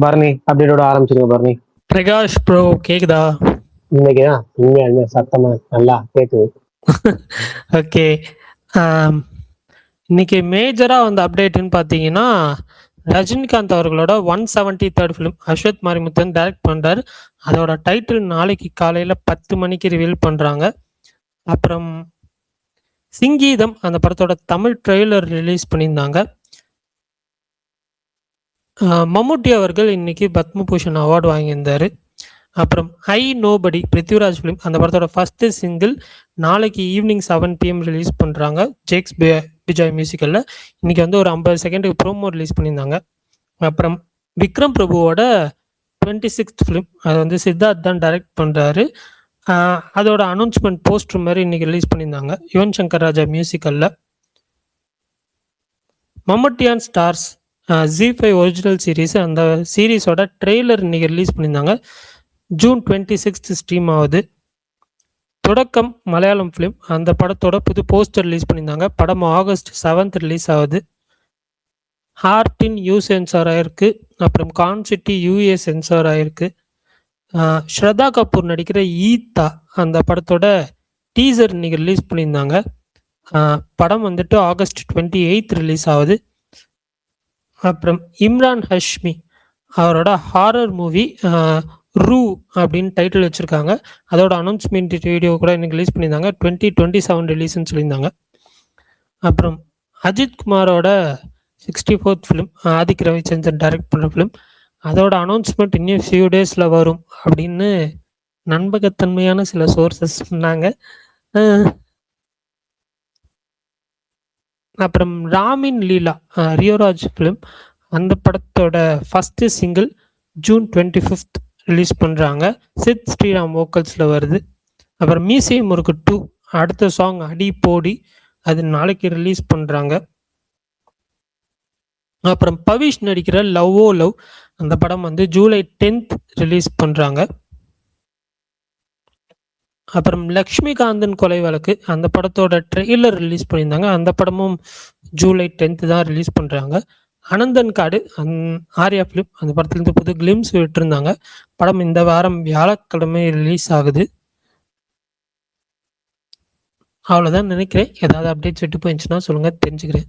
பரணி அப்டேட்டோட ஆரம்பிச்சிருங்க பரணி. பிரகாஷ் ப்ரோ கேக்குதா? இன்னைக்குதான் உண்மையா சத்தமா நல்லா கேக்குது. ஓகே. இன்னைக்கு மேஜரா வந்து அப்டேட்னு பார்த்தீங்கன்னா, ரஜினிகாந்த் அவர்களோட 173rd film Ashwath Marimuthan direct பண்றாரு. அதோட டைட்டில் நாளைக்கு காலையில 10 மணிக்கு ரிவீல் பண்றாங்க. அப்புறம் சிங்கீதம் அந்த படத்தோட தமிழ் ட்ரெய்லர் ரிலீஸ் பண்ணியிருந்தாங்க. மம்முட்டி அவர்கள் இன்னைக்கு பத்மபூஷன் அவார்டு வாங்கியிருந்தாரு. அப்புறம் ஐ நோபடி பிருத்திவிராஜ் ஃபிலிம் அந்த படத்தோட ஃபர்ஸ்ட் சிங்கிள் நாளைக்கு ஈவினிங் 7 PM ரிலீஸ் பண்ணுறாங்க ஜேக்ஸ் விஜய் மியூசிக்கலில். இன்னைக்கு வந்து ஒரு 50 செகண்டுக்கு ப்ரோமோ ரிலீஸ் பண்ணியிருந்தாங்க. அப்புறம் விக்ரம் பிரபுவோட 26th ஃபிலிம் அது வந்து சித்தார்த் தான் டைரக்ட் பண்ணுறாரு. அதோட அனௌன்ஸ்மெண்ட் போஸ்டர் மாதிரி இன்னைக்கு ரிலீஸ் பண்ணியிருந்தாங்க Yuvan Shankar Raja மியூசிக்கலில். Mambattiyan stars Z5 original series அந்த சீரீஸோட ட்ரெய்லர் இன்னைக்கு ரிலீஸ் பண்ணியிருந்தாங்க. June 26th ஸ்ட்ரீம் ஆகுது. தொடக்கம் மலையாளம் ஃபிலிம் அந்த படத்தோட புது போஸ்டர் ரிலீஸ் பண்ணியிருந்தாங்க. படம் August 7th ரிலீஸ் ஆகுது. ஹார்டின் யூ சென்சார் ஆயிருக்கு. அப்புறம் கான்சிட்டி யூஏ சென்சார் ஆயிருக்கு. ஸ்ரதா கபூர் நடிக்கிற ஈத்தா அந்த படத்தோட டீசர் இன்னைக்கு ரிலீஸ் பண்ணியிருந்தாங்க. படம் வந்துட்டு August 28th ரிலீஸ் ஆகுது. அப்புறம் இம்ரான் ஹஷ்மி அவரோட ஹாரர் மூவி ரூ அப்படின்னு டைட்டில் வச்சுருக்காங்க. அதோட அனௌன்ஸ்மெண்ட் வீடியோ கூட இன்னைக்கு ரிலீஸ் பண்ணியிருந்தாங்க. 2027 ரிலீஸ்ன்னு சொல்லியிருந்தாங்க. அப்புறம் அஜித் குமாரோட 64th film Adhik Ravichandran direct பண்ணுற ஃபிலிம் அதோட அனௌன்ஸ்மெண்ட் இன்னும் ஃபியூ டேஸில் வரும் அப்படின்னு நம்பகத்தன்மையான சில சோர்சஸ் சொன்னாங்க. அப்புறம் ராமின் லீலா ரியோராஜ் ஃபிலிம் அந்த படத்தோட first single June 25th release பண்ணுறாங்க. சித் ஸ்ரீராம் வோக்கல்ஸில் வருது. அப்புறம் மீசை முறுக்கு 2 அடுத்த சாங் அடி போடி அது நாளைக்கு ரிலீஸ் பண்ணுறாங்க. அப்புறம் பவிஷ் நடிக்கிற லவ் ஓ லவ் அந்த படம் வந்து July 10th ரிலீஸ் பண்ணுறாங்க. அப்புறம் லக்ஷ்மிகாந்தன் கொலை வழக்கு அந்த படத்தோட ட்ரெய்லர் ரிலீஸ் பண்ணியிருந்தாங்க. அந்த படமும் July 10th தான் ரிலீஸ் பண்ணுறாங்க. அனந்தன் காடு ஆர்யா ஃபிலிம் அந்த படத்துலேருந்து புது கிளிம்ஸ் விட்டுருந்தாங்க. படம் இந்த வாரம் வியாழக்கிழமை ரிலீஸ் ஆகுது. அவ்வளோதான் நினைக்கிறேன். ஏதாவது அப்டேட்ஸ் விட்டு போயிடுச்சுன்னா சொல்லுங்க, தெரிஞ்சுக்கிறேன்.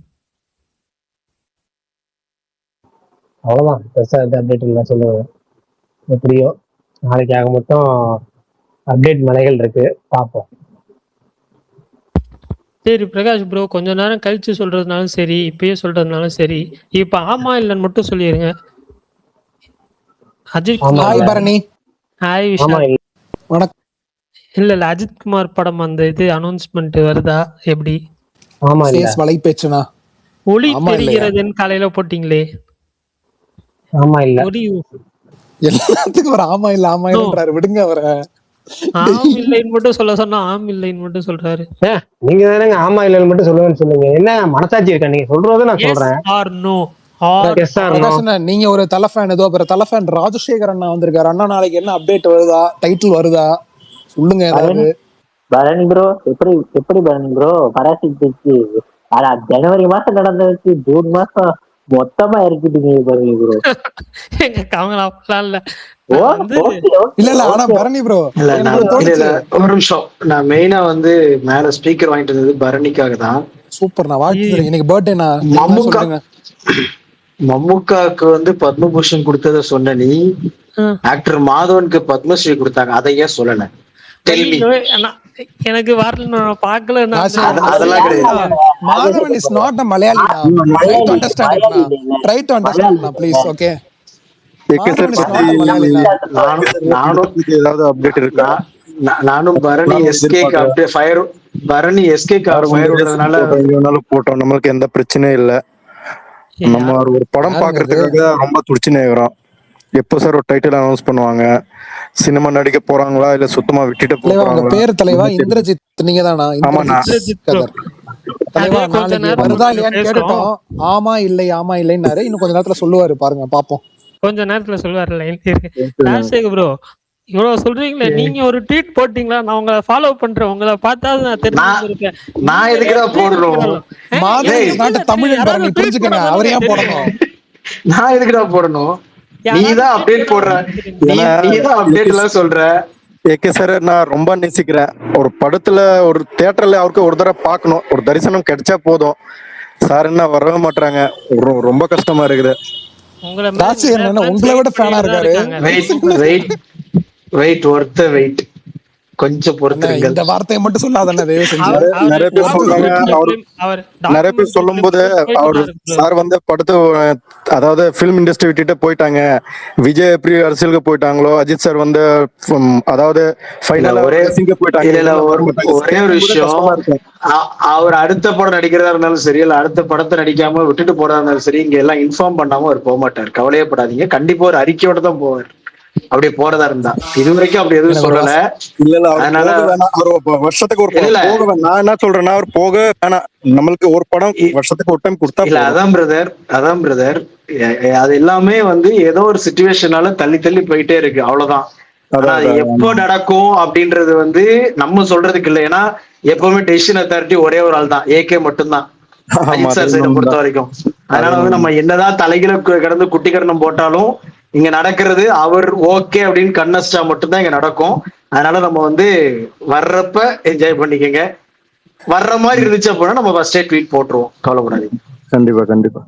அவ்வளோதான், பெருசாக எந்த அப்டேட் இல்லை சொல்லுங்க. எப்படியோ நாளைக்கு ஆக மட்டும் அப்டேட் மலைகள் இருக்கு, பார்ப்போம். சரி பிரகாஷ் ப்ரோ, கொஞ்ச நேரம் கழிச்சு சொல்றதுனாலும் சரி இப்பயே சொல்றதுனாலும் சரி, இப்ப ஆமா இல்லன்னு மட்டும் சொல்லிருங்க. அஜித் ஹாய் பரணி. ஹாய் விஷால். வணக்கம். இல்ல அஜித் குமார் படம் அந்த இது அனௌன்ஸ்மெண்ட் வருதா எப்படி? ஆமா இல்ல வலை பேச்சுனா ஒளி தெரிகிறதுன்னு காலையில போட்டீங்களே. ஆமா இல்ல எல்லாத்துக்கும் ஒரு ஆமா இல்ல ஆமா இல்லன்றாரு, விடுங்க அவரை. ஆம் இல்லைன்னு மட்டும் சொல்ல சொன்னா ஆம் இல்லைன்னு மட்டும் சொல்றாரு. நீங்க தானங்க ஆமா இல்லைன்னு மட்டும் சொல்லுவேன்னு சொல்லுங்க. என்ன மனசாட்சி இருக்கா? நீங்க சொல்றத நான் சொல்றேன். ஆர் நோ நீங்க ஒரு தலை ஃபேன், ஏதோ ஒரு தலை ஃபேன் ராஜசேகர் அண்ணா வந்திருக்காரு. அண்ணா நாளைக்கு என்ன அப்டேட் வருதா, டைட்டில் வருதா சொல்லுங்க ஏதாவது. பரணி ப்ரோ எப்படி பரணி ப்ரோ பராசிக்கு ஜனவரி மாசம் நடந்துச்சு, ஜூன் மாசம் மொத்தமா இறக்கிட்டீங்க பரணி ப்ரோ. எங்க கவனம் இல்ல இல்ல ஆனா பரணி ப்ரோ ஒரு நிமிஷம், நான் மெயினா வந்து மேல ஸ்பீக்கர் வாங்கிட்டு இருந்தது பரணிக்காக தான். சூப்பர், நான் வாழ்த்து. இன்னைக்கு பர்த்டே. நான் மம்முக்காக்கு வந்து பத்மபூஷன் கொடுத்தத சொன்ன நீ, ஆக்டர் மாதவனுக்கு பத்மஸ்ரீ கொடுத்தாங்க, அதை ஏன் சொல்லல? எனக்கு வரல, பாக்கல. அதெல்லாம் கிடையாது. Madhavan is not a Malayali. Try to understand it now. Try to understand now, please. Okay. நானும் பரணி எஸ்கேக்கு அப்படியே ஃபயர், பரணி எஸ்கேக்கு ஃபயர் விடுறதுனால போட்டோம். நம்மளுக்கு எந்த பிரச்சனையும் இல்ல. நம்ம ஒரு படம் பாக்குறதுக்காக ரொம்ப துடிச்சுனே இருக்கிறோம். எப்போ சார் ஒரு டைட்டில் அனௌன்ஸ் பண்ணுவாங்க? சினிமா நடிக்க போறாங்களா இல்ல சுத்தமா விட்டுட்டு போறாங்களா? பேர் தலைவா இந்திரஜித், நீங்க தானா? தலைவா நாளைக்கு வருதா இல்லையான்னு கேட்டுட்டோம். ஆமா இல்லை ஆமா இல்லைன்னாரு. இன்னும் கொஞ்ச நேரத்துல சொல்லுவாரு, பாருங்க பாப்போம். கொஞ்ச நேரத்துல சொல்லுவாரு. ராஜசேகர் ப்ரோ, இவ்வளவு சொல்றீங்களே, நீங்க ஒரு ட்வீட் போட்டீங்களா? நான் உங்களை ஃபாலோ பண்றேன், உங்களை பார்த்தா நான் தெரிஞ்சிருக்கேன். நான் எதுக்குடா போடணும்? மாதவன் தமிழன் பரணி புரிஞ்சுக்கங்க, அவர் ஏன் போடணும்? நான் எதுக்குடா போடணும்? நீதான் அப்டேட் போடுற, ஏன்னா நீதான் அப்டேட் எல்லாம் சொல்ற. ஏகே சார் நான் ரொம்ப நேசிக்கிறேன். ஒரு படத்துல ஒரு தியேட்டர்ல அவருக்கு ஒரு தடவை பார்க்கணும், ஒரு தரிசனம் கிடைச்சா போதும். சார் என்ன வரவே மாட்டாங்க, ரொம்ப கஷ்டமா இருக்குது. உங்களை மாதிரி ராஜசேகரன் நிறைய அண்ணா fans உங்களை விட wait ஃபேனா பண்ணிட்டு தான் இருக்காரு. இருக்காங்க. வெயிட் வெயிட் ஒருத்த வெயிட் கொஞ்சம் அண்ணா பொறுத்திருங்கள். இந்த வார்த்தையை மட்டும் சொல்லாதண்ணா தயவு செஞ்சு. நிறைய பேர் சொல்றாங்க, நிறைய பேர் சொல்லும் போது அவர் சார் வந்து படத்தை அதாவது பிலிம் இண்டஸ்ட்ரி விட்டுட்டு போயிட்டாங்க. விஜய் எப்படி அரசியலுக்கு போயிட்டாங்களோ, அஜித் சார் வந்து அதாவது ஃபைனலா ஒரே போயிட்டாங்க. ஒரே ஒரு விஷயம், அவர் அடுத்த படம் நடிக்கிறதா இருந்தாலும் சரி, இல்ல அடுத்த படத்தை நடிக்காம விட்டுட்டு போறதா இருந்தாலும் சரி, இங்க எல்லாம் இன்ஃபார்ம் பண்ணாம அவர் போக மாட்டார். கவலையப்படாதீங்க, கண்டிப்பா ஒரு அறிக்கையோட தான் போவார். அப்படி போறதா இருந்தா. இது வரைக்கும் அப்படி எதுவும் சொல்லல. இல்ல அதனால வருஷத்துக்கு ஒரு படம் போக வேணாம். நான் என்ன சொல்றேன்னா, அவர் போக வேணாம், நம்மளுக்கு ஒரு படம் வருஷத்துக்கு ஒரு டைம் கொடுத்தா இல்ல. அதான் பிரதர் அது எல்லாமே வந்து ஏதோ ஒரு சிச்சுவேஷனால தள்ளி தள்ளி போயிட்டே இருக்கு, அவ்வளவுதான். ஆனா அது எப்போ நடக்கும் அப்படின்றது வந்து நம்ம சொல்றதுக்கு இல்லை. ஏன்னா எப்பவுமே டெசிஷன் அத்தாரிட்டி ஒரே ஒரு ஆள் தான், ஏகே மட்டும்தான், அஜித் சார் சைட பொறுத்த வரைக்கும். அதனால வந்து நம்ம என்னதான் தலைகளை கிடந்து குட்டி கரணம் போட்டாலும் இங்க நடக்கிறது அவர் ஓகே அப்படின்னு கண்ணஸ்டா மட்டும்தான் இங்க நடக்கும். அதனால நம்ம வந்து வர்றப்ப என்ஜாய் பண்ணிக்கங்க. வர்ற மாதிரி இருந்துச்சு அப்படின்னா நம்ம ஃபர்ஸ்டே ட்வீட் போட்டுருவோம், கவலைப்படாதீங்க. கண்டிப்பா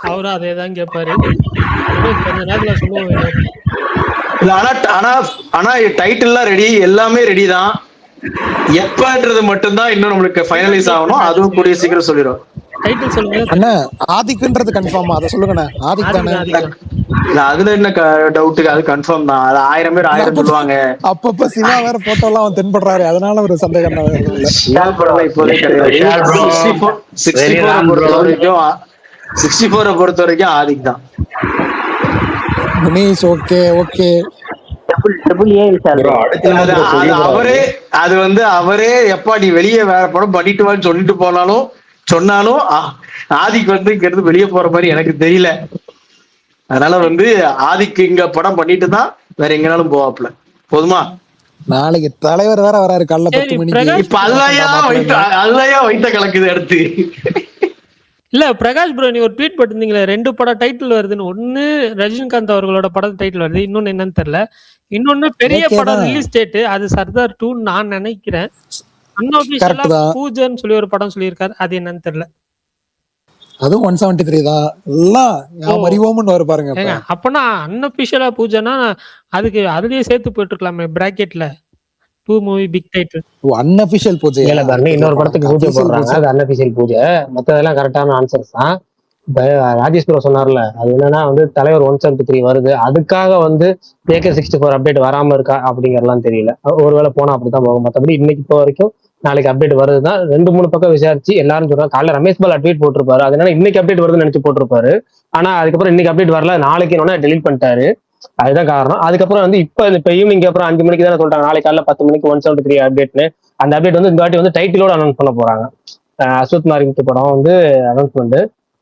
அவரும் அதே தான் கேட்பாரு. கொஞ்ச நேரத்துல சொல்லுவோம் வினோத். இல்ல ஆனா டைட்டில்லாம் ரெடி, எல்லாமே ரெடி தான். எப்பன்றது மட்டும்தான் இன்னும் நம்மளுக்கு ஃபைனலைஸ் ஆகணும். அதுவும் கூடிய சீக்கிரம் சொல்லிடும். டைட்டில் சொல்லுங்க அண்ணா. ஆதிக்குன்றது கன்ஃபார்மா? அதை சொல்லுங்கண்ணா. ஆதிக் தானே? இல்ல அதுல என்ன டவுட், அது கன்ஃபார்ம் தான். அது 1000 பேர் 1000 சொல்லுவாங்க. அப்பப்ப சிவா வேற போட்டோ எல்லாம் அவன் தென்படுறாரு, அதனால ஒரு சந்தேகம் இப்போதைக்கு கிடையாது. 64 பொறுத்த வரைக்கும் ஆதிக் தான். Okay okay. அது வந்து அவரே எப்பா நீ வெளியே வேற படம் பண்ணிட்டு வான்னு சொல்லிட்டு சொன்னாலும் ஆதிக்கு வந்து இங்க இருந்து வெளியே போற மாதிரி எனக்கு தெரியல. அதனால வந்து ஆதிக்கு இங்க படம் பண்ணிட்டு தான் வேற எங்கனாலும் போவாப்ல. போதுமா? நாளைக்கு தலைவர் வேற வராரு காலைல 10 மணிக்கு. இப்ப அல்லையா வைத்த கலக்குது அடுத்து. இல்ல பிரகாஷ் ப்ரோ, நீ ஒரு ட்வீட் போட்டிருந்தீங்களே 2 படம் டைட்டில் வருதுன்னு. ஒன்னு ரஜினிகாந்த் அவர்களோட படம் டைட்டில் வருது, இன்னொன்னு என்னன்னு தெரியல. இன்னொன்னு பெரிய படம் ரிலீஸ் டேட் அது சர்தார் 2 நான் நினைக்கிறேன். அன்ஆபிஷியலா பூஜைன்னு சொல்லி ஒரு படம் சொல்லியிருக்காரு, அது என்னன்னு தெரியல. அதுவும் 173 தான். எல்லாம் அறிவோம்னு வர பாருங்க. அப்பனா அன்ஆபிஷியலா பூஜைனா அதுக்கு அதுலயே சேர்த்து போயிட்டு இருக்கலாமே பிராக்கெட்ல 2 மூவி பிக் டைட்டில். அன்ஆபிஷியல் பூஜை இல்ல பாருங்க, இன்னொரு படத்துக்கு பூஜை போடுறாங்க, அது அன்ஆபிஷியல் பூஜை. மத்ததெல்லாம் கரெக்டான ஆன்சர்ஸ் தான். இப்ப ராஜேஷ் ப்ரோ சொன்னார்ல, அது என்னன்னா வந்து தலைவர் 173 வருது, அதுக்காக வந்து AK64 அப்டேட் வராம இருக்கா அப்படிங்கறதுலாம் தெரியல. ஒருவேளை போனா அப்படித்தான் போகும். மத்தபடி இன்னைக்கு இப்போ வரைக்கும் நாளைக்கு அப்டேட் வருதுதான். 2-3 பக்கம் விசாரிச்சு எல்லாரும் சொல்றாங்க. காலைல ரமேஷ் பால் ட்வீட் போட்டிருப்பாரு, அதனால இன்னைக்கு அப்டேட் வருதுன்னு நினைச்சு போட்டிருப்பாரு. ஆனா அதுக்கப்புறம் இன்னைக்கு அப்டேட் வரல, நாளைக்கு என்னன்னா டெலிட் பண்ணிட்டாரு. அதுதான் காரணம். அதுக்கப்புறம் வந்து இப்ப ஈவினிங் அப்புறம் 5 மணிக்கு தானே சொல்றாங்க, நாளைக்கு காலைல 10 மணிக்கு 173 அப்டேட்னு. அந்த அப்டேட் வந்து இந்த வாட்டி வந்து டைட்டிலோட அனௌன்ஸ் பண்ண போறாங்க. அஸ்வத் மாரிமுத்து படம் வந்து அனௌன்ஸ்மெண்ட்.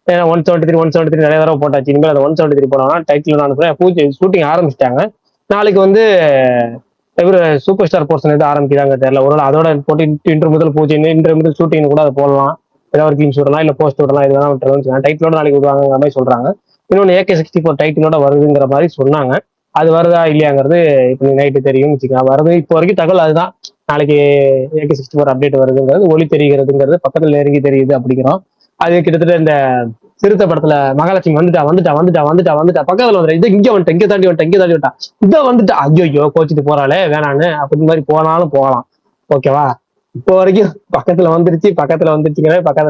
173 நிறைய தடவை போட்டாச்சு. இனிமேல் அந்த 173 போனோம்னா டைட்டில் அனுப்புறேன். பூஜை ஷூட்டிங் ஆரம்பிச்சிட்டாங்க. நாளைக்கு வந்து இவர் சூப்பர் ஸ்டார் போர்ஷன் எது ஆரம்பிக்கிறாங்க தெரியல. ஒரு அதோட போட்டு இன்று முதல் பூஜை, இன்று முதல் ஷூட்டிங் கூட அதை போடலாம். ஏதாவது ஒரு கிளீன்ஸ் விடலாம், இல்ல போஸ்ட் விடலாம், இது வேணா டைட்டிலோட நாளைக்கு விடுவாங்கிற மாதிரி சொல்றாங்க. இன்னொன்று AK64 டைட்டிலோட வருதுங்கிற மாதிரி சொன்னாங்க. அது வருதா இல்லையாங்கிறது இப்போ நைட்டு தெரியும் வச்சுக்கலாம். வருது இப்போ வரைக்கும் தகவல் அதுதான். நாளைக்கு AK64 அப்டேட் வருதுங்கிறது ஒளி தெரிகிறதுங்கிறது பக்கத்துல நெருங்கி தெரியுது அப்படிங்கிறோம். அது கிட்டத்தட்ட இந்த சிறுத்தை படத்துல மகாலட்சுமி வந்துட்டா பக்கத்துல வந்து இது இங்க வந்துட்டேன், இங்க தாண்டி வந்துட்டா இதை வந்துட்டா ஐயோ கோச்சிட்டு போறாளே வேணான்னு அப்படி மாதிரி போனாலும் போகலாம். ஓகேவா? இப்போ வரைக்கும் பக்கத்துல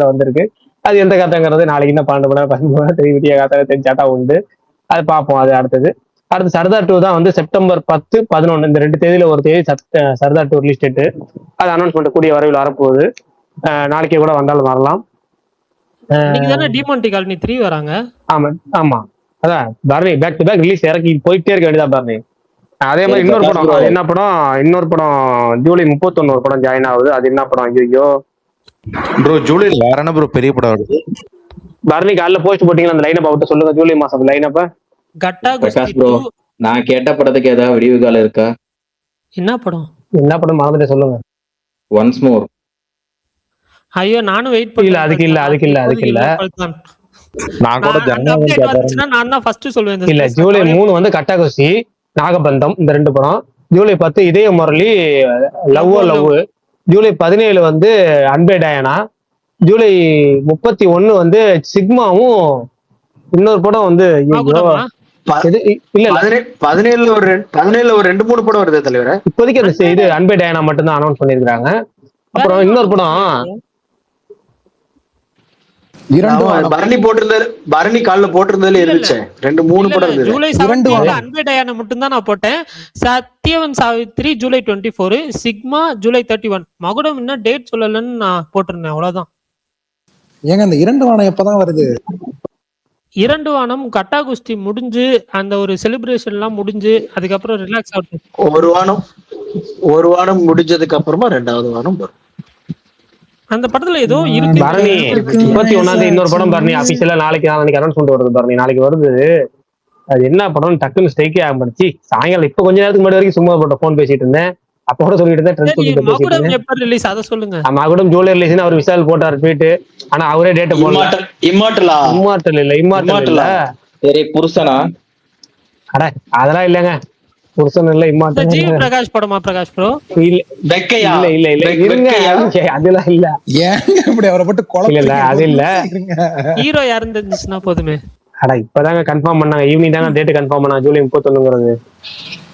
வந்திருக்கு. அது எந்த கதைங்கிறது நாளைக்கு இன்னும் 12 மணி நேரம் விடிய காத்தால தெரிஞ்சாட்டா உண்டு. அது பார்ப்போம். அது அடுத்து சர்தார் 2 தான் வந்து செப்டம்பர் 10, 11 இந்த 2 தேதியில ஒரு தேதி சர்தார் 2 ரிலீஸ் டேட். அது அனௌன்ஸ்மெண்ட் கூடிய வரைவில் வரப்போகுது. நாளைக்கே கூட வந்தாலும் வரலாம். டிமான்டி காலனி 3 வராங்க. ஆமா அதான் Bharani back to back release இறக்கி போயிட்டே இருக்க வேண்டியதா பரணி. அதே மாதிரி இன்னொரு படம், அது என்ன படம்? இன்னொரு படம் ஜூலை 31 ஒரு படம் ஜாயின் ஆகுது. அது என்ன படம்? ஐயோ ப்ரோ, ஜூலைல வேற என்ன ப்ரோ பெரிய படம் வருது? பரணி காலைல போஸ்ட் போட்டீங்களா? அந்த லைனப் அவுட் சொல்லுங்க. ஜூலை மாசம் லைனப்ப. பிரகாஷ் ப்ரோ, நான் கேட்ட படத்துக்கு ஏதாவது விடிவு காலம் இருக்கா? என்ன படம் மறந்துட்டு சொல்லுங்க. Once more. ஐயோ நானும் வெயிட் பண்ணல. அதுக்கு இல்ல நான் கூட அந்த ஜனநாயகன் அப்டேட் கேட்கறேன். வந்துச்சுன்னா நான் தான் ஃபர்ஸ்ட் சொல்லுவேன் இந்த இல்ல space ல. ஜூலை 3 வந்து கட்டாகுஸ்தி நாகபந்தம் இந்த 2 படம். ஜூலை 10 இதய முரளி லவ் லவ். ஜூலை 17 வந்து அன்பே டயானா. ஜூலை 31 வந்து சிக்மாவும் இன்னொரு படம் வந்து ஐயோ, மகுடமா? இல்ல இல்ல 17 ஒரு 2-3 படம் வருது தலைவர. இப்போதைக்கு அந்த இது அன்பே டயானா மட்டும் தான் அனௌன்ஸ் பண்ணிருக்காங்க. அப்புறம் இன்னொரு படம் இரண்டு வானம். பரணி போட்டிருந்தாரு, பரணி கால்ல போட்டிருந்ததுல இருந்துச்சு 2-3 படம் இருந்தது. ஜூலை 17 அன்பே டயானா மட்டும் தான் நான் போட்டேன். சத்யவன் சாவித்ரி ஜூலை 24, சிக்மா ஜூலை 31. மகுடம் இன்னும் டேட் சொல்லலன்னு நான் போட்டிருந்தேன், அவ்வளவுதான். ஏங்க அந்த இரண்டு வானம் எப்பதான் வருது? இரண்டு வானம் கட்டாகுஸ்தி முடிஞ்சு அந்த ஒரு செலிப்ரேஷன் எல்லாம் முடிஞ்சு அதுக்கப்புறம் ரிலாக்ஸ் ஆகும். ஒரு வானம் முடிஞ்சதுக்கு அப்புறமா 2வது வானம் வரும். அந்த படத்துல ஏதோ இருக்கு. பரணி 31 இன்னொரு படம் பரணி அபிஷியலா நாளைக்கு அனௌன்ஸ்மெண்ட் வருது. பரணி நாளைக்கு வருது. அது என்ன படம் டக்குன்னு ஸ்ட்ரைக்கே ஆரம்பிச்சு சாயங்காலம் இப்ப கொஞ்ச நேரத்துக்கு முன்னாடி வரைக்கும் சும்மா போட்ட போன் பேசிட்டு இருந்தேன். அப்ப கூட சொல்லிட்டு இருந்தேன். மகுடம் எப்ப ரிலீஸ் அத சொல்லுங்க. மகுடம் ஜூலை ரிலீஸ்னு அவர் விசால் போட்டார் ட்வீட். ஆனா அவரே டேட் போடல. இம்மார்டல் இல்ல புருஷனா? அட அதெல்லாம் இல்லங்க. புருஷன் இல்ல இம்மார்டல். ஜி பிரகாஷ் படமா பிரகாஷ் ப்ரோ? இல்ல இருங்க அதெல்லாம் இல்ல. ஏங்க இப்படி அவரை போட்டு குழப்பம்? இல்ல அது இல்ல. ஹீரோ யாருன்னு தெரிஞ்சுச்சுன்னா போதுமே. அட இப்பதாங்க கன்ஃபார்ம் பண்ணாங்க. ஈவினிங் தாங்க டேட் கன்ஃபார்ம் பண்ணாங்க. ஜூலை 31ங்கிறது.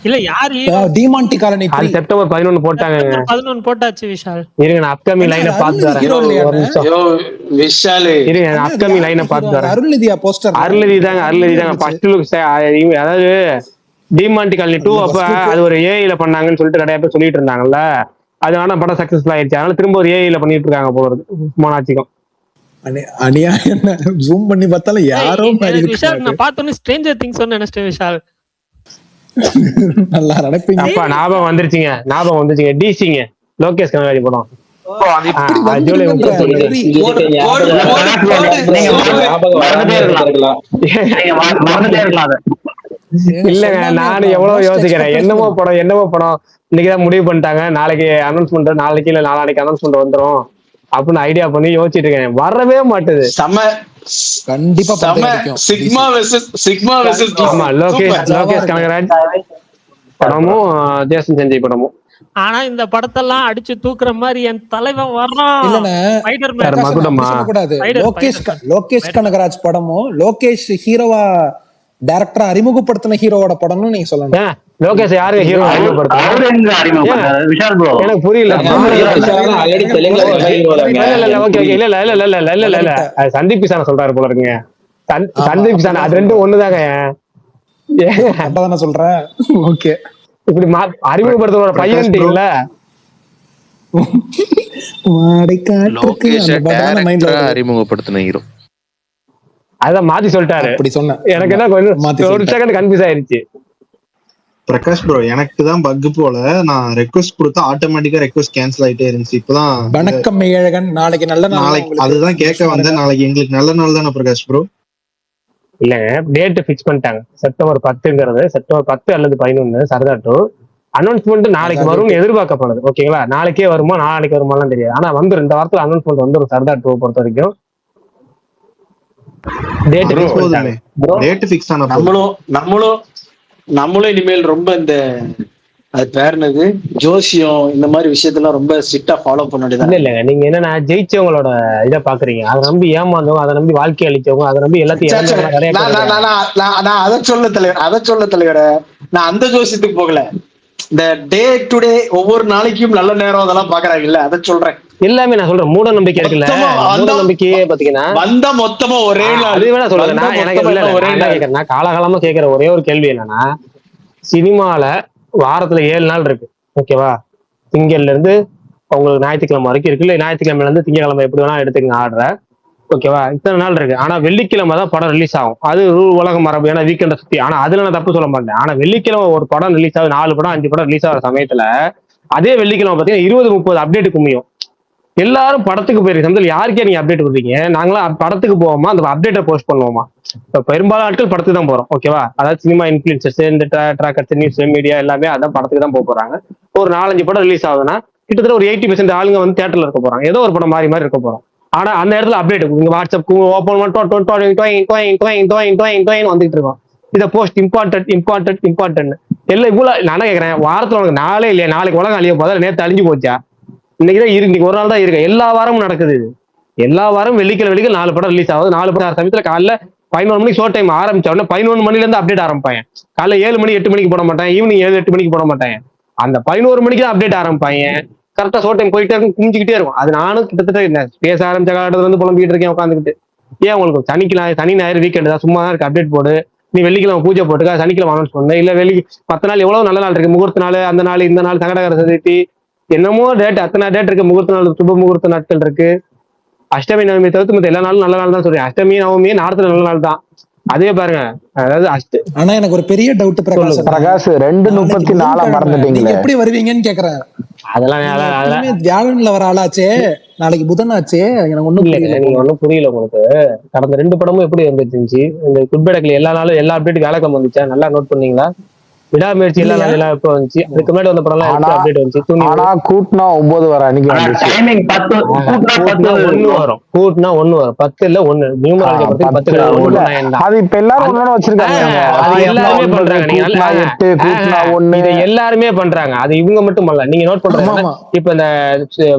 இல்ல யாரு? டிமாண்டி காலனி அது செப்டம்பர் 11 போட்டாங்க. 11 போட்டாச்சு விஷால். இருங்க நான் அப்கமிங் லைனை பார்த்து வரேன். ஒரு நிமிஷம் விஷால் இருங்க நான் அப்கமிங் லைனை பார்த்து வரேன். அருள்நிதியா போஸ்டர்? அருள்நிதி தாங்க ஃபர்ஸ்ட் லுக். அதாவது டிமாண்டி காலனி 2 அப்ப அது ஒரு ஏஐல பண்ணாங்கன்னு சொல்லிட்டு நிறைய பேர் சொல்லிட்டு இருந்தாங்கல்ல. அது ஆனா படம் சக்சஸ்ஃபுல் ஆயிடுச்சு. அதனால திரும்ப ஒரு ஏஐல பண்ணிட்டு இருக்காங்க போல இருக்கு. மோனாச்சிக்கும் அநியாயம். ஜூம் பண்ணி பார்த்தாலும் யாரோ விஷால் நான் பார்த்தோன்னே ஸ்ட்ரேஞ்சர் திங்ஸ் நினைச்சிட்டேன் விஷால். நல்லா நினைப்பீங்க. அப்பா ஞாபகம் வந்துருச்சுங்க. டிசிங்க லோகேஷ் கனகராஜ் படம். ஜூலை 31. இல்லங்க நானும் எவ்வளவு யோசிக்கிறேன். என்னமோ படம் இன்னைக்குதான் முடிவு பண்ணிட்டாங்க. நாளைக்கு அனௌன்ஸ்மெண்ட், நாளைக்கு இல்ல நாளைக்கு அனௌன்ஸ்மெண்ட் வந்துரும் அப்படின்னு ஐடியா பண்ணி யோசிச்சுட்டு இருக்கேன். வரவே மாட்டுது. கண்டிப்பா லோகேஷ் கனகராஜ் படமும் ஜேசன் செஞ்சை படமும். ஆனா இந்த படத்தெல்லாம் அடிச்சு தூக்குற மாதிரி என் தலைவன் வர்றான். லோகேஷ் கனகராஜ் படமும் லோகேஷ் ஹீரோவா டைரக்டரா அறிமுகப்படுத்தின ஹீரோவோட படம்னு நீங்க சொல்லணும். லோகேஷ் யாரு ஹீரோ எனக்கு புரியல. சந்தீப் பிசான சொல்றாரு போல இருக்குங்க. சந்தீப் பிசான அது ரெண்டும் ஒண்ணுதாங்க. சொல்றேன். ஓகே இப்படி அறிமுகப்படுத்துற பையன்ட்டீங்கல்ல. அறிமுகப்படுத்தின ஹீரோ அதான் மாத்தி சொல்லிட்டாரு. அப்படி சொன்னேன். எனக்கு என்ன கொஞ்சம் ஒரு செகண்ட் கன்ஃபியூஸ் ஆயிருச்சு. பிரகாஷ் ப்ரோ எனக்கு தான் பக் போல. நான் ரெக்வெஸ்ட் கொடுத்தா ஆட்டோமேட்டிக்கா ரெக்வெஸ்ட் கேன்சல் ஆயிட்டே இருந்துச்சு. இப்பதான் வணக்கம் மெய்யழகன் நாளைக்கு நல்ல நாள். அதுதான் கேட்க வந்தேன். நாளைக்கு எங்களுக்கு நல்ல நாள் தானே பிரகாஷ் ப்ரோ? இல்லங்க டேட் பிக்ஸ் பண்ணிட்டாங்க. செப்டம்பர் 10ங்கிறது செப்டம்பர் 10 அல்லது 11 சரதா 2 அனௌன்ஸ்மெண்ட் நாளைக்கு வரும்னு எதிர்பார்க்கப்படுது. ஓகேங்களா? நாளைக்கே வருமா நாளைக்கு வருமாலாம் தெரியாது. ஆனா வந்து 2 வாரத்துல அனௌன்ஸ்மெண்ட் வந்துடும். சரதா 2 பொறுத்த வரைக்கும் நம்மளும் இனிமேல் ரொம்ப இந்த அது பேர் என்னது ஜோசியம் இந்த மாதிரி விஷயத்தெல்லாம் ரொம்ப ஸ்ட்ரிக்டா ஃபாலோ பண்ண வேண்டியது. இல்ல நீங்க என்னன்னா ஜெயிச்சவங்களோட இதை பாக்குறீங்க. அதை நம்பி ஏமாந்தவங்க, அதை நம்பி வாழ்க்கை அளிச்சவங்க, அதை நம்பி எல்லாத்தையும் நான் அதை சொல்ல தலைவர நான் அந்த ஜோசியத்துக்கு போகல. இந்த டே டு டே ஒவ்வொரு நாளைக்கும் நல்ல நேரம் அதெல்லாம் பாக்குறாங்க இல்ல, அதை சொல்றேன். எல்லாமே நான் சொல்றேன். மூட நம்பிக்கை இருக்குல்ல, மூட நம்பிக்கையே பாத்தீங்கன்னா வந்தா மொத்தமா ஒரே அது வேணா சொல்றேன். நான் எனக்கு நான் காலகாலமா கேட்கிற ஒரே ஒரு கேள்வி என்னன்னா, சினிமால வாரத்துல 7 நாள் இருக்கு. ஓகேவா? திங்கள்ல இருந்து உங்களுக்கு ஞாயிற்றுக்கிழமை வரைக்கும் இருக்கு. இல்ல ஞாயிற்றுக்கிழமைல இருந்து திங்கக்கிழமை எப்படி வேணா எடுத்துக்கங்க ஆர்டரை. ஓகேவா? இத்தனை நாள் இருக்கு. ஆனா வெள்ளிக்கிழமை தான் படம் ரிலீஸ் ஆகும். அது உலக மரபு, ஏன்னா வீக்கெண்டை சுத்தி. ஆனா அதுல நான் தப்பு சொல்ல மாட்டேன். ஆனா வெள்ளிக்கிழமை ஒரு படம் ரிலீஸ் ஆகுது, 4 படம் 5 படம் ரிலீஸ் ஆகிற சமயத்துல அதே வெள்ளிக்கிழமை பாத்தீங்கன்னா 20-30 அப்டேட் குமியும். எல்லாரும் படத்துக்கு போயிருக்க யாருக்கே நீங்க அப்டேட் கொடுத்தீங்க? நாங்களாம் படத்துக்கு போவோமா, அந்த அப்டேட்டை போஸ்ட் பண்ணுவோமா? இப்போ பெரும்பாலும் ஆட்கள் படத்துக்கு தான் போறோம். ஓகேவா? அதாவது சினிமா இன்ஃபுளுசர்ஸ், இந்த ட்ராக்கர்ஸ், நியூஸ் மீடியா எல்லாமே அதான் படத்துக்கு தான் போறாங்க. ஒரு 4-5 படம் ரிலீஸ் ஆகுதுன்னா கிட்டத்தட்ட ஒரு 80% ஆளுங்க வந்து தியேட்டர்ல இருக்க போறாங்க. ஏதோ ஒரு படம் மாறி இருக்க போறோம். ஆனா அந்த இடத்துல அப்டேட் நீங்க வாட்ஸ்அப் ஓப்பன் வந்துட்டு இருக்கோம். இதை போஸ்ட் இம்பார்ட்டன்ட் எல்லாம் இவ்வளவு நானே கேட்கறேன். வாரத்துல உனக்கு நாளே இல்லையா? நாளைக்கு உலகம் அழிய போதா? நேற்று அழிஞ்சு போச்சா? இன்னைக்குதான் இருக்கு, இன்னைக்கு ஒரு நாள் தான் இருக்கு. எல்லா வாரமும் நடக்குது இது. எல்லா வாரம் வெள்ளிக்கிழமை 4 படம் ரிலீஸ் ஆகுது. 4 படம் சமயத்துல காலைல 11 மணிக்கு ஷோ டைம் ஆரம்பிச்ச உடனே 11 மணில இருந்து அப்டேட் ஆரம்பிப்பாங்க. காலைல 7 மணி 8 மணிக்கு போட மாட்டாங்க, ஈவினிங் 7 8 மணிக்கு போட மாட்டாங்க. அந்த 11 மணிக்கு தான் அப்டேட் ஆரம்பிப்பாங்க. கரெக்டா ஷோ டைம் போயிட்டே இருக்கும், குமிஞ்சிக்கிட்டே இருக்கும். அது நானும் கிட்டத்தட்ட பேச ஆரம்பிச்ச காலத்துல இருந்து புலம்பிட்டு இருக்கேன் உட்காந்துக்கிட்டு. ஏன் உங்களுக்கு சனி ஞாயிறு வீக்கெண்ட் தான், சும்மா தான் இருக்கு, அப்டேட் போடு. நீ வெள்ளிக்கிழமை பூஜை போட்டுக்கா, சனிக்கிழமை அனௌன்ஸ் பண்ணு. இல்ல 10 நாள் எவ்வளவு நல்ல நாள் இருக்கு, முகூர்த்த நாள், அந்த நாள் இந்த நாள், சங்கடகர சதுர்த்தி, என்னமோ டேட், அத்தனை டேட் இருக்கு. முகூர்த்த நாள், சுப முகூர்த்த நாட்கள் இருக்கு. அஷ்டமி நவமி தவிர்த்து மத்த எல்லா நாளும் நல்ல நாள் தான் சொல்றேன். அஷ்டமி நவமி நாரத்துல நல்ல நாள் தான். அதே பாருங்க, அதாவது ஆனா எனக்கு ஒரு பெரிய டவுட் பிரகாஷ், 2:34 மறந்துட்டீங்க, எப்படி வருவீங்கன்னு கேக்குறேன். அதெல்லாம் வியாழன்ல வர ஆளாச்சே, நாளைக்கு புதன் ஆச்சே, எனக்கு ஒண்ணும் புரியல. நீங்க ஒன்னும் புரியல உங்களுக்கு. கடந்த 2 படமும் எப்படி வந்துருந்துச்சு? இந்த குட்பேடக்ல எல்லா நாளும் எல்லா அப்டேட் வேலைக்கம் வந்துச்சா? நல்லா நோட் பண்ணீங்களா? விடாமுயற்சி எல்லா நாள் எல்லாம் எப்ப வந்துச்சு? அதுக்கு முன்னாடி வந்த படம் எல்லாம் அப்டேட் வந்துச்சு. ஆனா கூட்டினா 9 வர அன்னைக்கு டைமிங் 10 1 வரும், கூட்டினா 1 வரும், 10 இல்ல 1 நியூமராலஜி பத்தி 10 அது இப்ப எல்லாரும் ஒண்ணு வச்சிருக்காங்க. அது எல்லாருமே பண்றாங்க. இதை எல்லாருமே பண்றாங்க. அது இவங்க மட்டும் பண்ணல, நீங்க நோட் பண்றாங்க. இப்ப இந்த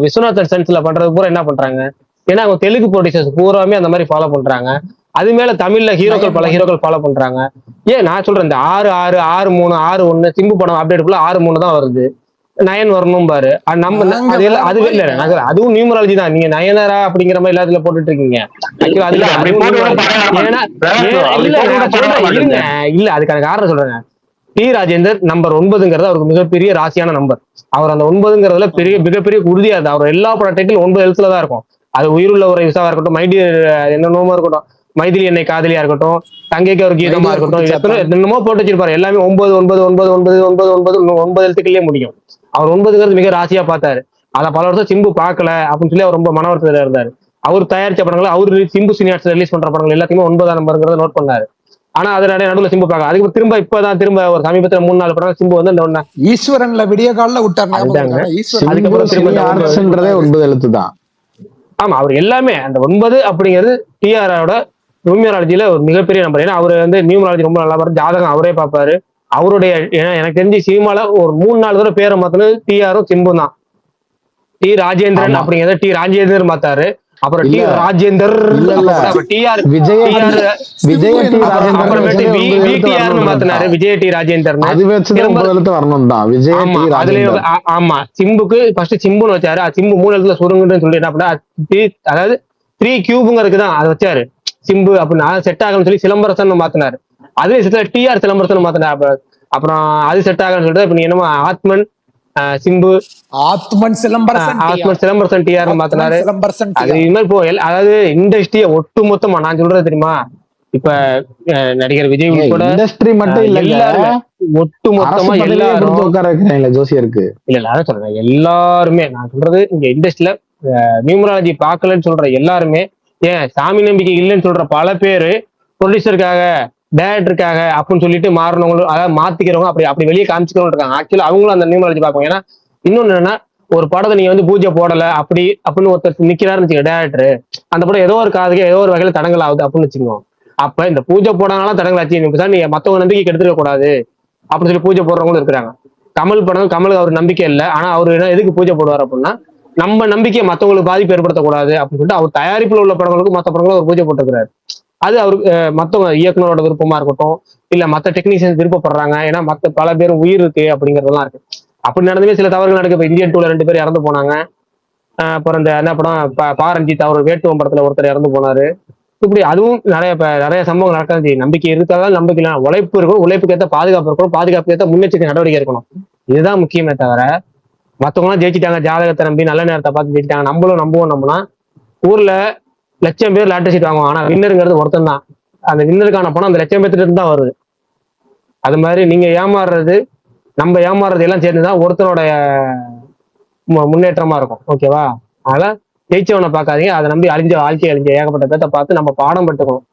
விஸ்வநாதன் சன்ஸ்ல பண்றது பூரா என்ன பண்றாங்க? ஏன்னா அவங்க தெலுங்கு ப்ரொடியூசர்ஸ் பூராமே அந்த மாதிரி ஃபாலோ பண்றாங்க. அது மேல தமிழ்ல ஹீரோக்கள் பல ஹீரோக்கள் ஃபாலோ பண்றாங்க. ஏன் நான் சொல்றேன், இந்த 6-6 6-3 6-1 சிம்பு படம் அப்டேட் ஃபுல்லா 6-3 தான் வருது. 9 வரணும் பாரு. நம்ம அது இல்ல, அதுவும் நியூமராலஜி தான். நீங்க நயனரா அப்படிங்கிற மாதிரி எல்லாத்துல போட்டுட்டு இருக்கீங்க. இல்ல அதுக்கான காரணம் சொல்றேங்க. டி ராஜேந்தர் நம்பர் 9ங்கிறது அவருக்கு மிகப்பெரிய ராசியான நம்பர். அவர் அந்த 9ங்கிறதுல மிகப்பெரிய உறுதியா இருக்கு. அவர் எல்லா பட டைட்டில் 9 எழுத்துல தான் இருக்கும். அது உயிருள்ள ஒரு விசாவா இருக்கட்டும், மைடியர் என்னென்னமோ இருக்கட்டும், மைதிலி என்னை காதலியா இருக்கட்டும், தங்கைக்கு ஒரு கீதமா இருக்கட்டும், என்னமோ போட்டு வச்சிருப்பாரு. எல்லாமே 9 9 9 9 9 9 9 எழுத்துக்களே முடியும். அவர் 9ங்கிறது மிக ராசியா பார்த்தாரு. அதை பல வருஷம் சிம்பு பார்க்கல அப்படின்னு சொல்லி அவர் ரொம்ப மன வருத்தத்துல இருந்தாரு. அவர் தயாரிச்ச படங்களை, அவரு சிம்பு சீனியர்ஸ் ரிலீஸ் பண்ற படங்கள் எல்லாத்தையுமே 9ஆம் நம்பருங்கிறத நோட் பண்ணாரு. ஆனா அது நடுவில் சிம்பு பார்க்க, அதுக்கு திரும்ப ஒரு சமீபத்துல 3-4 படம் சிம்பு வந்து இந்த ஈஸ்வரன்ல விடிய காலில் விட்டாங்க. அதுக்கப்புறம் திரும்ப 9 எழுத்து தான். ஆமா, அவர் எல்லாமே அந்த 9 அப்படிங்கிறது டிஆரோட நியூமராலஜில ஒரு மிகப்பெரிய நம்பர். ஏன்னா அவரு வந்து நியூமராலஜி ரொம்ப நல்லா பாரு, ஜாதகம் அவரே பார்ப்பாரு. அவருடைய எனக்கு தெரிஞ்சு சினிமால ஒரு 3-4 தடவை பேரை மாத்தினது டிஆரும் சிம்பு தான். டி ராஜேந்திரன் அப்படிங்கிறத டி ராஜேந்தர் மாத்தாரு. அப்புறம் டி ராஜேந்தர் மாத்தினாரு, விஜய் டி ராஜேந்தர். ஆமா, சிம்புக்கு ஃபர்ஸ்ட் சிம்புன்னு வச்சாரு. சிம்பு 3 எழுத்துல சுருங்குன்னு சொல்லி என்ன பண்ணா, அதாவது 3 கியூபுங்கிறதுக்கு தான் அதை வச்சாரு சிம்பு அப்படின்னா செட் ஆகும்னு சொல்லி சிலம்பரசன் மாத்தினாரு. அதே விஷயத்துல டிஆர் சிலம்பரசன் மாத்தினாரு. அப்புறம் அது செட் ஆகும்னு சொல்லிட்டு இப்ப நீ என்னமோ ஆத்மன் சிம்பு ஆத்மன் சிலம்பரசன் டிஆர் மாத்தினாரு. அது மாதிரி போ, அதாவது இண்டஸ்ட்ரியை ஒட்டு மொத்தமா நான் சொல்றது தெரியுமா? இப்ப நடிகர் விஜய் கூட இண்டஸ்ட்ரி மட்டும் இல்ல, ஒட்டு மொத்தமா எல்லாரும் ஜோசியருக்கு இல்ல அதான் சொல்றேன். எல்லாருமே நான் சொல்றது இங்க இண்டஸ்ட்ரியில நியூமராலஜி பார்க்கலன்னு சொல்ற எல்லாருமே, ஏன் சாமி நம்பிக்கை இல்லைன்னு சொல்ற பல பேரு ப்ரொடியூசருக்காக டேரக்டருக்காக அப்படின்னு சொல்லிட்டு மாறினவங்களும், அதாவது மாத்திக்கிறவங்க அப்படி வெளியே காமிச்சுக்கிறவங்க இருக்காங்க. ஆக்சுவலா அவங்களும் அந்த நியூமராலஜி பார்ப்பாங்க. ஏன்னா இன்னொன்னு என்னன்னா, ஒரு படத்தை நீங்க வந்து பூஜை போடல அப்படின்னு ஒருத்தர் நிக்கிறாருன்னு வச்சுக்க டேரக்டர், அந்த படம் ஏதோ ஒரு காதுக்கு ஏதோ ஒரு வகையில தடங்கள் ஆகுது அப்படின்னு வச்சுக்கோங்க. அப்ப இந்த பூஜை போடாதான் தடங்கள் ஆச்சு, நீங்க மத்தவங்க நம்பிக்கை எடுத்துக்க கூடாது அப்படின்னு சொல்லி பூஜை போடுறவங்களும் இருக்கிறாங்க. கமலுக்கு அவர் நம்பிக்கை இல்லை, ஆனா அவரு என்ன எதுக்கு பூஜை போடுவார் அப்படின்னா, நம்ம நம்பிக்கையை மத்தவங்களுக்கு பாதிப்பு ஏற்படுத்தக்கூடாது அப்படின்னு சொல்லிட்டு அவர் தயாரிப்புல உள்ள படங்களுக்கு மற்ற படங்களும் அவர் பூஜை போட்டுக்கிறாரு. அது அவருக்கு மத்தவங்க இயக்குனரோட விருப்பமா இருக்கட்டும், இல்ல மத்த டெக்னீஷியன்ஸ் விருப்பப்படுறாங்க. ஏன்னா மத்த பல பேரும் உயிர் இருக்கு அப்படிங்கறதெல்லாம் இருக்கு. அப்படி நடந்துமே சில தவறுகள் நடக்கு. இப்ப இந்தியன் 2ல 2 பேர் இறந்து போனாங்க. அப்புறம் இந்த என்ன படம் பாரஞ்சித் அவர் வேட்டுவம் படத்துல ஒருத்தர் இறந்து போனாரு. இப்படி அதுவும் நிறைய சம்பவங்கள் நடக்காது. நம்பிக்கை இருக்காதான், நம்பிக்கை இல்லை, உழைப்பு இருக்கணும், உழைப்புக்கு ஏற்ற பாதுகாப்பு இருக்கணும், பாதுகாப்புக்கு ஏற்ற முன்னெச்சரிக்கை நடவடிக்கை இருக்கணும். இதுதான் முக்கியமே தவிர மத்தவங்களாம் ஜெயிச்சிட்டாங்க, ஜாதகத்தை நம்பி நல்ல நேரத்தை பார்த்து ஜெயிச்சிட்டாங்க, நம்மளும் நம்புவோம்னா ஊர்ல 1,00,000 பேர் லாட்டரி சீட் வாங்குவோம். ஆனா வின்னருங்கிறது ஒருத்தன் தான். அந்த வின்னருக்கான பணம் அந்த 1,00,000 பேர்த்திட்ட இருந்து தான் வருது. அது மாதிரி நீங்க ஏமாறுறது, நம்ம ஏமாறுறது எல்லாம் சேர்ந்துதான் ஒருத்தனோட முன்னேற்றமா இருக்கும். ஓகேவா? அதனால ஜெயிச்சவனை பார்க்காதீங்க, அதை நம்பி வாழ்க்கை அழிஞ்ச ஏகப்பட்ட பேர்த்த பார்த்து நம்ம பாடம் பட்டுக்கணும்.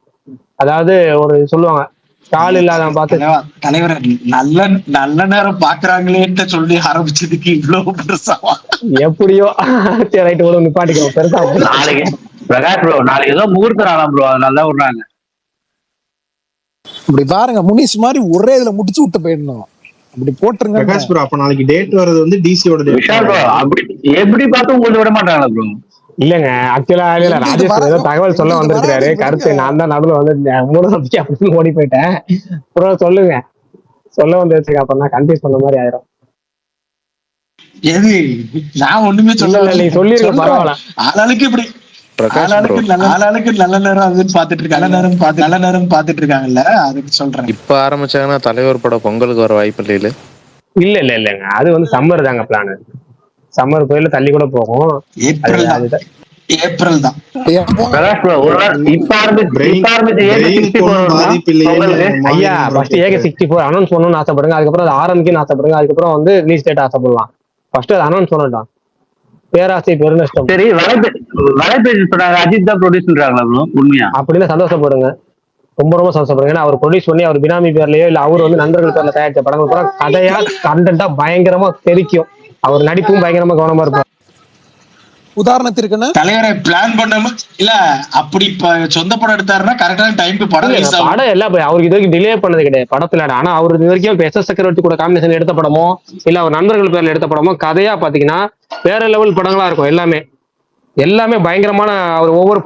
அதாவது ஒரு சொல்லுவாங்க, கால் இல்லாதவன் பார்த்து தலைவர் நல்ல நல்ல நேரம் பாக்குறாங்களேன்னு சொல்லி ஆரம்பிச்சதுக்கு இவ்வளவு பெருசா எப்படியோ சரி ரைட்டு நிப்பாட்டிக்கிறோம். பெருசா பிரகாஷ் ப்ரோ நாளைக்கு ஏதோ முகூர்த்த நாளாம் ப்ரோ, அதனால தான் விடுறாங்க. இப்படி பாருங்க, முனிஸ் மாதிரி ஒரே இதுல முடிச்சு விட்டு போயிடணும். அப்படி போட்டுருங்க. பிரகாஷ் ப்ரோ அப்ப நாளைக்கு டேட் வர்றது வந்து டிசியோட விஷால் ப்ரோ டேட். அப்படி எப்படி பார்த்து உங்களுக்கு விட மாட்டாங்களா ப்ரோ? இல்லங்க ஆக்சுவலா இல்ல ராஜேஷ் ஏதோ தகவல் சொல்ல வந்திருக்காரு. கருத்து நான் தான் நடுவில் வந்து 3 சமைச்சு அப்படின்னு ஓடி போயிட்டேன். அப்புறம் சொல்லுங்க, சொல்ல வந்து அப்புறம் நான் கன்ஃபியூஸ் பண்ண மாதிரி ஆயிரும். எது நான் ஒண்ணுமே இல்ல நீ சொல்லிருக்க பரவாயில்ல. ஆளாளுக்கு இப்படி ஆளாளுக்கு நல்ல நேரம் அதுன்னு பாத்துட்டு இருக்காங்க, நல்ல நேரம் பாத்துட்டு இருக்காங்கல்ல, அதுக்கு சொல்றேன். இப்ப ஆரம்பிச்சாங்கன்னா தலைவர் படம் பொங்கலுக்கு வர வாய்ப்பு இல்லையில. இல்லங்க அது வந்து சம்மர் தாங்க பிளான். சம்மர் கோயில தள்ளி கூட போகும். ஏப்ரல் தான். பிரகாஷ் ப்ரோ ஒரு இப்ப ஐயா ஃபர்ஸ்ட் AK-64 அனௌன்ஸ் பண்ணணும்னு ஆசைப்படுங்க. அதுக்கப்புறம் அது ஆரம்பிக்கணும்னு ஆசைப்படுங்க. அதுக்கப்புறம் வந்து ரிலீஸ் டேட் ஆசைப்படலாம். ஃபர்ஸ்ட் அது அனௌன்ஸ் பண்ணட்டும். பேராசை பெருநஷ்டம். சரி, வலைபேசி சொன்னாங்க அஜித் தான் ப்ரொடியூஸ் பண்றாங்களா ப்ரோ? உண்மையா? அப்படின்னு சந்தோஷப்படுங்க, ரொம்ப சந்தோஷப்படுங்க. ஏன்னா அவர் ப்ரொடியூஸ் பண்ணி அவர் பினாமி பேர்லயோ இல்ல அவர் வந்து நண்பர்கள் பேர்ல தயாரிச்ச படங்கள் கூட கதையா கண்டென்ட்டா பயங்கரமா தெரிக்கும். அவர் நடிப்பும் பயங்கரமா கவனமா இருப்பார். உதாரணத்திற்கு தலைவரை பிளான் பண்ணாம இல்ல அப்படி சொந்த படம் எடுத்தாருன்னா கரெக்டான டைம்க்கு படம் எல்லாம் அவருக்கு இது வரைக்கும் டிலே பண்ணது கிடையாது படத்துல. ஆனா அவர் இது வரைக்கும் SS சக்கரவர்த்தி கூட காம்பினேஷன் எடுத்த படமோ இல்ல அவர் நண்பர்கள் பேர்ல எடுத்த படமோ கதையா பாத்தீங்கன்னா வேற லெவல் படங்களா இருக்கும். எல்லாமே பயங்கரமான அவர் ஒவ்வொரு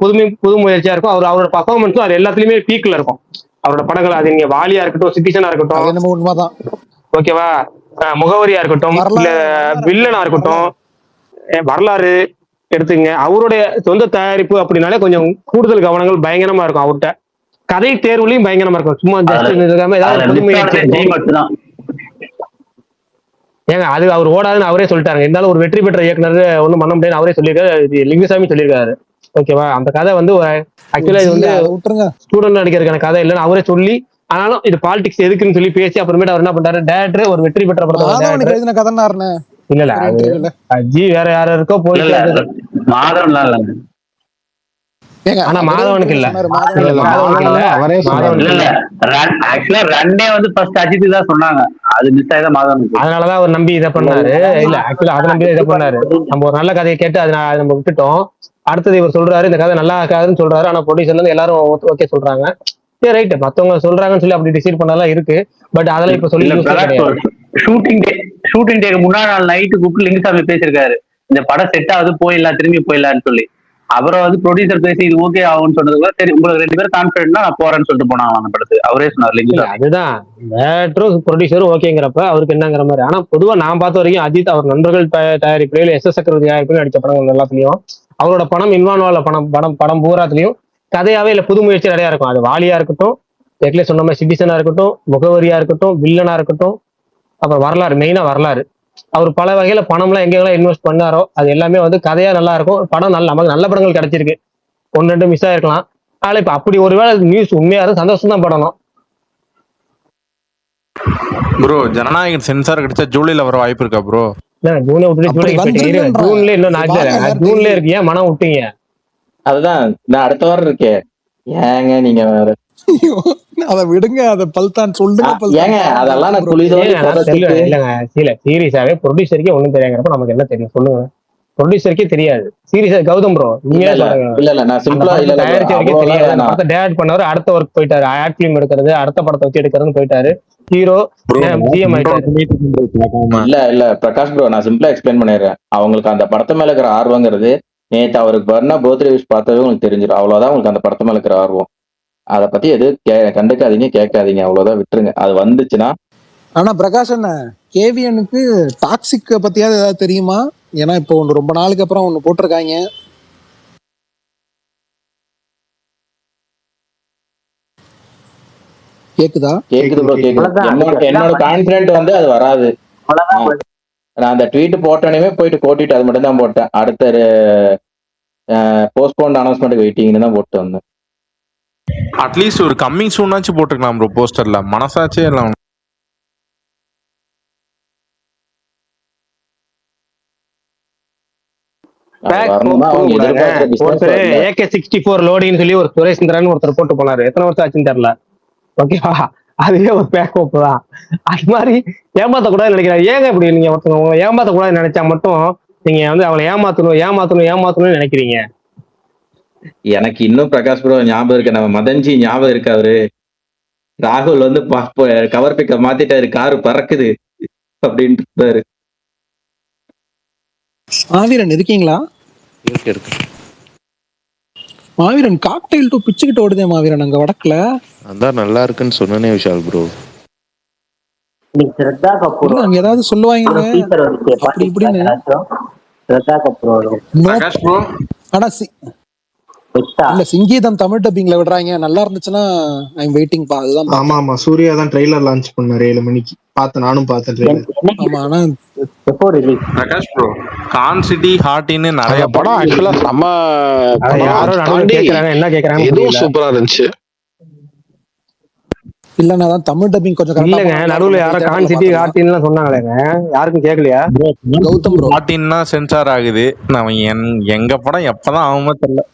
புது முயற்சியா இருக்கும். அவரோட பர்ஃபார்மன்ஸும் அது எல்லாத்துலயுமே பீக்ல இருக்கும். அவரோட படங்கள் அது நீங்க வாலியா இருக்கட்டும், சிட்டிசனா இருக்கட்டும், உண்மைதான் ஓகேவா, முகவரியா இருக்கட்டும், இல்ல வில்லனா இருக்கட்டும், வரலாறு எடுத்துங்க. அவருடைய சொந்த தயாரிப்பு அப்படின்னாலே கொஞ்சம் கூடுதல் கவனங்கள் பயங்கரமா இருக்கும். அவர்கிட்ட கதை தேர்வுலையும் பயங்கரமா இருக்கும். சும்மா ஏதாவது புது முயற்சி ஏங்க அது அவர் ஓடாதுன்னு அவரே சொல்லிட்டாங்க. இருந்தாலும் ஒரு வெற்றி பெற்ற இயக்குனர் ஒன்றும் பண்ண முடியாது அவரே சொல்லியிருக்காரு. லிங்குசாமி சொல்லியிருக்காரு. ஓகேவா, அந்த கதை வந்து ஆக்சுவலா இது வந்து ஸ்டூடெண்ட் நடிக்கிறதுக்கான கதை இல்லைன்னு அவரே சொல்லி, ஆனாலும் இது பாலிடிக்ஸ் எதுக்குன்னு சொல்லி பேசி அப்புறமேட்டு அவர் என்ன பண்றாரு, டேரக்டர் ஒரு வெற்றி பெற்ற படத்தை இல்ல ஜி வேற யாரும் இருக்கோ போயிட்டு ஆனா மாதவனுக்கு இல்ல, அதனாலதான் அவர் நம்பி இதை பண்ணாரு. இல்ல ஆக்சுவலா அதை நம்பி இதை பண்ணாரு. நம்ம ஒரு நல்ல கதையை கேட்டு அதை நம்ம விட்டுட்டோம். அடுத்தது இவர் சொல்றாரு இந்த கதை நல்லா இருக்காதுன்னு சொல்றாரு. ஆனா ப்ரொடியூசர்ல இருந்து எல்லாரும் ஓகே சொல்றாங்க. சரி ரைட், மத்தவங்க சொல்றாங்கன்னு சொல்லி அப்படி டிசைட் பண்ணலாம் இருக்கு. பட் அதெல்லாம் இப்ப சொல்லி ஷூட்டிங் டேக்கு முன்னாள் நாள் நைட்டு கூப்பிட்டு லிங்குசாமி பேசியிருக்காரு, இந்த படம் செட் ஆகுது போயிடலாம் திரும்பி போயிடலான்னு சொல்லி. அப்புறம் வந்து ப்ரொடியூசர் பேசி இது ஓகே ஆகும்னு சொன்னதுக்கு சரி உங்களுக்கு 2 பேரும் கான்ஃபிடென்ட்னா நான் போறேன்னு சொல்லிட்டு போனாங்க அந்த படத்துக்கு. அவரே சொன்னார். அதுதான் டேரக்டரும் ப்ரொடியூசரும் ஓகேங்கிறப்ப அவருக்கு என்னங்கிற மாதிரி. ஆனா பொதுவா நான் பார்த்த வரைக்கும் அஜித் அவர் நண்பர்கள் தயாரிப்புலையும் SS சக்கரவர்த்தி தயாரிப்புலையும் நடிச்ச படங்கள் எல்லாத்துலயும் அவரோட படம் இன்வால்வ் ஆகல. படம் பூராத்துலயும் கதையாவே இல்ல புது முயற்சி நிறையா இருக்கும். அது வாலியா இருக்கட்டும், ஏற்கனவே சொன்ன மாதிரி சிட்டிசனா இருக்கட்டும், முகவரியா இருக்கட்டும், வில்லனா இருக்கட்டும், அப்புறம் வரலாறு, மெயினா வரலாறு. அவர் பல வகையில பணம்லாம் எங்கெல்லாம் இன்வெஸ்ட் பண்ணாரோ அது எல்லாமே வந்து கதையா நல்லா இருக்கும். படம் நமக்கு நல்ல படங்கள் கிடைச்சிருக்கு. 1-2 மிஸ் ஆயிருக்கலாம். ஆனா இப்ப அப்படி ஒருவேளை நியூஸ் உண்மையா சந்தோஷம் தான் படணும். ப்ரோ ஜனநாயகன் சென்சார் கிடைச்சா ஜூலைல வர வாய்ப்பு இருக்கா ப்ரோ? ஜூன்ல இன்னும் ஜூன்ல இருக்கு. ஏன் மனம் விட்டீங்க? அதுதான் நான் அடுத்த வாரம் இருக்கேன். ஏங்க நீங்க வேற அத விடுங்க, அத பல்தான் சொல்லுங்க. ஏங்க அதெல்லாம் நான் இல்லங்க இல்ல சீரியஸாவே ப்ரொடியூசருக்கே ஒண்ணும் தெரியாங்கிறப்ப நமக்கு என்ன தெரியும் சொல்லுங்க? ப்ரொடியூசருக்கே தெரியாது. சீரியஸா கௌதம் ப்ரோ நீங்க இல்ல நான் சிம்பிளா தெரியாது. டேரக்ட் பண்ணவர் அடுத்த ஒர்க் போயிட்டாரு. ஆட் பிலிம் எடுக்கிறது, அடுத்த படத்தை வச்சு எடுக்கிறதுன்னு போயிட்டாரு. ஹீரோ GM ஆயிட்டாரு. இல்ல பிரகாஷ் ப்ரோ நான் சிம்பிளா எக்ஸ்பிளைன் பண்ணிடுறேன். அவங்களுக்கு அந்த படத்தை மேல இருக்கிற ஆர்வங்கிறது நேற்று அவருக்கு பர்னா பர்த்டே விஷ் பார்த்தவே உங்களுக்கு தெரிஞ்சிடும். அவ்வளவுதான் உங்களுக்கு அந்த படத்தை மேல இருக்கிற ஆர்வம். அதை பத்தி எதுவும் கண்டுக்காதீங்க, கேட்காதீங்க, அவ்வளவுதான், விட்டுருங்க. அது வந்துச்சுன்னா. ஆனா பிரகாஷ் அண்ணா கேவியனுக்கு டாக்ஸிக் பத்தியாவது ஏதாவது தெரியுமா? ஏன்னா இப்போ ரொம்ப நாளுக்கு அப்புறம் ஒண்ணு போட்டிருக்காங்க. கேக்குதா? கேக்குது ப்ரோ, கேக்குது. என்னோட கான்பிடன்ட் வந்து அது வராது. நான் அந்த ட்வீட் போட்டோன்னே போயிட்டு கோட்டிட்டு அது மட்டும் தான் போட்டேன். அடுத்த போஸ்ட்போன் அனௌன்ஸ்மெண்ட் வெயிட்டிங்னு தான் போட்டு வந்தேன். அட்லீஸ்ட் ஒரு கம்மிங் சூனாச்சும் போட்டுக்கலாம் ப்ரோ போஸ்டர்ல. மனசாச்சே எல்லாம் AK-64 லோடின்னு சொல்லி ஒரு சுரேஷ்ந்திரன் ஒருத்தர் போட்டு போனாரு. எத்தனை வருஷம் ஆச்சுன்னு தெரியல. ஓகேவா, அதுவே ஒரு பேக் ஓப்பு தான். அது மாதிரி ஏமாத்த கூடாதுன்னு நினைக்கிறாங்க. ஏங்க இப்படி நீங்க ஒருத்தவங்க உங்களை ஏமாத்த கூடாதுன்னு நினைச்சா மட்டும் நீங்க வந்து அவங்களை ஏமாத்தணும்னு நினைக்கிறீங்க? எனக்கு இன்னும் பிரகாஷ் ப்ரோ ஞாபகம் இருக்கு. நம்ம மதன்ஜி ஞாபகம் இருக்கு. அவரு ராகுல் வந்து கவர் பிக்க மாத்திட்டாரு, காரு பறக்குது அப்படின்ட்டு இருந்தாரு. மாவீரன் இருக்கீங்களா? மாவீரன் காக்டெயில் 2 பிச்சுக்கிட்டு ஓடுதே மாவீரன் அங்க வடக்குல. அதான் நல்லா இருக்குன்னு சொன்னனே விஷால் ப்ரோ. ஸ்ரத்தா கபூர் அங்க ஏதாவது சொல்லுவாங்க டீச்சர் வந்து அப்படி இப்படின்னு. ஸ்ரத்தா கபூர் பிரகாஷ் ப்ரோ ஆனா இல்ல சிங்கீதம் தமிழ் டப்பிங்ல விடுறாங்க, நல்லா இருந்துச்சுன்னா ஐ அம் வெயிட்டிங் பா. அதுதான் ஆமா ஆமா, சூர்யா தான் ட்ரெய்லர் லான்ச் பண்ணாரு 7 மணிக்கு. நானும் பார்த்தேன் ட்ரெய்லர். ஆமா ஆனா பிரகாஷ் ப்ரோ கான் சிட்டி ஹார்டின்னு நிறைய படம் ஆக்சுவலா செம்ம யாரோ தாண்டி கேக்குறாங்க, என்ன கேக்குறாங்க எதுவும் சூப்பரா இருந்துச்சு. இல்லன்னா தான் தமிழ் டப்பிங் கொஞ்சம் இல்லங்க, நடுவுல யாரோ கான் சிட்டி ஹார்டின்லாம் சொன்னாங்களேங்க, யாருக்கும் கேட்கலையா? கௌதம் ப்ரோ ஹார்டின்னா சென்சார் ஆகுது. நம்ம எங்க படம் எப்பதான் ஆகுமோ தெரியல.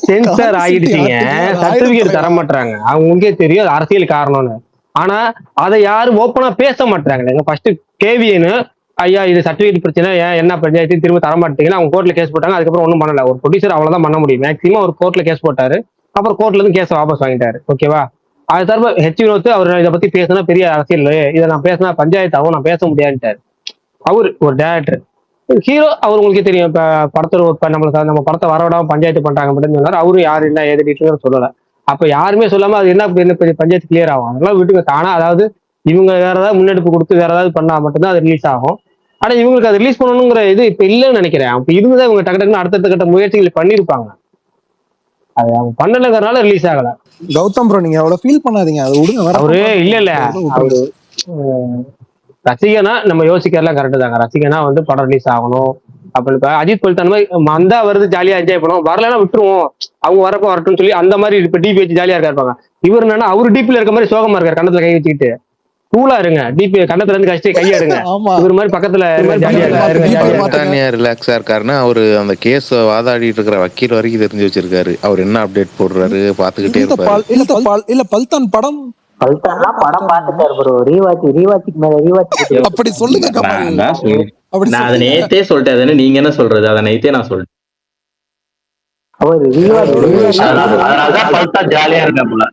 சென்சார் ஆகிடுச்சிங்க, சர்டிபிகேட் தர மாட்டாங்க. அவங்களுக்கே தெரியும் அது அரசியல் காரணம்னு. ஆனா அதை யாரும் ஓப்பனா பேச மாட்டாங்க. ஃபர்ஸ்ட் கேவியன்னு ஐயா இது சர்டிபிகேட் பிரச்சனை, ஏன் என்ன பஞ்சாயத்து திரும்ப தர மாட்டீங்கன்னா அவங்க கோர்ட்ல கேஸ் போட்டாங்க. அதுக்கப்புறம் ஒன்றும் பண்ணல. ஒரு ப்ரொடியூசர் அவ்வளவுதான் பண்ண முடியும். மேக்ஸிமம் ஒரு கோர்ட்ல கேஸ் போட்டாரு, அப்புறம் கோர்ட்ல இருந்து கேஸ் வாபஸ் வாங்கிட்டாரு. ஓகேவா? அது தவிர ஹெச் வினோத் அவர் இதை பத்தி பேசினா பெரிய அரசியல், இதை நான் பேசினா பஞ்சாயத்து ஆகும், நான் பேச முடியாதுட்டாரு. அவர் ஒரு டேரக்டர், ஹீரோ. அவர் உங்களுக்கே தெரியும், இப்ப படத்துல நம்ம படத்தை வரவிடாம பஞ்சாயத்து பண்றாங்க அப்படின்னு சொன்னாரு. அவரு யாரு என்ன ஏதிட்டு சொல்லல. அப்ப யாருமே சொல்லாம அது என்ன பஞ்சாயத்து கிளியர் ஆகும்? அதெல்லாம் விட்டுங்க தானா. அதாவது இவங்க வேற ஏதாவது முன்னெடுப்பு கொடுத்து வேற ஏதாவது பண்ணா மட்டும்தான் அது ரிலீஸ் ஆகும். ஆனா இவங்களுக்கு அதை ரிலீஸ் பண்ணணுங்கிற இது இப்ப இல்லைன்னு நினைக்கிறேன். அப்ப இருந்துதான் இவங்க டக்கு டக்குன்னு அடுத்தடுத்த கட்ட முயற்சிகள் பண்ணிருப்பாங்க. அது அவங்க பண்ணலங்கிறனால ரிலீஸ் ஆகல. கௌதம் ப்ரோ நீங்க அவ்வளவு ஃபீல் பண்ணாதீங்க, அது விடுங்க. அவரு இல்ல அவரு ரசிகனா நம்ம யோசிக்கிறதுலாம் கரெக்டு தாங்க. ரசிகனா வந்து படம் ரிலீஸ் ஆகணும் அப்படின்னு. இப்ப அஜித் பல் தன்மை வந்தா வருது, ஜாலியா என்ஜாய் பண்ணுவோம், வரலன்னா விட்டுருவோம், அவங்க வரப்போ வரட்டும்னு சொல்லி அந்த மாதிரி இப்ப டிபி வச்சு ஜாலியா இருக்காருப்பாங்க. இவர் என்னன்னா அவரு டிபில இருக்க மாதிரி சோகமா இருக்காரு, கண்ணத்துல கை வச்சுக்கிட்டு. கூலா இருங்க, டிபி கண்ணத்துல இருந்து கழிச்சு கையை எடுங்க. இவர் மாதிரி பக்கத்துல ஜாலியா ரிலாக்ஸா இருக்காருன்னா அவரு அந்த கேஸ் வாதாடிட்டு இருக்கிற வக்கீல் வரைக்கும் தெரிஞ்சு வச்சிருக்காரு. அவர் என்ன அப்டேட் போடுறாரு பாத்துக்கிட்டே இருப்பாரு. இல்ல பல்தான் படம் படம் பார்த்துட்டாரு ப்ரோ. ரீவாட்சிக்கு மேல ரீவாட்சி அப்படி சொல்லுங்க. நான் அதை நேத்தே சொல்லிட்டேன். நீங்க என்ன சொல்றது? அதை நேத்தே நான் சொல்லிட்டேன். ஜாலியா இருக்கேன் போல.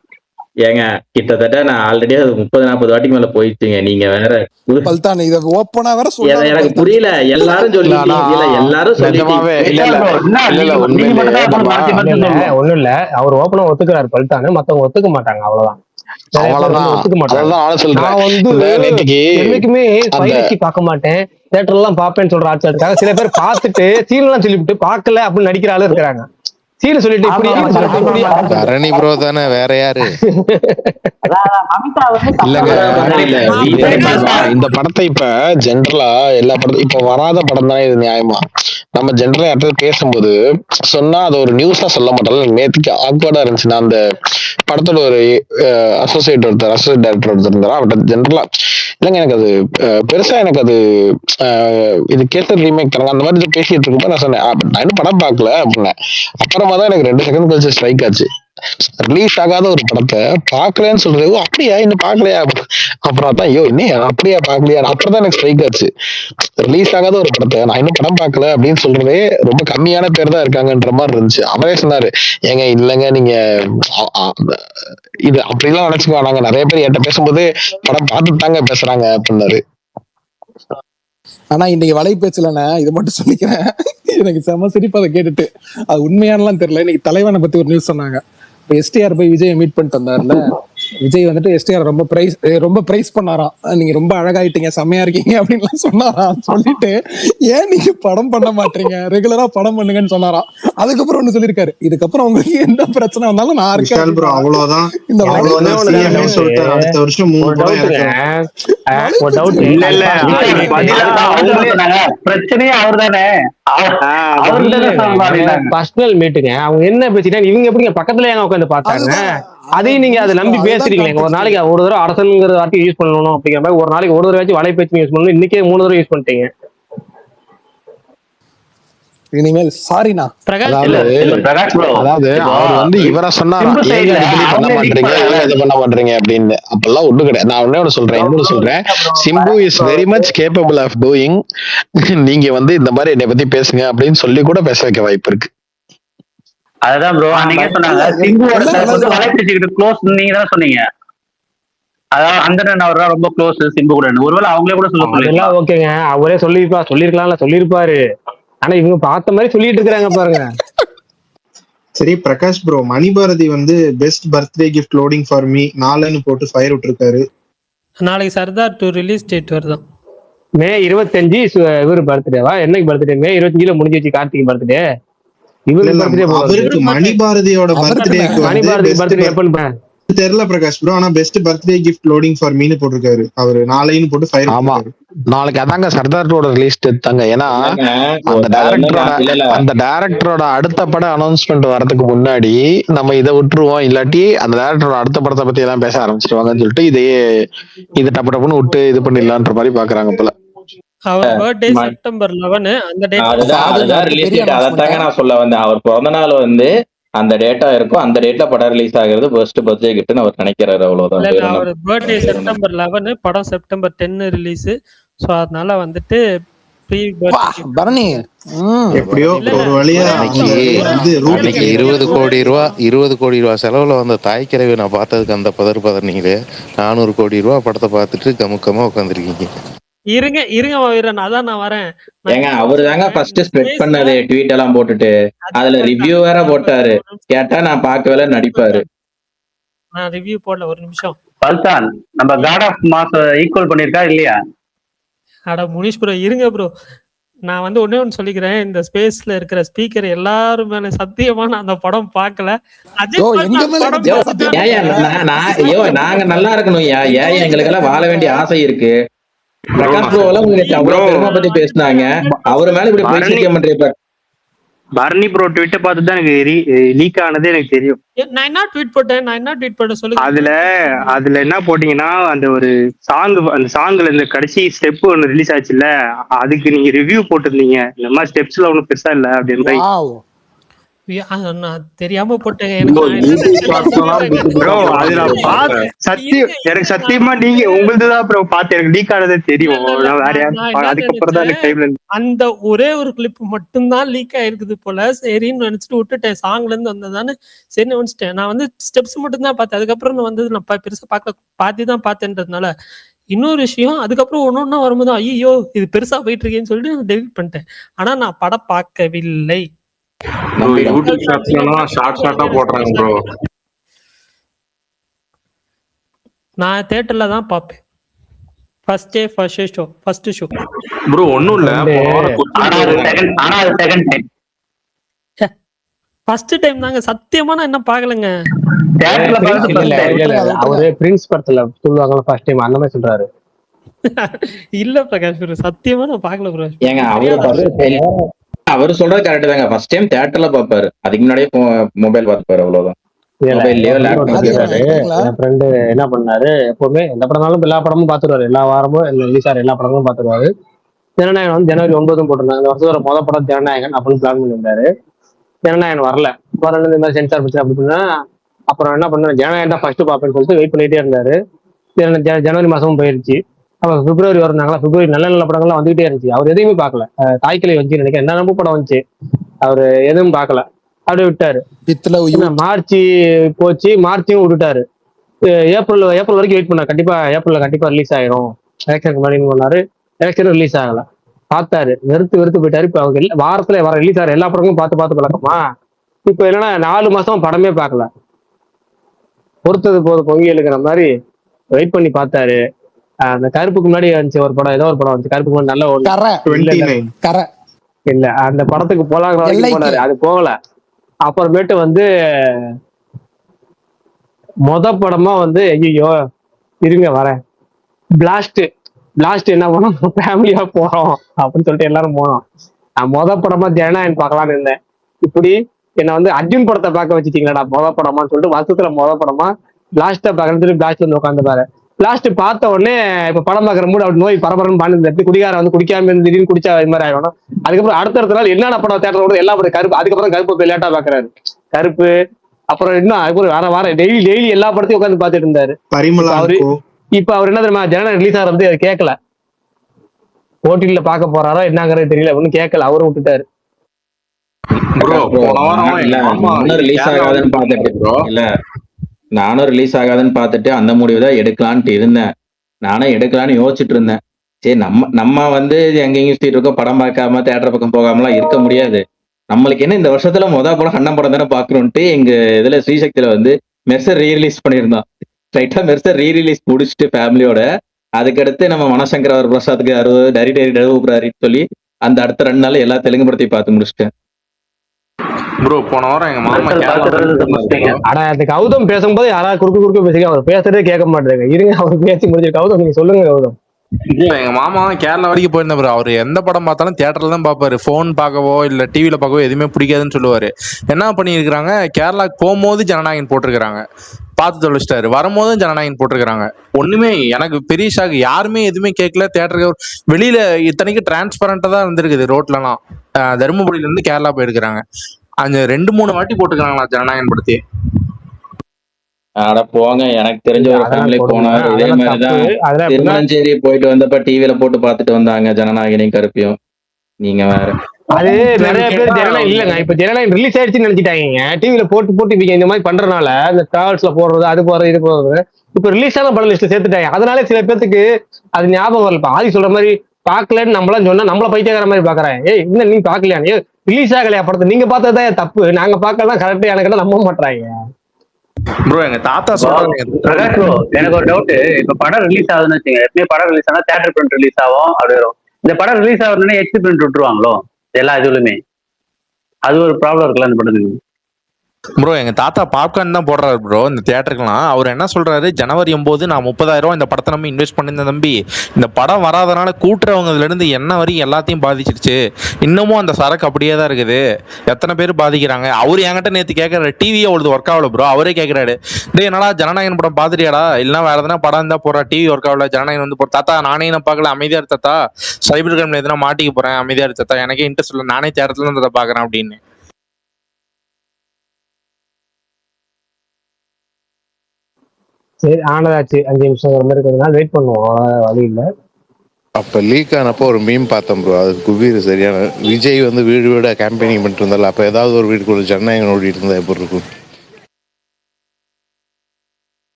ஏங்க கிட்டத்தட்ட நான் ஆல்ரெடி அது 30-40 வாட்டிக்கு மேல போயிடுச்சுங்க. நீங்க வேற பல்தான் இத ஓப்பனா வேற சொல்லுங்க. எனக்கு புரியல. எல்லாரும் சொல்லிட்டீங்க, எல்லாரும் சொல்லிட்டீங்க. ஒண்ணும் இல்ல, அவர் ஓப்பனா ஒத்துக்கிறாரு பல்தானு, மத்தவங்க ஒத்துக்க மாட்டாங்க. அவ்வளவுதான். என்னைக்குமே பார்க்க மாட்டேன், தியேட்டர் எல்லாம் பாப்பேன்னு சொல்ற ஆட்சியாருக்காக சில பேர் பார்த்துட்டு சீன் எல்லாம் சொல்லிவிட்டு பார்க்கல அப்படின்னு நடிக்கிற ஆளு இருக்கிறாங்க. சீன் சொல்லிட்டு கரணி ப்ரோ தானே, வேற யாரு? இந்த படத்தை இப்ப ஜென்ரலா எல்லா படத்தையும் இப்ப வராத படம் தானே இது, நியாயமா? நம்ம ஜென்ரலா யார்கிட்ட பேசும்போது சொன்னா அது ஒரு நியூஸா சொல்ல மாட்டோம். நேற்றுக்கு ஆக்வர்டா இருந்துச்சு. நான் அந்த படத்தோட ஒரு அசோசியேட் டைரக்டர் ஒருத்தர் இருந்தாரா, அவர்கிட்ட ஜென்ரலா இல்லைங்க எனக்கு அது பெருசா எனக்கு அது இது கேசர் ரீமேக் தராங்க அந்த மாதிரி பேசிட்டு இருக்கப்ப நான் சொன்னேன் நான் இன்னும் படம் பார்க்கல அப்படின்னேன். அப்புறமா தான் எனக்கு 2 செகண்ட் கழிச்சு ஸ்ட்ரைக் ஆச்சு. ரிலீஸ் ஆகாத ஒரு படத்தை பாக்கலன்னு சொல்றது, அப்படியா இன்னும் பாக்கலையா? அப்புறம் தான் ஐயோ இன்னும் அப்படியா பாக்கலையா, அப்புறம் தான் எனக்கு ஸ்ட்ரைக் ஆச்சு. ரிலீஸ் ஆகாத ஒரு படத்தை நான் இன்னும் படம் பார்க்கல அப்படின்னு சொல்றதே ரொம்ப கம்மியான பேர் தான் இருக்காங்கன்ற மாதிரி இருந்துச்சு. அவரே சொன்னாரு, ஏங்க இல்லைங்க நீங்க இது அப்படிலாம் நினைச்சுக்கோ, நாங்க நிறைய பேர் என்கிட்ட பேசும்போது படம் பார்த்துட்டு தாங்க பேசுறாங்க அப்படின்னாரு. ஆனா இன்னைக்கு வலை பேச்சலண்ணே இது மட்டும் சொல்லிக்கிறேன், எனக்கு செம சிரிப்பு அதை கேட்டுட்டு. அது உண்மையானலாம் தெரியல. இன்னைக்கு தலைவனை பத்தி ஒரு நியூஸ் சொன்னாங்க. எஸ்டிஆர் போய் விஜயை மீட் பண்ணிட்டு வந்தாருல, விஜய் வந்துட்டு எஸ்டிஆர் ரொம்ப பிரைஸ் பண்ணாராம். நீங்க ரொம்ப அழகாயிட்டீங்க, செம்மையா இருக்கீங்க அப்படின்லாம் சொன்னாராம். சொல்லிட்டு ஏன் நீங்க படம் பண்ண மாட்டீங்க, ரெகுலரா படம் பண்ணுங்கன்னு சொன்னாராம். அதுக்கப்புறம் ஒண்ணு சொல்லியிருக்காரு, இதுக்கப்புறம் உங்களுக்கு எந்த பிரச்சனை வந்தாலும் நான் இருக்கேன். அவ்வளவுதான். இந்த அடுத்த வருஷம் 3 பிரச்சனையே அவர் தானே. பர்சனல் மீட்டுங்க. அவங்க என்ன பேசிட்டாங்க, இவங்க எப்படிங்க பக்கத்துல ஏங்க உட்காந்து பார்த்தாங்க? அதையும் நீங்க அதை நம்பி பேசுறீங்களே. ஒரு நாளைக்கு ஒரு தடவை அரசனுங்கிற வார்த்தையை யூஸ் பண்ணணும் அப்படிங்கிற மாதிரி ஒரு நாளைக்கு ஒரு தடவை வலை பேச்சு யூஸ் பண்ணணும். இன்னைக்கே 3 தடவை யூஸ் பண்ணிட்டீங்க. இனிமேல் சாரிண்ணா. அதாவது அவர் வந்து இவரை சொன்னாரா பண்ண மாட்டீங்க இது பண்ண மாட்டீங்க அப்படின்னு. அப்பெல்லாம் ஒண்ணு கிடையாது. நான் ஒண்ணு சொல்றேன், Simbu is very much capable of doing. நீங்க வந்து இந்த மாதிரி என்னை பத்தி பேசுங்க அப்படின்னு சொல்லி கூட பேச வைக்க வாய்ப்பு இருக்கு. அதுதான் ப்ரோ அன்னைக்கே சொன்னாங்க சிம்புவோட சார் வந்து வலைபேசிக்கிட்டு க்ளோஸ் நீங்க தான் சொன்னீங்க. அதாவது அந்தரன் அவர் தான் ரொம்ப க்ளோஸ் சிம்பு கூட. ஒருவேளை அவங்களே கூட சொல்ல அதெல்லாம் சொல்லிருக்கலாம். ஓகேங்க, அவரே சொல்லியிருக்கலாம்ல, சொல்லியிருப்பாரு. ஆனா இவங்க பார்த்த மாதிரி சொல்லிட்டு இருக்காங்க பாருங்க. சரி பிரகாஷ் ப்ரோ, மணிபாரதி வந்து best birthday gift loading for me 4ன்னு போட்டு ஃபயர் விட்டுருக்காரு. நாளைக்கு சர்தார் 2 ரிலீஸ் டேட் வருதான். மே 25 இவரு பர்த்டேவா? என்னைக்கு பர்த்டே? மே 25 முடிஞ்சிச்சு கார்த்திக் பர்த்டே. இவரு பர்த்டே அவருக்கு மணிபாரதியோட பர்த்டேக்கு மணிபாரதி பர்த்டே எப்ப தெரியல பிரகாஷ் ப்ரோ. ஆனா best birthday gift loading for மீன்னு போட்டிருக்காரு அவரு, 4ன்னு போட்டு ஃபயர். ஆமா, நாளைக்கு அதாங்க சர்தாரோட ரிலீஸ் எடுத்தாங்க. ஏன்னா அந்த டைரக்டரோட அடுத்த படம் அனௌன்ஸ்மெண்ட் வரதுக்கு முன்னாடி நம்ம இதை விட்டுருவோம், இல்லாட்டி அந்த டைரக்டரோட அடுத்த படத்தை பத்தி எல்லாம் பேச ஆரம்பிச்சிருவாங்கன்னு சொல்லிட்டு இது டப்பு டப்புன்னு விட்டு இது பண்ணிடலான்ற மாதிரி பாக்குறாங்க போல. அவர் பர்த்டே செப்டம்பர் 11 அந்த அதுதான் ரிலீஸ் டேட். அதைத்தாங்க நான் சொல்ல வந்தேன். அவர் பிறந்த நாள் வந்து அந்த டேட்டா இருக்கும், அந்த டேட்ல படம் ரிலீஸ் ஆகிறது பெஸ்ட் பர்த்டே கிஃப்ட்னு அவர் நினைக்கிறாரு, அவ்வளவுதான். அவர் பர்த்டே செப்டம்பர் 11, படம் செப்டம்பர் 10 ரிலீஸ். சோ அதனால வந்துட்டு பரணி எப்படியோ ஒரு வழியா 20 கோடி ரூபா செலவுல வந்த தாய் கிழவி நான் பார்த்ததுக்கு அந்த பதறீங்களே. 400 கோடி ரூபா படத்தை பார்த்துட்டு கமுக்கமா உட்காந்துருக்கீங்க. இருங்க வீரன், அதான் நான் வரேன். ஏங்க அவரு தாங்க ஃபர்ஸ்ட் ஸ்ப்ரெட் பண்ணது, ட்வீட் எல்லாம் போட்டுட்டு அதுல ரிவ்யூ வேற போட்டாரு. கேட்டா நான் பார்க்கவே நடிப்பாரு. நான் ரிவ்யூ போடல, ஒரு நிமிஷம். பல்தான் நம்ம காட் ஆஃப் மாஸ் ஈக்குவல் பண்ணிருக்கா இல்லையா? அட முனிஷ் ப்ரோ, இருங்க ப்ரோ. நான் வந்து ஒண்ணு சொல்லிக்கிறேன், இந்த ஸ்பேஸ்ல இருக்கிற ஸ்பீக்கர் எல்லாரும் மேல சத்தியமா நான் அந்த படம் பார்க்கல. நாங்க நல்லா இருக்கணும். ஏன் எங்களுக்கு எல்லாம் வாழ வேண்டிய ஆசை இருக்கு. பிரகாஷ் ப்ரோ எல்லாம் உங்களுக்கு அவ்வளவு பெருமை பத்தி பேசினாங்க, அவரு மேல இப்படி பேசிக்க மாட்டேன். பரணி ப்ரோ ட்விட்டை பார்த்து தான் எனக்கு லீக் ஆனது எனக்கு தெரியும். நான் என்ன ட்வீட் போட்டேன் சொல்லுங்க. அதுல என்ன போட்டீங்கன்னா, அந்த ஒரு அந்த சாங்ல இந்த கடைசி ஸ்டெப் ஒன்னு ரிலீஸ் ஆச்சுல்ல, அதுக்கு நீங்க ரிவ்யூ போட்டிருந்தீங்க. இந்த மாதிரி ஸ்டெப்ஸ்ல ஒன்னும் பெருசா இல்ல அப்படின்ற. நான் தெரியாம போட்டேன். எனக்கு சத்தியமா நீங்க உங்களுதுதான் ப்ரோ பார்த்து எனக்கு லீக் ஆனதே தெரியும். அதுக்கப்புறம் தான் அந்த ஒரே ஒரு கிளிப் மட்டும்தான் லீக் ஆயிருக்குது போல. சரின்னு நினைச்சிட்டு விட்டுட்டேன். சாங்ல இருந்து வந்ததானே சரி நினைச்சிட்டேன். நான் வந்து ஸ்டெப்ஸ் மட்டும் தான் பார்த்தேன். அதுக்கப்புறம் வந்தது நான் பெருசா பார்த்துதான் பார்த்தேன்றதுனால. இன்னொரு விஷயம், அதுக்கப்புறம் ஒன்னொன்னா வரும்போது ஐயோ இது பெருசா போயிட்டு இருக்கேன்னு சொல்லிட்டு நான் டெலிட் பண்ணிட்டேன். ஆனா நான் படம் பார்க்கவில்லை. நான் தியேட்டர்ல தான் பாப்பேன். ஃபர்ஸ்ட் ஷோ ப்ரோ ஒண்ணும் இல்ல, ஃபர்ஸ்ட் டைம் தாங்க, சத்தியமா நான் என்ன பாக்கலங்க. அவரு பிரின்ஸ் படத்துல சொல்லுவாங்கல்ல ஃபர்ஸ்ட் டைம், அந்த மாதிரி சொல்றாரு. இல்ல பிரகாஷ் ப்ரோ, சத்தியமா நான் பாக்கல ப்ரோ. ஏங்க அவரு சொல்றது கரெக்ட் தாங்க. ஃபர்ஸ்ட் டைம் தியேட்டர்ல பாப்பாரு, அதுக்கு முன்னாடியே மொபைல் பார்த்துப்பாரு, அவ்வளவுதான். என் ஃப்ரெண்டு என்ன பண்ணாரு, எப்பவுமே எந்த படம்னாலும் எல்லா படமும் பாத்துருவாரு. எல்லா வாரமும் ரிலீஸ் ஆகிற எல்லா படமும் பாத்துருவாரு. ஜனநாயகன் வந்து ஜனவரி 9 போட்டிருந்தாங்க. இந்த வருஷம் மொதல் படம் ஜனநாயகன் அப்படின்னு பிளான் பண்ணியிருந்தாரு. ஜனநாயகன் வரல. இந்த மாதிரி சென்சார் போச்சு அப்படின்னா அப்புறம் என்ன பண்ணாரு, ஜனநாயகன் தான் ஃபர்ஸ்ட் பாப்பேன்னு சொல்லிட்டு வெயிட் பண்ணிட்டே இருந்தாரு. ஜனவரி மாசமும் போயிருச்சு. அப்ப பிப்ரவரி வருந்தாங்களா, பிப்ரவரி நல்ல நல்ல படங்கள்லாம் வந்துகிட்டே இருந்துச்சு. அவர் எதையுமே பார்க்கல. தாய்க்கிளை வந்து நினைக்கிறேன், என்ன ரொம்ப படம் வந்துச்சு, அவரு எதுவும் பார்க்கல, அப்படியே விட்டாரு. மார்ச் போச்சு, மார்ச்சையும் விட்டுட்டாரு. ஏப்ரல் வரைக்கும் வெயிட் பண்ணாரு. கண்டிப்பா ரிலீஸ் ஆயிரும், எலெக்ஷனுக்கு முன்னாடி பண்ணாரு. எலெக்ஷனும் ரிலீஸ் ஆகல. பார்த்தாரு, வெறுத்து போயிட்டாரு. இப்ப அவங்க வாரத்துல வர ரிலீஸ் ஆகிற எல்லா படமும் பார்த்து பழக்கமா. இப்ப என்னன்னா 4 மாசம் படமே பார்க்கல. பொறுத்தது போது பொங்கி எழுக்கிற மாதிரி வெயிட் பண்ணி பார்த்தாரு. அந்த கருப்புக்கு முன்னாடி வந்துச்சு ஒரு படம், ஏதோ ஒரு படம் வந்துச்சு கருப்புக்கு முன்னாடி, நல்ல ஒரு இல்ல அந்த படத்துக்கு போலாங்கிற போனாரு, அது போகல. அப்புறமேட்டு வந்து படமா வந்து ஐயோ இருங்க வரேன், பிளாஸ்ட் என்ன பண்ணோம், ஃபேமிலியா போறோம் அப்படின்னு சொல்லிட்டு எல்லாரும் போனோம். நான் படமா ஜனநாயகன் பார்க்கலான்னு இருந்தேன். இப்படி என்ன வந்து அர்ஜுன் படத்தை பார்க்க வச்சுட்டீங்களாடா படமான்னு சொல்லிட்டு வருஷத்துல படமா பிளாஸ்ட பார்க்கறது. பிளாஸ்ட் வந்து உட்காந்து பாரு. பிளாஸ்ட் பார்த்த உடனே இப்ப படம் பார்க்குற மூட அப்படி நோய் பரபரன்னு பாண்டு குடிகார வந்து குடிக்காம இருந்து திடீர்னு குடிச்சா இது மாதிரி ஆகணும். அதுக்கப்புறம் அடுத்த நாள் என்னென்ன படம் தேட்டர் எல்லா படம் கருப்பு. அதுக்கப்புறம் கருப்பு லேட்டா பாக்குறாரு, கருப்பு. அப்புறம் இன்னும் அதுக்கப்புறம் வாரம் டெய்லி எல்லா படத்தையும் உட்காந்து பார்த்துட்டு இருந்தாரு. அவரு இப்ப அவர் என்ன தெரியுமா, ஜனநாயகன் ரிலீஸ் ஆகிறது அது கேட்கல, ஓடிடில பார்க்க போறாரோ என்னங்கிறது தெரியல, ஒன்னும் கேட்கல, அவரும் விட்டுட்டாரு. ப்ரோ போன வாரம் இல்ல நானும் ரிலீஸ் ஆகாதுன்னு பார்த்துட்டு ப்ரோ இல்ல நானும் ரிலீஸ் ஆகாதுன்னு பார்த்துட்டு அந்த முடிவு தான் எடுக்கலான்ட்டு இருந்தேன். நானும் எடுக்கலான்னு யோசிச்சுட்டு இருந்தேன். சரி நம்ம வந்து எங்கெங்கயும் சுத்திட்டு இருக்கோம், படம் பார்க்காம தேட்டர் பக்கம் போகாமலாம் இருக்க முடியாது. நம்மளுக்கு என்ன இந்த வருஷத்துல படம் அண்ணன் படம் தானே பாக்கணும்ட்டு எங்க இதுல ஸ்ரீசக்தியில வந்து மெர்சர் ரீரிலீஸ் பண்ணியிருந்தோம். ரைட்டா மெர்சர் ரீரிலீஸ் முடிச்சுட்டு ஃபேமிலியோட அதுக்கடுத்து நம்ம மனசங்கர் அவர் பிரசாத்துக்கு 60 டரி சொல்லி அந்த அடுத்த 2 நாள் எல்லா தெலுங்கு படத்தையும் பார்த்து முடிச்சிட்டேன். ப்ரோ போன வாரம் எங்க மாமா ஆனா அந்த கௌதம் பேசும்போது யாராவது குறுக்கு பேசுங்க, அவர் பேசுறதே கேட்க மாட்டேங்க. இருங்க அவர் பேசி முடிஞ்சு. கௌதம் நீங்க சொல்லுங்க கௌதம். எங்க மாமா கேரளா வரைக்கும் போயிருந்த ப்ரோ. அவர் எந்த படம் பார்த்தாலும் தியேட்டர்ல தான் பார்ப்பாரு. போன் பார்க்கவோ இல்ல டிவில பார்க்கவோ எதுவுமே பிடிக்காதுன்னு சொல்லுவாரு. என்ன பண்ணிருக்காங்க, கேரளாக்கு போகும்போது ஜனநாயகன் போட்டிருக்காங்க, பார்த்து தொலைச்சிட்டாரு. வரும்போதும் ஜனநாயகன் போட்டிருக்காங்க. ஒண்ணுமே எனக்கு பெரிய ஷாக். யாருமே எதுவுமே கேட்கல. தியேட்டருக்கு வெளியில இத்தனைக்கு டிரான்ஸ்பரண்டா தான் இருந்திருக்குது ரோட்லலாம். தருமபுரியில இருந்து கேரளா போயிருக்கிறாங்க. அந்த 2-3 வாட்டி போட்டுக்கிறாங்களா ஜனநாயகன் படத்தையே. அட போங்க, எனக்கு தெரிஞ்ச ஒரு ஃபேமிலி போனார் இதே மாதிரிதான். திருமணஞ்சேரி போயிட்டு வந்தப்ப டிவில போட்டு பார்த்துட்டு வந்தாங்க ஜனநாயகனையும் கருப்பியும். நீங்க வேற அது நிறைய பேர் ஜனநாயகம் இல்லைங்க. இப்ப ஜனநாயகம் ரிலீஸ் ஆயிடுச்சுன்னு நினைச்சிட்டாங்க. டிவில போட்டு இவங்க இந்த மாதிரி பண்றதுனால இந்த டிராவல்ஸ்ல போடுறது, அது போறது, இது போறது, இப்ப ரிலீஸ் ஆன படம் லிஸ்ட்ல சேர்த்துட்டாங்க. அதனால சில பேருக்கு அது ஞாபகம் வரல. இப்ப ஆதி சொல்ற மாதிரி பாக்கலன்னு நம்மளாம் சொன்னா நம்மள பைத்தியக்கார மாதிரி பாக்குறாங்க. ஏய் இன்னும் நீங்க பாக்கலையா, ரிலீஸ் ஆகலையா படத்தை, நீங்க பார்த்ததான் தப்பு, நாங்க பார்க்கலாம் கரெக்டா எனக்கு நம்ப மாட்டாங்க. ப்ரோ எங்க தாத்தா சொல்றாங்க. பிரகாஷ் ப்ரோ எனக்கு ஒரு டவுட். இப்ப படம் ரிலீஸ் ஆகுதுன்னு வச்சுங்க, எப்பவுமே படம் ரிலீஸ் ஆனா தியேட்டர் பிரிண்ட் ரிலீஸ் ஆகும் அப்படி வரும். இந்த படம் ரிலீஸ் ஆகுதுன்னா ஹெச் பிரிண்ட் விட்டுருவாங்களோ எல்லா இதுலயுமே? அது ஒரு ப்ராப்ளம் இருக்குல்ல அந்த படத்துக்கு. ப்ரோ எங்க தாத்தா பாப்கார்ன் தான் போடுறாரு ப்ரோ இந்த தியேட்டருக்குலாம். அவர் என்ன சொல்றாரு, ஜனவரி 9 நான் 30,000 ரூபாய் இந்த படத்தை நம்ம இன்வெஸ்ட் பண்ணியிருந்தேன் தம்பி. இந்த படம் வராதனால கூட்டுறவங்கல இருந்து என்ன வரைக்கும் எல்லாத்தையும் பாதிச்சிருச்சு. இன்னமும் அந்த சரக்கு அப்படியே தான் இருக்குது. எத்தனை பேர் பாதிக்கிறாங்க. அவரு என்கிட்ட நேற்று கேட்கறாரு, டிவியே அவ்வளவு ஒர்க் ஆகல ப்ரோ. அவரே கேட்கறாரு, டே என்னடா ஜனநாயகன் படம் பாத்துறியாடா, இல்லைன்னா வேற எதனா படம் இருந்தா போறா, டிவி ஒர்க் ஆகல, ஜனநாயகன் வந்து போற. தாத்தா நானே என்ன பார்க்கல, அமைதியா இரு தாத்தா, சைபர் கிரைம்ல எதனா மாட்டிக்க போறேன், அமைதியா இரு தாத்தா, எனக்கே இன்ட்ரெஸ்ட் இல்லை, நானே தியேட்டர்ல இருந்து அதை பாக்குறேன் அப்படின்னு. சரி ஆனதாச்சு, 5 நிமிஷம் ஒரு மாதிரி கொஞ்ச நாள் வெயிட் பண்ணுவோம், வழி இல்லை. அப்ப லீக் ஆனப்போ ஒரு மீம் பார்த்தோம் ப்ரோ. அது குபீர் சரியான. விஜய் வந்து வீடு வீடா கேம்பெயினிங் பண்ணிட்டு இருந்தால, அப்ப ஏதாவது ஒரு வீட்டுக்கு ஒரு ஜனநாயகன் ஓடிட்டு இருந்தா எப்படி இருக்கும்?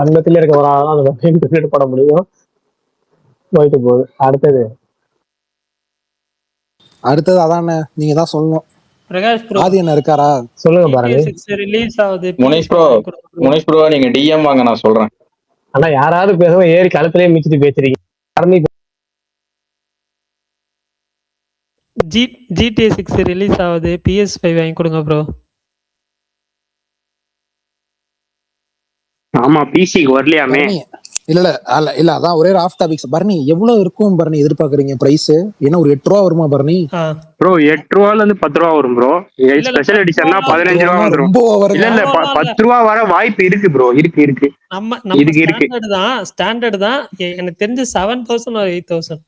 வண்ணத்திலே இருக்க ஒரு ஆள் அந்த பட முடியும். போயிட்டு போகுது. அடுத்தது அதானே நீங்க தான் சொல்லணும். பிரகாஷ் ப்ரோ ஆதி என்ன இருக்காரா? சொல்லுங்க பாருங்க. ரிலீஸ் ஆகுது. முனிஷ் ப்ரோ நீங்க டிஎம் வாங்க, நான் சொல்றேன். ஆனா யாராவது பேசுவோம் ஏறி களத்திலேயே மிச்சிட்டு பேசுறீங்க. GTA 6 ரிலீஸ் ஆகுது, PS5 வாங்கி கொடுங்க ப்ரோ. ஆமா பிசிக்கு வரலையாமே. இல்ல அதான் ஒரே ஆஃப் டாபிக்ஸ். பர்னி எவ்வளவு இருக்கும் பர்னி எதிர்பார்க்கறீங்க பிரைஸ்? ஏன்னா ஒரு 8 ரூபா வருமா பர்னி? ப்ரோ 8 ரூபால இருந்து 10 ரூபா வரும் ப்ரோ. ஸ்பெஷல் எடிஷன்னா 15 ரூபா வந்துரும். இல்ல 10 ரூபா வர வாய்ப்பு இருக்கு ப்ரோ. இருக்கு நம்ம ஸ்டாண்டர்ட் தான். எனக்கு தெரிஞ்சு 7,000 or 8,000.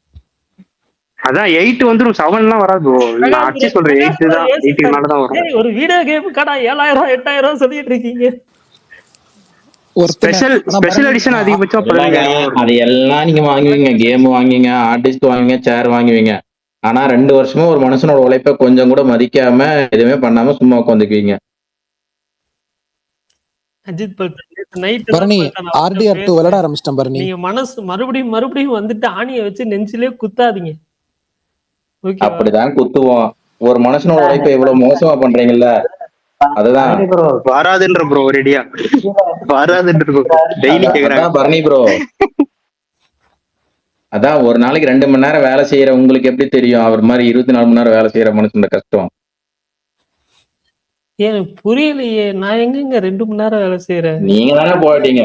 அதான் 8 வந்துரும், 7லாம் வராது ப்ரோ. நான் அச்சி சொல்றேன் 8 தான். 8க்கு மேல தான் வரும். ஒரு வீடியோ கேம் கடா 7,000 8,000 சொல்லிட்டு இருக்கீங்க. ஒரு ஸ்பெஷல் எடிஷன் அதிகபட்சம் 15,000. அது எல்லாம் நீங்க வாங்குவீங்க, கேம் வாங்குவீங்க, ஆர்டிஸ்ட் வாங்குவீங்க, சேர் வாங்குவீங்க. ஆனா 2 வருஷமா ஒரு மனுஷனோட உழைப்ப கொஞ்சம் கூட மதிக்காம எதுவுமே பண்ணாம சும்மா உட்காந்துக்குவீங்க. அஜித் நைட் RDR 2 விளையாட ஆரம்பிச்சிட்டேன் பர்னி. நீங்க மனசு மறுபடியும் வந்துட்டு ஆணியை வச்சு நெஞ்சிலே குத்தாதீங்க. அப்படிதான் குத்துவோம். ஒரு மனுஷனோட உழைப்ப எவ்வளவு மோசமா பண்றீங்கல்ல, அதுதான் வராதுன்ற ப்ரோ. ரெடியா வராதுன்ற டெய்லி கேக்குறாங்க பரணி ப்ரோ. அதான் ஒரு நாளைக்கு 2 மணி நேரம் வேலை செய்யற உங்களுக்கு எப்படி தெரியும் அவர் மாதிரி 24 மணி நேரம் வேலை செய்யற மனுஷன் கஷ்டம்? எனக்கு புரியலையே, நான் எங்க 2 மணி நேரம் வேலை செய்யறேன்? நீங்க தானே போட்டீங்க.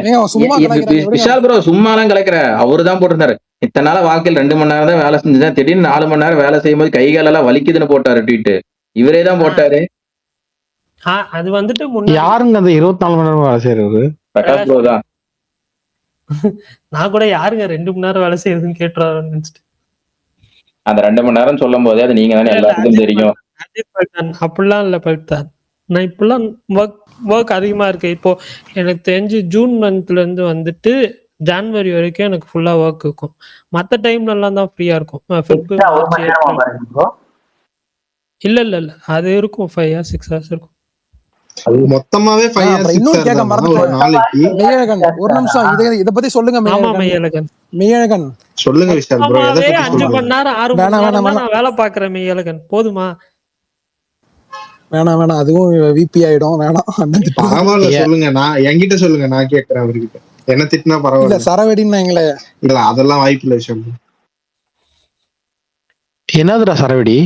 விஷால் ப்ரோ சும்மா எல்லாம் கலைக்கிற. அவரு தான் போட்டிருந்தாரு, இத்தனை நாள வாழ்க்கையில் 2 மணி நேரம் தான் வேலை செஞ்சுதான், திடீர்னு 4 மணி நேரம் வேலை செய்யும் போது கை காலெல்லாம் வலிக்குதுன்னு போட்டாரு ட்வீட். இவரே தான் போட்டாரு. அது வந்துட்டு யாருங்க அந்த 24 மணி நேரம் வேலை செய்யறது? பிரகாஷ் ப்ரோ தான். நான் கூட யாருங்க 2 மணி நேரம் வேலை செய்யறதுன்னு கேட்டுறாருன்னு நினைச்சிட்டு. அந்த 2 மணி நேரம் சொல்லும் போதே அது நீங்க தானே எல்லாத்துக்கும் தெரியும். அப்படிலாம் இல்ல பல்தான். நான் இப்பெல்லாம் ஒர்க் அதிகமா இருக்கு. இப்போ எனக்கு தெரிஞ்சு ஜூன் மந்த்ல இருந்து வந்துட்டு ஜான்வரி வரைக்கும் எனக்கு ஃபுல்லா ஒர்க் இருக்கும். மற்ற டைம்லலாம் தான் ஃப்ரீயா இருக்கும். ஃபெப், எக்ஸ்ட்ரா ஒரு மார்ச், மணி நேரமா ஏப்ரல். பாருங்க ப்ரோ. இல்ல அது இருக்கும் 5 hours 6 hours இருக்கும். மொத்தமாவே 5 hours அப்புறம் 6 இன்னொரு hours கேட்க தானா ஒரு மறந்துட்டேன். நாளைக்கு? மெய்யழகன் ஒரு நிமிஷம் இத பத்தி சொல்லுங்க. ஆமா மெய்யழகன் மெய்யழகன். மெய்யழகன் சொல்லுங்க விஷால் ப்ரோ, எதை மொத்தமாவே பத்தி 5 சொல்றீங்க? மணி நேரம் 6 மணி வேணாம் நேரம் வேணாம் தான் வேணாம் நான் வேலை பாக்குறேன் மெய்யழகன். போதுமா? வேணாம் வேணாம், அதுவும் விபி ஆயிடும். வேணாம், அண்ணன் திட்டுவாரு. பரவாயில்ல சொல்லுங்க, நான் என்கிட்ட சொல்லுங்க, நான் கேட்கறேன் அவர்கிட்ட. என்ன திட்டினா இல்ல பரவாயில்ல. சரவெடின்னு எங்களை இல்ல அதெல்லாம் வாய்ப்பு இல்லை விஷால். என்னதுடா சரவெடி?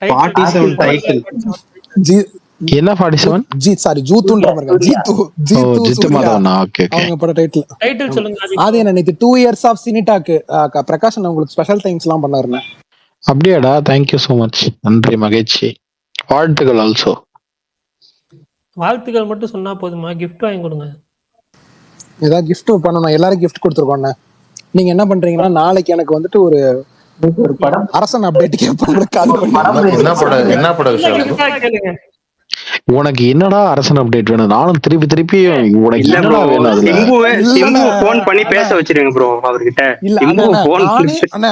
47 டைட்டில். ஜி என்ன 47? சாரி ஜூத்துன்ற மாதிரி ஜீத்து ஓ ஜீத்து ஜித்து சூர்யா மாதவனா? Okay okay. அவங்க பட டைட்டில். டைட்டில் சொல்லுங்க அது ஆதித்யா. என்ன நேற்று 2 years ஆஃப் சினிடாக்கு பிரகாஷ் அண்ணா உங்களுக்கு ஸ்பெஷல் தேங்க்ஸ் எல்லாம் பண்ணாருண்ணே. அப்படியாடா, தேங்க்யூ ஸோ மச். நன்றி, மகிழ்ச்சி, வாழ்த்துக்கள் ஆல்சோ. வாழ்த்துக்கள் மட்டும் சொன்னா போதுமா? கிஃப்ட் வாங்கி கொடுங்க. ஏதாவது கிஃப்ட் பண்ணணும், எல்லாரும் கிஃப்ட் கொடுத்துருக்கோண்ணே. நீங்க என்ன பண்றீங்கன்னா நாளைக்கு எனக்கு வந்துட்டு ஒரு ஒரு படம் அரசன் அப்டேட் கேட்பாங்க கால் பண்ணி. என்ன படம் விஷால் ப்ரோ? gift-ஆ கேளுங்க. உனக்கு என்னடா அரசன் அப்டேட் வேணும்? நானும் திருப்பி உனக்கு இல்ல ப்ரோ, என்னடா வேணும் அதுல? சிம்பு போன் பண்ணி பேச வச்சிருங்க ப்ரோ அவர்கிட்ட. இல்ல சிம்பு போன் நானே அண்ணா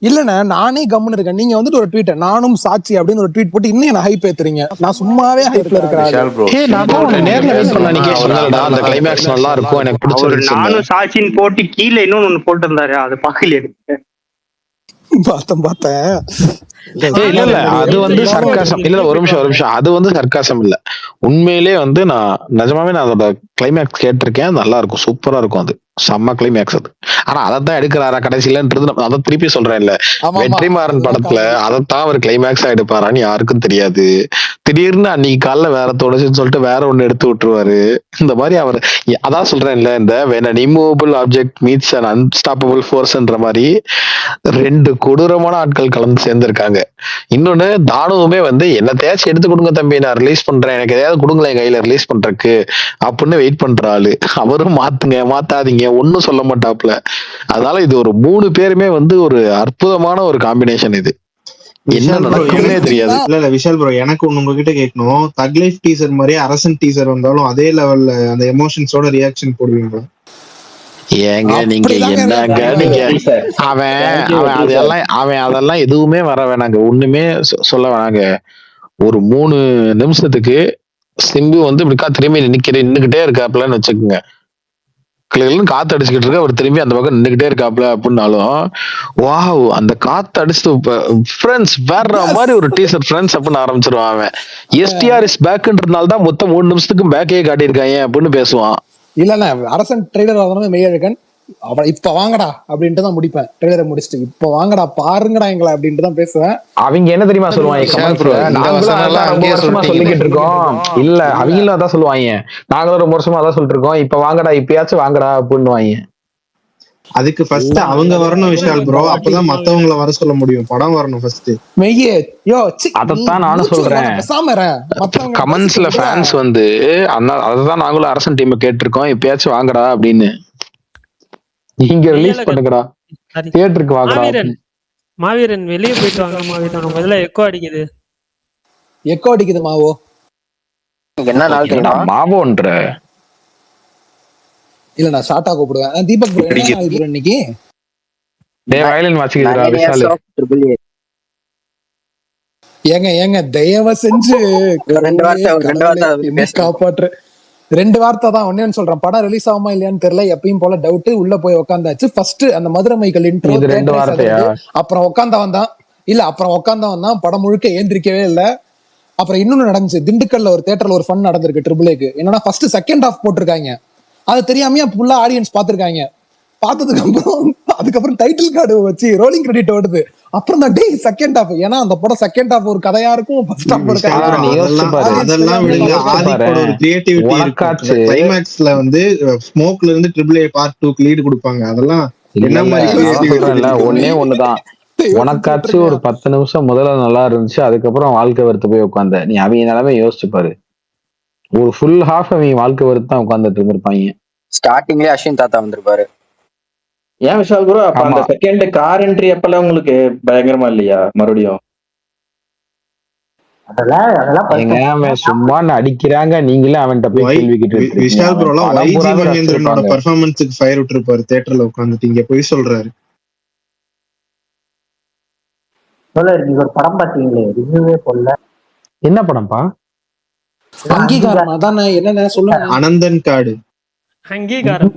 இல்லண்ணே, நானே கம்முன்னு இருக்கேன். நீங்க வந்துட்டு ஒரு ட்வீட் நானும் சாட்சி அப்படின்னு ஒரு ட்வீட் போட்டு இன்னும் என்ன ஹைப் ஏத்துறீங்க. நான் சும்மாவே ஹைப்ல இருக்கிறேன். விஷால் ப்ரோ, ஏய், நான் தான் உனக்கு நேர்ல பேச சொன்ன அன்னைக்கே சொன்னேன்டா, அந்த கிளைமேக்ஸ் நல்லா இருக்கும், எனக்கு அவர் பிடிச்சிருந்துச்சு. நானும் சாட்சின்னு போட்டு கீழே இன்னொன்னு போட்டு இருந்தாரு, அது பாக்கலையே. பார்த்தேன். இல்ல அது வந்து சர்க்காசம் இல்ல. ஒரு நிமிஷம், அது வந்து சர்க்காசம் இல்ல. உண்மையிலே வந்து நான் நிஜமாவே நான் அதோட கிளைமேக்ஸ் கேட்டிருக்கேன். நல்லா இருக்கும், சூப்பரா இருக்கும். அது செம்ம கிளைமேக்ஸ் அது. ஆனா அதைத்தான் எடுக்கிறாரா கடைசியிலன்றது அதை திருப்பி சொல்றேன். இல்ல வெற்றிமாறன் படத்துல அதைத்தான் அவர் கிளைமேக்ஸா எடுப்பாரான்னு யாருக்கும் தெரியாது. திடீர்னு அன்னைக்கு காலைல வேற தோணுச்சுன்னு சொல்லிட்டு வேற ஒண்ணு எடுத்து விட்டுருவாரு. இந்த மாதிரி அவர் அதான் சொல்றேன் இல்ல, இந்த when an immovable object meets an unstoppable forceன்ற மாதிரி 2 கொடூரமான ஆட்கள் கலந்து சேர்ந்திருக்காங்க. இன்னொன்னு தானுவுமே வந்து என்ன தேய்ச்சி எடுத்து கொடுங்க தம்பி, நான் ரிலீஸ் பண்றேன், எனக்கு எதையாவது கொடுங்களேன் கையில ரிலீஸ் பண்றதுக்கு அப்படின்னு வெயிட் பண்ற ஆளு. அவரும் மாத்துங்க மாத்தாதீங்க ஒன்னும் சொல்ல மாட்டாப்ல. அதனால இது ஒரு 3 பேருமே வந்து ஒரு அற்புதமான ஒரு காம்பினேஷன். இது என்ன நடக்கும்னே தெரியாது. இல்ல விஷால் ப்ரோ, எனக்கு ஒண்ணு உங்ககிட்ட கேட்கணும். தக் லைஃப் டீசர் மாதிரி அரசன் டீசர் வந்தாலும் அதே லெவல்ல அந்த எமோஷன்ஸோட ரியாக்ஷன் போடுவீங்களா? ஏங்க நீங்க என்னங்க நீங்க அவன் அதெல்லாம் எதுவுமே வர வேணாங்க, ஒண்ணுமே சொல்ல வேணாங்க. ஒரு 3 நிமிஷத்துக்கு சிம்பு வந்து இப்படிக்கா திரும்பி நின்னுகிட்டே இருக்காப்லன்னு வச்சுக்கோங்க. காத்து அடிச்சுக்கிட்டு இருக்க, அவர் திரும்பி அந்த பக்கம் நின்னுகிட்டே இருக்காப்ல அப்படின்னாலும் வாவ் அந்த காத்து அடிச்சு ஃப்ரெண்ட்ஸ் வேற மாதிரி ஒரு டீசர் ஃப்ரெண்ட்ஸ் அப்படின்னு ஆரம்பிச்சிருவான். அவன் எஸ்டிஆர் இஸ் பேக்ன்றதுனால தான் மொத்தம் 3 நிமிஷத்துக்கு பேக்கே காட்டியிருக்காங்க அப்படின்னு பேசுவான். இல்லண்ணா அரசன் ட்ரெய்லர் வரணும் மெய்யழகன் அவன் இப்ப வாங்கடா அப்படின்ட்டு தான் முடிப்பேன். ட்ரெய்லரை முடிச்சுட்டு இப்ப வாங்கடா பாருங்கடா எங்களை அப்படின்ட்டு தான் பேசுவேன். அவங்க என்ன தெரியுமா சொல்லுவாங்க, சொல்லிக்கிட்டு இருக்கோம் இல்ல அவங்களும் அதான் சொல்லுவாங்க, நாங்களும் ரொம்ப வருஷமா அதான் சொல்லிட்டு இருக்கோம், இப்ப வாங்கடா இப்பயாச்சும் வாங்கடா அப்படின்னு. அதுக்கு ஃபர்ஸ்ட் அவங்க வரணும் விஷால் ப்ரோ, அப்பதான் மத்தவங்களை வர சொல்ல முடியும். படம் வரணும் ஃபர்ஸ்ட். மெய்யே யோ அதத்தான் நானும் சொல்றேன். கமெண்ட்ஸ்ல ஃபேன்ஸ் வந்து அததான் நாங்களும் அரசன் டீம் கேட்டிருக்கோம், இப்பயாச்சும் வாங்கடா அப்படின்னு. நீங்க ரிலீஸ் பண்ணுங்கடா, தியேட்டருக்கு வாங்கடா. மாவீரன் வெளியே போயிட்டு வாங்க மாவீரன், முதல்ல எக்கோ அடிக்குது மாவோ. என்ன நாள் தெரியுமா மாவோன்ற இல்ல நான் ஷார்ட்டா கூப்பிடுவேன். தீபக் ப்ரோ என்ன நாள் ப்ரோ இன்னைக்கு? வயலின் வாசிக்கிறா விஷால். ஏங்க தயவு செஞ்சு என்ன காப்பாற்று. 2 வார்த்தை தான் ஒன்னே சொல்றேன். படம் ரிலீஸ் ஆகுமா இல்லையான்னு தெரியல, எப்பயும் போல டவுட். உள்ள போய் உட்காந்தாச்சு. ஃபர்ஸ்ட் அந்த மதுரை மைக்கேல் இன்ட்ரோ, அப்புறம் உட்காந்தவன் தான் படம் முழுக்க ஏந்திரிக்கவே இல்லை. அப்புறம் இன்னொன்னு நடந்துச்சு, திண்டுக்கல்ல ஒரு தியேட்டர்ல ஒரு ஃபன் நடந்திருக்கு ட்ரிபிள்ஏக்கு. என்னன்னா ஃபர்ஸ்ட் செகண்ட் ஹாஃப் போட்டிருக்காங்க, அது தெரியாம ஃபுல்லா ஆடியன்ஸ் பாத்துருக்காங்க. அதுக்கப்புறம் டைட்டில் கார்டு வச்சு ரோலிங் கிரெடிட் ஓடுது. அப்புறம் தான் டே செகண்ட் ஹாஃப், ஏன்னா அந்த படம் செகண்ட் ஹாஃப் ஒரு கதையா இருக்கும், ஃபர்ஸ்ட் ஹாஃப் ஒரு கதையா இருக்கும். அதெல்லாம் விடுங்க, ஆதிக்கோட ஒரு கிரியேட்டிவிட்டி இருக்கு. கிளைமாக்ஸ்ல வந்து ஸ்மோக்ல இருந்து ட்ரிபிள்ஏ பார்ட் 2க்கு லீட் கொடுப்பாங்க. அதெல்லாம் என்ன மாதிரி ஒன்னே ஒண்ணுதான். உனக்காச்சு ஒரு 10 நிமிஷம் முதல்ல நல்லா இருந்துச்சு, அதுக்கப்புறம் வாழ்க்கை வெறுத்து போய் உட்காந்த. நீ அவங்க நிலைமை யோசிச்சு பாரு. ஒரு ஃபுல் ஹாஃப் அவங்க வாழ்க்கை வெறுத்து தான் உட்காந்துட்டு இருந்திருப்பாங்க. ஸ்டார்டிங்லயே அஸ்வின் தாத்தா வந்திருப்பாரு. ஏன் விஷால் ப்ரோ அப்ப அந்த செகண்ட் கார் என்ட்ரி அப்பெல்லாம் உங்களுக்கு பயங்கரமா இல்லையா? மறுபடியும் ஏங்க அவன் சும்மா நடிக்கிறாங்க, நீங்களே அவன்கிட்ட போய் கேள்வி கேட்டு இருக்கீங்க. விஷால் அவன் ப்ரோலாம் படம் YG பூராவே மகேந்திரனோட ரசிச்சிருப்பாங்க. பெர்ஃபார்மன்ஸுக்கு ஃபயர் விட்டுருப்பாரு தியேட்டர்ல உட்காந்துட்டு, இங்க போய் சொல்றாரு. நீங்க ஒரு படம் பாத்தீங்களே, ரிவ்யூவே போடல. என்ன படம்ப்பா? அங்கீகாரம். அதானே, என்னென்ன சொல்லுங்க. அனந்தன் காடு. அங்கீகாரம்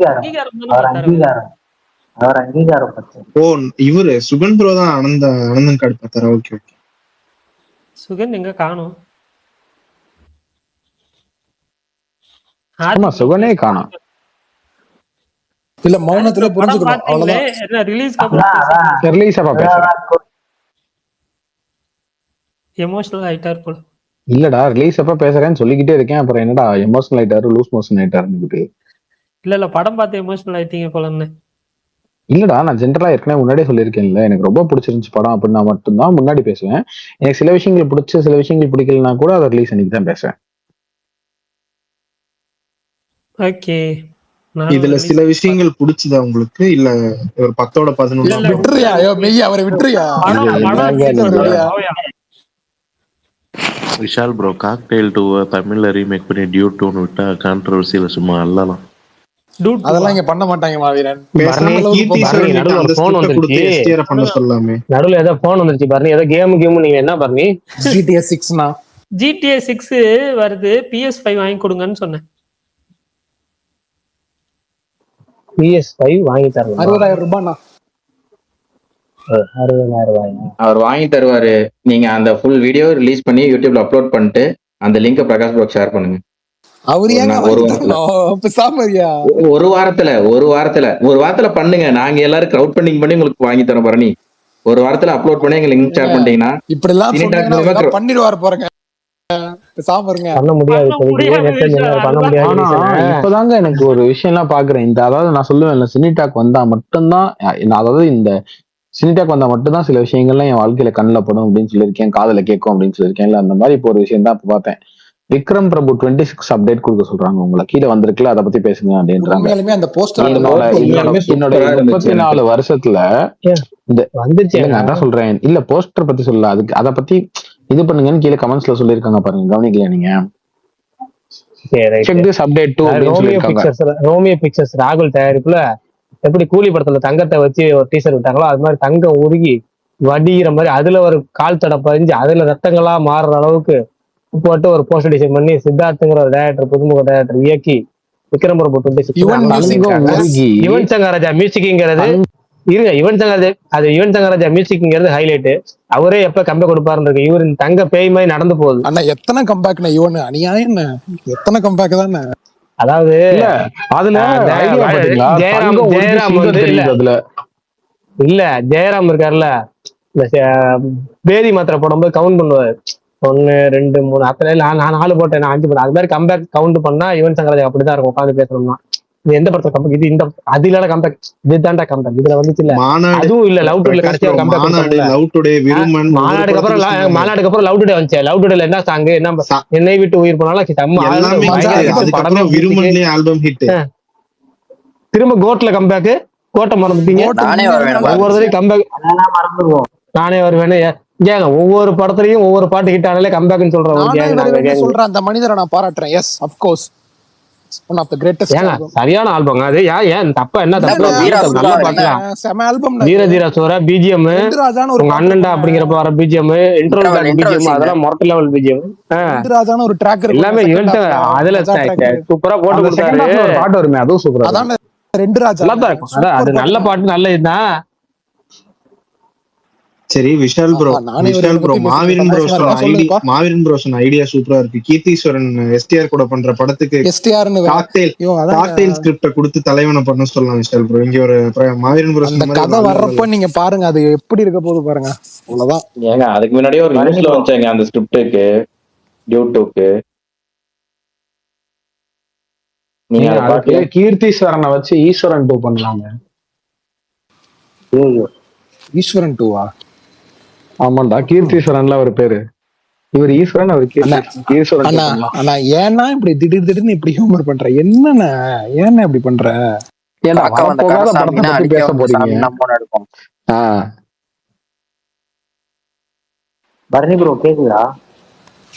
அவர் அங்கீகாரம் பத்தி. ஓ, இவரு சுகன் ப்ரோ தான் அனந்தன் காடு பார்த்தாரா? Okay okay. சுகன் எங்க காணோம்? ஆமா, சுகனே காணோம். இல்ல மௌனத்துல புரிஞ்சுக்கணும், அவ்வளவுதான். என்ன ரிலீஸ்க்கு அப்புறம் ரிலீஸ் அப்ப பேசுறேன். எமோஷனல் ஆயிட்டார் போல. இல்லடா, ரிலீஸ் அப்ப பேசுறேன்னு சொல்லிக்கிட்டே இருக்கேன், அப்புறம் என்னடா எமோஷனல் ஆயிட்டாரு, லூஸ் மோஷன் ஆயிட்டாருன்னு. இல்ல படம் பார்த்து எமோஷனல் ஆயிட்டீங்க போலன்னு. இல்லடா, நான் ஜென்ரலா ஏற்கனவே முன்னாடியே சொல்லியிருக்கேன்ல, எனக்கு ரொம்ப பிடிச்சிருந்துச்சு படம் அப்படின்னா மட்டும்தான் முன்னாடி பேசுவேன். எனக்கு சில விஷயங்கள் பிடிச்சி சில விஷயங்கள் பிடிக்கலனா கூட அதை ரிலீஸ் அன்னைக்கு தான் பேசுவேன். ஓகே. இதுல சில விஷயங்கள் பிடிச்சதா உங்களுக்கு? இல்ல ஒரு 10/11 விட்டுறியா? ஐயோ மெய், அவரை விட்டுறியா? விஷால் ப்ரோ காக்டெயில் 2 தமிழ்ல ரீமேக் பண்ணி டியூட் 2 விட்டா கான்ட்ரோவர்சியில சும்மா அல்லலாம். அதெல்லாம் இங்க பண்ண மாட்டாங்க மாவீரன். நடுவுல ஏதோ போன் வந்துருச்சு பர்னி, ஏதோ கேம் நீங்க என்ன பர்னி? GTA 6னா GTA 6 வருது, PS5 வாங்கி கொடுங்கன்னு சொன்னேன். PS5 வாங்கி தரலாம். 60,000 ரூபாய்னா 60,000 ரூபாய் அவர் வாங்கி தருவாரு. நீங்க அந்த ஃபுல் வீடியோ ரிலீஸ் பண்ணி யூடியூப்ல அப்லோட் பண்ணிட்டு அந்த லிங்கை பிரகாஷ் ப்ரோ ஷேர் பண்ணுங்க. ஒரு வாரத்துல பண்ணுங்க. நாங்க எல்லாரும் கிரவுட் ஃபண்டிங் பண்ணி உங்களுக்கு வாங்கி தரோம் பரணி. ஒரு வாரத்துல அப்லோட் பண்ணி எங்க லிங்க் ஷேர் பண்ணிட்டீங்கன்னா இப்படி எல்லாம் பண்ணிடுவார் பாருங்க. பண்ண முடியாது. இப்பதாங்க எனக்கு ஒரு விஷயம் எல்லாம் பாக்குறேன். இந்த அதாவது நான் சொல்லுவேன், சினிடாக் வந்தா மட்டும்தான், அதாவது இந்த சினிடாக் வந்தா மட்டும்தான் சில விஷயங்கள்லாம் என் வாழ்க்கையில கண்ணில் படும் அப்படின்னு சொல்லியிருக்கேன், காதல கேட்கும் அப்படின்னு சொல்லியிருக்கேன். இல்ல அந்த மாதிரி இப்போ ஒரு விஷயம் தான் இப்ப பார்த்தேன். விக்ரம் பிரபு 26 அப்டேட் கொடுக்க சொல்றாங்க. உங்களை கீழே வந்திருக்குல்ல, அதை பத்தி பேசுங்க அப்படின்றாங்க. என்னோட 34 வருஷத்துல அதான் சொல்றேன். இல்ல போஸ்டர் பத்தி சொல்லல, அதுக்கு அதை பத்தி இது பண்ணுங்கன்னு கீழே கமெண்ட்ஸ்ல சொல்லியிருக்காங்க பாருங்க, கவனிக்கல நீங்க? ரோமியோ பிக்சர்ஸ் ராகுல் தயாரிப்புல எப்படி கூலி படத்துல தங்கத்தை வச்சு ஒரு டீசர் விட்டாங்களோ, அது மாதிரி தங்கம் உருகி வடிகிற மாதிரி அதுல ஒரு கால் தடை பதிஞ்சு அதுல ரத்தங்களா மாறுற அளவுக்கு போட்டு ஒரு போஸ்டர் டிசைன் பண்ணி சித்தார்த்துங்கிற ஒரு டைரக்டர், புதுமுக டைரக்டர் இயக்கி விக்ரம் பிரபு 26 யுவன் சங்கர் ராஜா மியூசிக்ங்கிறது இருங்க. யுவன் சங்கர் ராஜா மியூசிக்ங்கிறது ஹைலைட். அவரே எப்ப கம்பேக் கொடுப்பாருன்னு இருக்கு. இவரு தங்க பேய் மாதிரி நடந்து போகுது. அண்ணா எத்தனை கம்பேக் யுவன் அநியாயம், எத்தனை கம்பேக் தானே. அதாவது அதுல ஜெயராம் வந்து இல்ல ஜெயராம் இருக்காருல்ல, இந்த பேதி மாத்திரை போடும்போது கவுண்ட் பண்ணுவாரு, 1 2 3 அத்தனை நான் 4 போட்டேன், நான் 5 போட்டேன். அது மாதிரி கம்பேக் கவுண்ட் பண்ணா யுவன் சங்கர் ராஜா அப்படிதான் இருக்கும். உட்காந்து பேசணும்னா இது எந்த படத்துல கம்பேக், இது இந்த அது இல்ல கம்பேக், இதுதான்டா கம்பேக். இதுல வந்துச்சு இல்ல, அதுவும் இல்ல லவ் டுடே கடைசியா கம்பேக் மாநாடுக்கு அப்புறம் லவ் டுடே வந்துச்சு. லவ் டுடேல என்ன சாங், என்ன என்னை விட்டு உயிர் போனாலும் திரும்ப கோட்ல கம்பேக், கோட்டை மறந்துட்டீங்க. ஒவ்வொரு தடவையும் கம்பேக் நானே வருவேன்னு ஏங்க ஒவ்வொரு படத்துலயும் ஒவ்வொரு பாட்டு ஹிட் ஆனாலே கம்பேக்னு சொல்றேன். அந்த மனிதரை நான் பாராட்டுறேன். Yes of course, one of the greatest album. சரியான ஆல்பம் அது. ஏன் தப்பா என்ன தப்பு? நல்ல பாட்டு, செம ஆல்பம். வீரதீரா சோர பிஜிஎம், உங்க அண்ணன்டா அப்படிங்கிறப்ப வர பிஜிஎம், இன்ட்ரோ பிஜிஎம், அதெல்லாம் மொரட்ட லெவல் பிஜிஎம். ராஜான ஒரு ட்ராக் இருக்கு எல்லாமே யுவன் அதுல சூப்பரா போட்டு கொடுத்தாரு. பாட்டு வருமே, அதுவும் சூப்பரா. அதான் ரெண்டு ராஜா நல்லா தான் இருக்கும். அது நல்ல பாட்டு, நல்ல இதுதான். சரி விஷால் ப்ரோ, மாவீரன் ப்ரோ சொன்ன ஐடியா சூப்பரா இருக்கு. கீர்த்தீஸ்வரன் எஸ்டிஆர் கூட பண்ற படத்துக்கு காக்டெயில் ஸ்கிரிப்ட கொடுத்து தலைவனை பண்ண சொல்லலாம் விஷால் ப்ரோ. இங்க ஒரு மாவீரன் ப்ரோ கதை வர்றப்ப நீங்க பாருங்க, அது எப்படி இருக்க போது பாருங்க. அவ்வளவுதான். ஏங்க அதுக்கு முன்னாடியே ஒரு நியூஸ்ல வந்துச்சாங்க அந்த ஸ்கிரிப்டுக்கு டியூட்டுக்கு. நீங்க கீர்த்தீஸ்வரனை வச்சு ஈஸ்வரன் 2 பண்ணலாங்க. ஈஸ்வரன் 2வா? ஆமாண்டா, கீர்த்தீஸ்வரன்ல ஒரு பேரு, இவர் ஈஸ்வரன், அவர் ஈஸ்வரன். ஆனா ஏன்னா இப்படி திடீர்னு இப்படி ஹியூமர் பண்ற? என்னன்னா ஏன்னா இப்படி பண்ற? போகாத படத்தை பத்தி பேச போறீங்க. பரணி ப்ரோ கேக்குதா?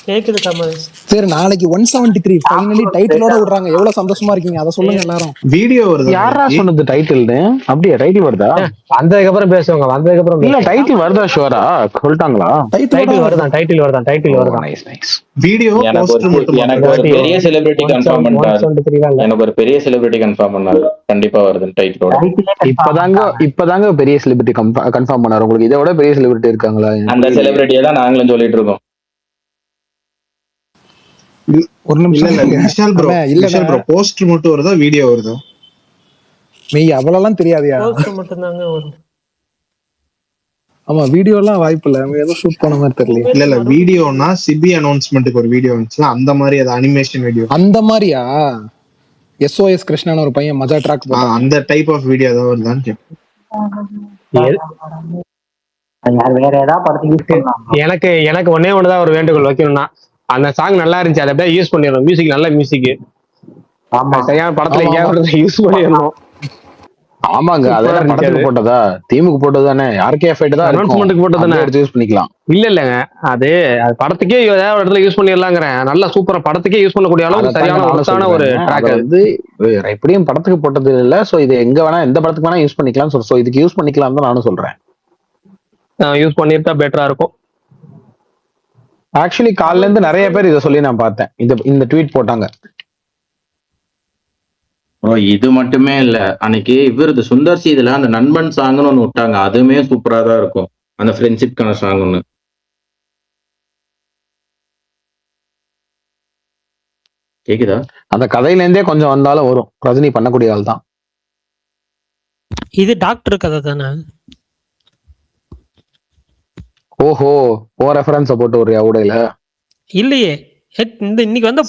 கேக்குது கமல். சரி, நாளைக்கு 173 ஃபைனலி டைட்டிலோட விடுறாங்க. எவ்வளவு சந்தோஷமா இருக்கீங்க அதை சொல்லுங்க எல்லாரும். வீடியோ வருது. யாரா சொன்னது டைட்டில்னு? அப்படியே டைட்டில் வருதா? வந்ததுக்கு அப்புறம் பேசுவாங்க, வந்ததுக்கு அப்புறம் இல்ல டைட்டில் வருதா ஷுவரா சொல்லிட்டாங்களா? டைட்டில் வருதான், டைட்டில் வருதான். Nice nice. வீடியோ போஸ்டர் மட்டும் எனக்கு ஒரு பெரிய செலிபிரிட்டி கன்ஃபார்ம் பண்ணிட்டாரு. 173 தான் இல்ல. எனக்கு ஒரு பெரிய செலிபிரிட்டி கன்ஃபார்ம் பண்ணாரு. கண்டிப்பா வருது டைட்டிலோட. இப்பதாங்க பெரிய செலிபிரிட்டி கன்ஃபார்ம் பண்ணாரு. உங்களுக்கு இதை விட பெரிய செலிபிரிட்டி இருக்காங்களா? அந்த செலிபிரிட்டியை தான் நாங்களும் சொல்லிட்டு இருக்கோம். ஒரு நிமிஷம் இல்ல விஷால் ப்ரோ போஸ்டர் மட்டும் வருதா வீடியோ வருதா? மெய் அவ்வளவுலாம் தெரியாதியா? போஸ்டர் மட்டும் தாங்க வரும். ஆமா, வீடியோ எல்லாம் வாய்ப்பு இல்ல, ஏதோ ஷூட் பண்ண மாதிரி தெரியல. இல்ல வீடியோனா சிபி அனௌன்ஸ்மெண்ட்டுக்கு ஒரு வீடியோ வந்துச்சு, அந்த மாதிரி அது அனிமேஷன் வீடியோ அந்த மாதிரியா? SOS கிருஷ்ணான ஒரு பையன் மஜா ட்ராக் அந்த டைப் ஆஃப் வீடியோ ஏதாவது வருதான்னு கேட்பேன். வேற ஏதாவது படத்துக்கு யூஸ் பண்ணலாம். எனக்கு ஒன்னே ஒண்ணுதான் ஒரு வேண்டுகோள் வைக்கணும்னா, அந்த சாங் நல்லா இருந்துச்சு, அதை அப்படியே யூஸ் பண்ணிடணும். மியூசிக் நல்ல மியூசிக், சரியான படத்துல எங்கேயாவது யூஸ் பண்ணிடணும். ஆமாங்க, அதெல்லாம் படத்துக்கு போட்டதா? டீமுக்கு போட்டது தானே? யாருக்கே ஃபைட் தான், அனௌன்ஸ்மெண்ட்டுக்கு போட்டது தானே, எடுத்து யூஸ் பண்ணிக்கலாம். இல்லங்க, அது படத்துக்கே ஏதாவது ஒரு இடத்துல யூஸ் பண்ணிடலாங்கிறேன். நல்ல சூப்பரா படத்துக்கே யூஸ் பண்ணக்கூடிய அளவுக்கு சரியான ஒரு ட்ராக் வந்து எப்படியும் படத்துக்கு போட்டது இல்ல. சோ இது எங்க வேணா, எந்த படத்துக்கு வேணா யூஸ் பண்ணிக்கலாம். சோ இதுக்கு யூஸ் பண்ணிக்கலாம் தான் நானும் சொல்றேன். யூஸ் பண்ணிட்டா பெட்டரா இருக்கும். ஆக்சுவலி காலைல இருந்து நிறைய பேர் இதை சொல்லி நான் பார்த்தேன். இந்த ட்வீட் போட்டாங்க. இது மட்டுமே இல்ல, அன்னைக்கு இவரது சுந்தர் சி இதுல அந்த நண்பன் சாங்னு ஒண்ணு விட்டாங்க. அதுவுமே சூப்பரா தான் இருக்கும். அந்த ஃப்ரெண்ட்ஷிப்கான சாங் ஒண்ணு. கேக்குதா? அந்த கதையில இருந்தே கொஞ்சம் வந்தாலும் வரும். ரஜினி பண்ணக்கூடிய ஆள் தான். இது டாக்டர் கதை தானே? ஓஹோ, ஓ ரெஃபரன்ஸ் போட்டு ஒரு உடையில இல்லையே. இன்னைக்கு வந்த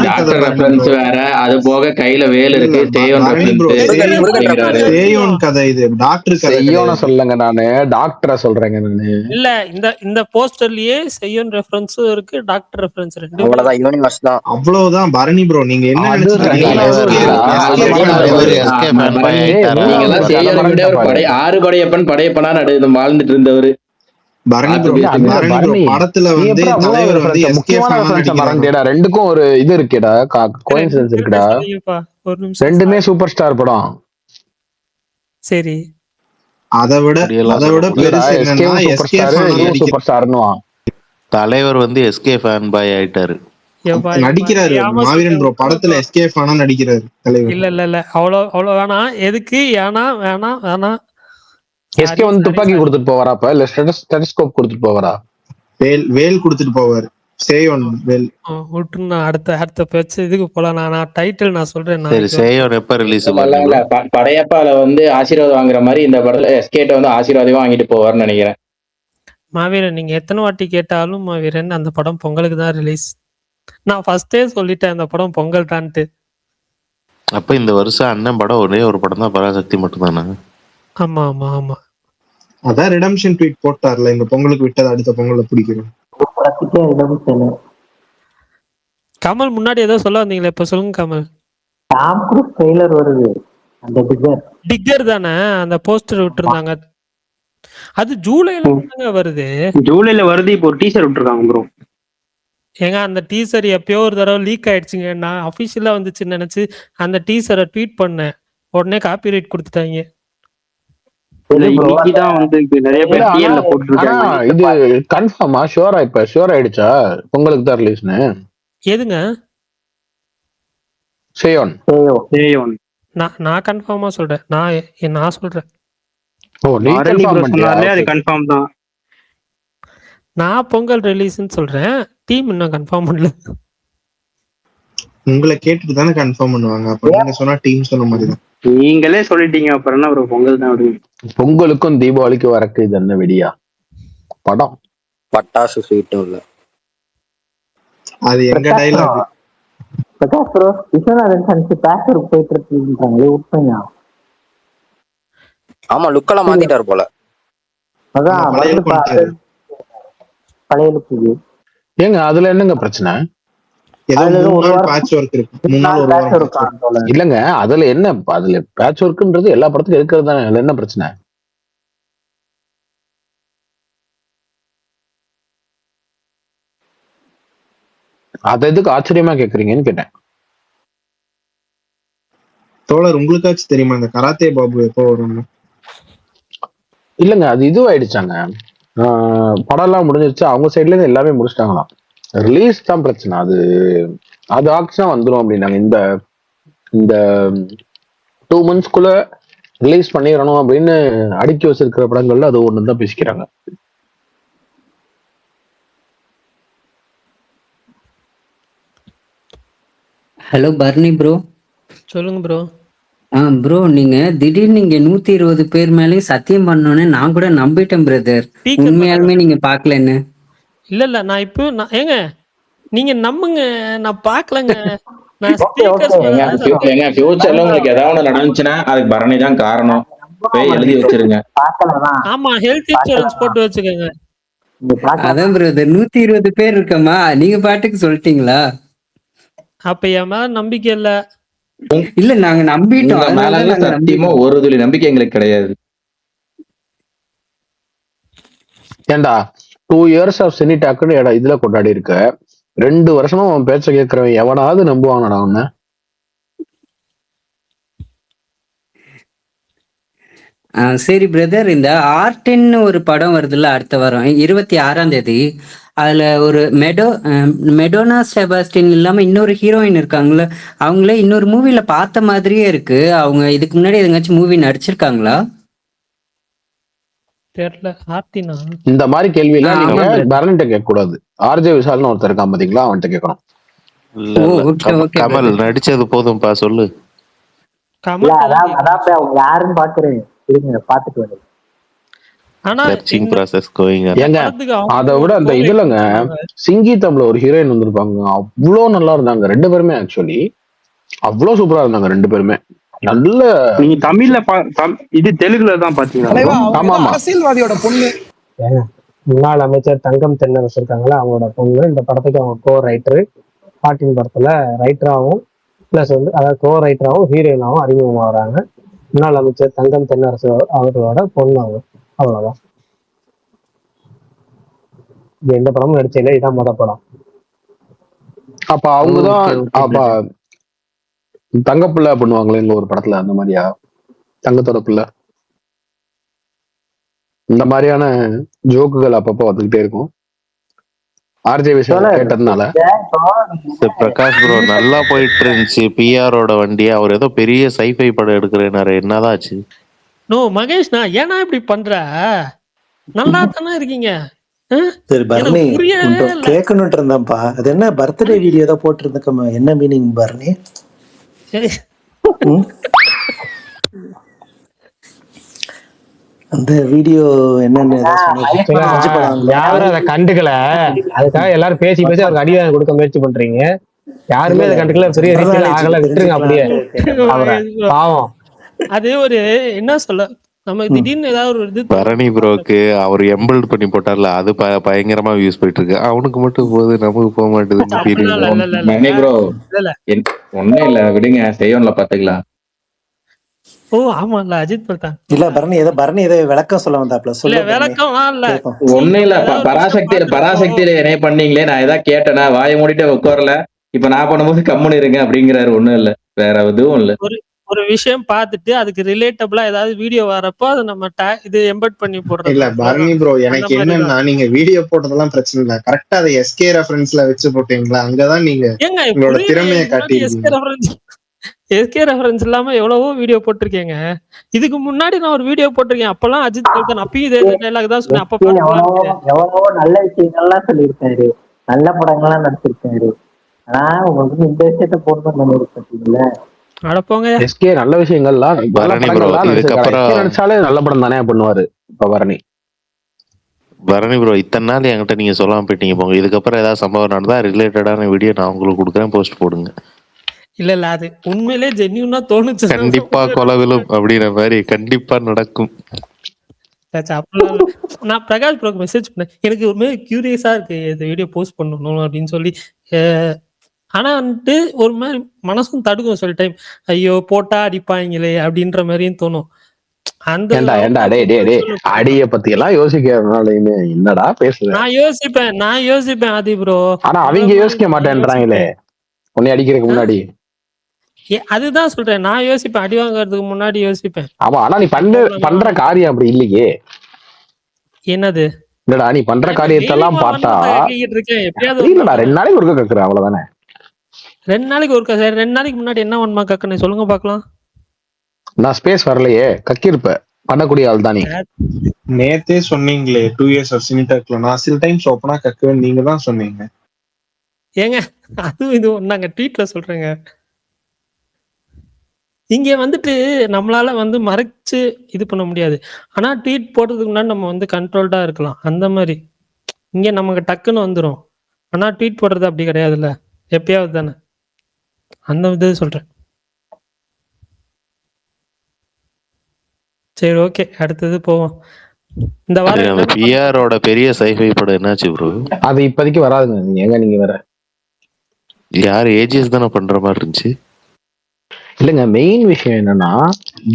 டாக்டர் ரெஃபரன்ஸ் வேற, அது போக கையில வேல் இருக்கு. கதை இது டாக்டர் செய்யோன சொல்லுங்க, நானு டாக்டரை சொல்றேங்க நானு. இல்ல, இந்த போஸ்டர்லயே செய்யோன் ரெஃபரன்ஸும் இருக்கு, டாக்டர் ரெஃபரன்ஸ் இருக்கு. அவ்வளவுதான், யூனிவர்ஸ் தான். அவ்வளவுதான் பரணி ப்ரோ, நீங்க என்ன நினைச்சீங்க? 6 படையப்பன் படையப்பனா வாழ்ந்துட்டு இருந்தவரு படத்துல வந்து தலைவர் வந்து ரெண்டுக்கும் ஒரு இது இருக்குடா, கோயின்சிடன்ஸ் இருக்குடா. ரெண்டுமே சூப்பர் ஸ்டார் படம். சரி, அதை விட பெருசு என்னன்னா சூப்பர் ஸ்டார்னுவான். தலைவர் வந்து எஸ்கே ஃபேன் பாய் ஆயிட்டாரு. நடிக்கிறாரு மாவீரன் ப்ரோ படத்துல எஸ்கே ஃபேனா நடிக்கிறாரு தலைவர். இல்ல அவ்வளவு வேணாம். எதுக்கு? வேணாம். எஸ்கே வந்து துப்பாக்கி கொடுத்துட்டு போவாரா? அப்ப இல்ல ஸ்டெத்தஸ்கோப் கொடுத்துட்டு போவாரா? வேல் கொடுத்துட்டு போவாரு. சேயோன் வேல். விட்டுனா அடுத்த பேச்சு இதுக்கு போலாம். நான் டைட்டில் நான் சொல்றேன். சரி, சேயோன் எப்ப ரிலீஸ்? படையப்பால வந்து ஆசீர்வாதம் வாங்குற மாதிரி இந்த படத்துல எஸ்கேட்ட வந்து ஆசீர்வாதம் வாங்கிட்டு போவார்னு நினைக்கிறேன். மாவீரன் நீங்க எத்தனை வாட்டி கேட்டாலும் மாவீரன் அந்த படம் பொங்கலுக்கு தான் ரிலீஸ். நான் ஃபர்ஸ்டே சொல்லிட்டேன் அந்த படம் பொங்கல் தான்ட்டு. அப்ப இந்த வருஷம் அண்ணன் படம் ஒரே ஒரு படம் தான், பராசக்தி மட்டும் தானே? ஆமா. அதான் ரிடம்ஷன் ட்வீட் போட்டார்ல, இந்த பொங்கலுக்கு விட்டது அடுத்த பொங்கல்ல பிடிக்கிறோம். கமல் முன்னாடி ஏதோ சொல்ல வந்தீங்களே, இப்ப சொல்லுங்க கமல். டாம் க்ரூஸ் ட்ரெய்லர் வருது, அந்த டிக்கர் தானே அந்த போஸ்டர் விட்டுருந்தாங்க. அது ஜூலைல வருது. ஜூலைல வருது. இப்போ ஒரு டீசர் விட்டுருக்காங்க ப்ரோ. ஏங்க அந்த டீசர் எப்பயோ ஒரு தடவை லீக் ஆயிடுச்சுங்க. நான் அபிஷியலா வந்துச்சுன்னு நினைச்சு அந்த டீசரை ட்வீட் பண்ணேன். உடனே காப்பி ரைட் கொடுத்துட்டாங்க. இது கன்ஃபார்மா ஷூரா? இப்ப ஷூர் ஆயிடுச்சா பொங்கலுக்கு தான் ரிலீஸ்னு? எதுங்க? சேயோன். நான் கன்ஃபார்மா சொல்றேன். நான் சொல்றேன். ஓ, நீ கன்ஃபார்ம் பண்ணியா? அது கன்ஃபார்ம் தான். நான் பொங்கல் ரிலீஸ்னு சொல்றேன். டீம் இன்னும் கன்ஃபார்ம் பண்ணல. உங்களை கேட்டுட்டு தானே கன்ஃபார்ம் பண்ணுவாங்க. அப்ப நீங்க சொன்னா டீம் சொன்ன மாதிரி தான். நீங்களே சொல்லிட்டீங்க, அப்புறம் என்ன ஒரு பொங்கல் தான் வருது. பொங்கலுக்கும் தீபாவளிக்கும் வரக்கு இது என்ன வெடியா படம்? பட்டாசு ஸ்வீட்டும் இல்ல. அது எங்க dialogue. Prakash bro Viswanathan fans Baker போயிட்டு இருக்காங்களே, உண்மையா? ஆமா, லுக்கெல்லாம் மாத்திட்டாரு போல. அதான் பழைய லுக்கு. ஏங்க அதுல என்னங்க பிரச்சனை? இல்லங்க அதுல என்ன, அதுல பேட்ச் ஒர்க்ன்றது எல்லா படத்துக்கும் இருக்கிறது தானே. அதுல என்ன பிரச்சனை? அதை எதுக்கு ஆச்சரியமா கேக்குறீங்கன்னு கேட்டேன். தோழர் உங்களுக்காச்சும் தெரியுமா இந்த கராத்தே பாபு எப்போ வரும்னு? இல்லங்க, அது இதுவாயிடுச்சாங்க. படம் எல்லாம் முடிஞ்சிருச்சு, அவங்க சைட்ல இருந்து எல்லாமே முடிச்சிட்டாங்களாம். ரிலீஸ் தான் பிரச்சனை. அது அது ஆக்ஷனா வந்துடும் அப்படின்னாங்க. இந்த இந்த 2 monthsக்குள்ள ரிலீஸ் பண்ணிடணும் அப்படின்னு அடுக்கி வச்சிருக்கிற படங்கள்ல அது ஒண்ணு தான் பேசிக்கிறாங்க. Hello Barney bro. சொல்லுங்க ப்ரோ. ப்ரோ நீங்க திடீர்னு நீங்க 120 பேர் மேலேயும் சத்தியம் பண்ணோன்னே நான் கூட நம்பிட்டேன் பிரதர். உண்மையாலுமே நீங்க பாக்கலன்னு. இல்ல நான் இப்போ ஏங்க நீங்க நம்புங்க, நான் பாக்கலங்க. நான் ஸ்பீக்கர்ஸ் ஃபியூச்சர்ல உங்களுக்கு ஏதாவது நடந்துச்சுன்னா அதுக்கு பரணி தான் காரணம். போய் எழுதி வச்சிருங்க. ஆமா, ஹெல்த் இன்சூரன்ஸ் போட்டு வச்சுக்கோங்க. அதான் பிரதர் 120 பேர் இருக்கமா, நீங்க பாட்டுக்கு சொல்லிட்டீங்களா? அப்ப என் மேல நம்பிக்கை இல்ல. இல்ல நாங்க நம்பிட்டோம். சத்தியமா ஒரு துளி நம்பிக்கை எங்களுக்கு கிடையாது. ஏண்டா 2 years ஆஃப் சினிடாக்குன்னு இதுல கொண்டாடி இருக்க, 2 வருஷமா அவன் பேச்ச கேட்கிறவன் எவனாவது நம்புவாங்கடா அவன? சரி பிரதர், இந்த ஆர்டின்னு ஒரு படம் வருதுல்ல அடுத்த வாரம் 26ஆம் தேதி. அதுல ஒரு மெடோனா செபாஸ்டின் இல்லாம இன்னொரு ஹீரோயின் இருக்காங்களே, அவங்கள இன்னொரு மூவில பார்த்த மாதிரியே இருக்கு. அவங்க இதுக்கு முன்னாடி எதுங்காச்சும் மூவி நடிச்சிருக்காங்களா? தெரியல. ஆர்டினா இந்த மாதிரி கேள்வி எல்லாம் நீங்க பரணிட்ட கேட்க கூடாது. ஆர்ஜே விஷால்னு ஒருத்தர் இருக்கான் பாத்தீங்களா, அவன்கிட்ட கேட்கணும். கமல் நடிச்சது போதும்பா, சொல்லு. அவங்க யாருன்னு பாக்குறேன், பாத்துட்டு வந்து. அதை விட அந்த இதுலங்க சிங்கீதம்ல ஒரு ஹீரோயின் வந்திருப்பாங்க, அவ்வளோ நல்லா இருந்தாங்க 2 பேருமே. ஆக்சுவலி அவ்வளோ சூப்பரா இருந்தாங்க 2 பேருமே. நல்ல நீங்க தமிழ்ல இது தெலுங்குல தான் பாத்தீங்களா? ஆமா அரசியல்வாதியோட பொண்ணு. முன்னாள் அமைச்சர் தங்கம் தென்னரசு இருக்காங்களா, அவங்களோட பொண்ணு. இந்த படத்துக்கு அவங்க கோ ரைட்டரு, பாட்டின் படத்துல ரைட்டராகவும் பிளஸ் வந்து அதாவது கோ ரைட்டராகவும் ஹீரோயினாகவும் அறிமுகமாகறாங்க. முன்னாள் அமைச்சர் தங்கம் தென்னரசு அவர்களோட பொண்ணு அவங்க. அவ்வளவுதான். எந்த படமும் நடிச்சல, இதான் முத படம். அப்ப அவங்கதான் தங்கப்பிள்ளை பண்ணுவாங்களே எங்க ஒரு படத்துல, அந்த மாதிரியா? தங்கத்தோட பிள்ளை. இந்த மாதிரியான ஜோக்குகள் அப்பப்போ வந்துகிட்டே இருக்கும். ஆர்ஜே விஷயம் கேட்டதுனால. பிரகாஷ் ப்ரோ நல்லா போயிட்டு இருந்துச்சு பிஆரோட வண்டி. அவர் ஏதோ பெரிய சைஃபை படம் எடுக்கிறேனாரு, என்னதான் ஆச்சு? நோ மகேஷ், நான் ஏன்னா இப்படி பண்ற? நல்லா தானே இருக்கீங்க. சரி பரணி, கேட்கணும்னு இருந்தாப்பா. அது என்ன பர்த்டே வீடியோ தான் போட்டிருந்தக்கமா, என்ன மீனிங் பரணி? அந்த வீடியோ என்னன்னு யாரும் அதை கண்டுக்கல. அதுக்காக எல்லாரும் பேசி பேசி அவருக்கு அடிவாங்க கொடுக்க முயற்சி பண்றீங்க. யாருமே அதை கண்டுக்கல. பெரிய ரீதியில ஆகல, விட்டுருங்க அப்படியே அவரை. பாவம். அது ஒரு என்ன சொல்ல, நம்ம திடீர்னு ஏதாவது ஒரு இது பரணி ப்ரோக்கு அவர் எம்பல்ட் பண்ணி போட்டார்ல, அது பயங்கரமா வியூஸ் போயிட்டு இருக்கு. அவனுக்கு மட்டும் போகுது, நமக்கு போக மாட்டேது. ப்ரோ ஒன்னும் இல்ல, விடுங்க, செய்யோம்ல பாத்துக்கலாம். ஓ ஆமா இல்ல அஜித் பிரதான் இல்ல பரணி ஏதோ விளக்கம் சொல்ல வந்தாப்ல. சொல்ல விளக்கம் இல்ல, ஒன்னும் இல்ல. பராசக்தியில என்ன பண்ணீங்களே, நான் ஏதாவது கேட்டேனா? வாயை மூடிட்டு உட்காரல. இப்ப நான் பண்ணும்போது கம்முன்னு இருங்க அப்படிங்கிறாரு. ஒண்ணும் இல்ல, வேற எதுவும் இல்ல. ஒரு விஷயம் பார்த்துட்டு அதுக்கு ரிலேட்டபிளா ஏதாவது வீடியோ வரப்போ அதை நம்ம இது எம்பெட் பண்ணி போடுறோம். இல்ல பரணி ப்ரோ, எனக்கு என்னன்னா நீங்க வீடியோ போட்டதெல்லாம் பிரச்சனை இல்ல, கரெக்டா அதை எஸ்கே ரெஃபரன்ஸ்ல வச்சு போட்டீங்களா, அங்கதான் நீங்க உங்களோட திறமையை காட்டியிருக்கீங்க. எஸ்கே ரெஃபரன்ஸ் இல்லாம எவ்வளவோ வீடியோ போட்டிருக்கேங்க. இதுக்கு முன்னாடி நான் ஒரு வீடியோ போட்டிருக்கேன், அப்பெல்லாம் அஜித் கல்கன் அப்பயும் இதே டைலாக் தான் சொன்னேன். அப்ப எவ்வளவோ நல்ல விஷயங்கள்லாம் சொல்லியிருக்காரு, நல்ல படங்கள்லாம் நடிச்சிருக்காரு. ஆனா உங்களுக்கு இந்த விஷயத்த போட்டு பண்ணிருக்கீங்கல்ல. அடப்போங்க, எஸ்கே நல்ல விஷயங்கள்லாம் நினைச்சாலே நல்ல படம் தானே பண்ணுவாரு. இப்ப பரணி ப்ரோ இத்தனை நாள் என்கிட்ட நீங்க சொல்லாம போயிட்டீங்க போங்க. இதுக்கப்புறம் ஏதாவது சம்பவம் நடந்தா ரிலேட்டடான வீடியோ நான் உங்களுக்கு கொடுக்குறேன், போஸ்ட் போடுங்க. இல்ல அது உண்மையிலே ஜென்யூனா தோணுச்சு. கண்டிப்பா கொலவிலும் அப்படிங்கிற மாதிரி கண்டிப்பா நடக்கும். நான் பிரகாஷ் ப்ரோக்கு மெசேஜ் பண்ணேன், எனக்கு ஒரு மாதிரி கியூரியஸா இருக்கு இந்த வீடியோ போஸ்ட் பண்ணணும் அப்படின்னு சொல்லி. ஆனா வந்துட்டு ஒரு மாதிரி மனசும் தடுக்கும் சில டைம். ஐயோ போட்டா அடிப்பாங்களே அப்படின்ற மாதிரியும் தோணும். அந்த ஏண்டா ஏண்டா டே டே டே அடிய பத்தி எல்லாம் யோசிக்கிறதுனால என்னடா பேசுற? நான் யோசிப்பேன் ஆதி ப்ரோ. ஆனா அவங்க யோசிக்க மாட்டேன்றாங்களே உன்னை அடிக்கிறதுக்கு முன்னாடி. அதுதான் சொல்றேன், நான் யோசிப்பேன், அடி வாங்குறதுக்கு முன்னாடி யோசிப்பேன். ஆமா, ஆனா நீ பண்ற காரியம் அப்படி இல்லையே. என்னது? இல்லடா நீ பண்ற காரியத்தெல்லாம் பார்த்தா இல்லடா 2 நாளைக்கு ஒருக்க கேக்குற அவ்வளவுதானே. 2 நாளைக்கு ஒருக்கா சார்? 2 நாளைக்கு முன்னாடி என்ன ஒன்மா கக்கனே சொல்லுங்க பாக்கலாம். நான் ஸ்பேஸ் வரலையே, கக்கிருப்ப பண்ணக்கூடிய ஆள் தான் நீ. நேத்தே சொன்னீங்களே 2 years சினிடாக்ல நான் சில டைம்ஸ் ஓப்பனா கக்குவேன், நீங்க தான் சொன்னீங்க. ஏங்க அதுவும் இது ஒண்ணாங்க, ட்வீட்ல சொல்றேங்க. இங்க வந்துட்டு நம்மளால வந்து மறைச்சு இது பண்ண முடியாது. ஆனா ட்வீட் போடுறதுக்கு முன்னாடி நம்ம வந்து கண்ட்ரோல்டா இருக்கலாம். அந்த மாதிரி இங்க நமக்கு டக்குன்னு வந்துரும். ஆனா ட்வீட் போடுறது அப்படி கிடையாதுல்ல, எப்பயாவது தானே. அந்த இது சொல்றேன். சரி ஓகே, அடுத்தது போவோம். இந்த வாரம் அந்த பிஆரோட பெரிய சைஃபை படம் என்னாச்சு ப்ரோ? அது இப்போதைக்கு வராதுங்க. நீங்க வேற யார் ஏஜிஎஸ் தானே பண்ற மாதிரி இருந்துச்சு. இல்லைங்க, மெயின் விஷயம் என்னன்னா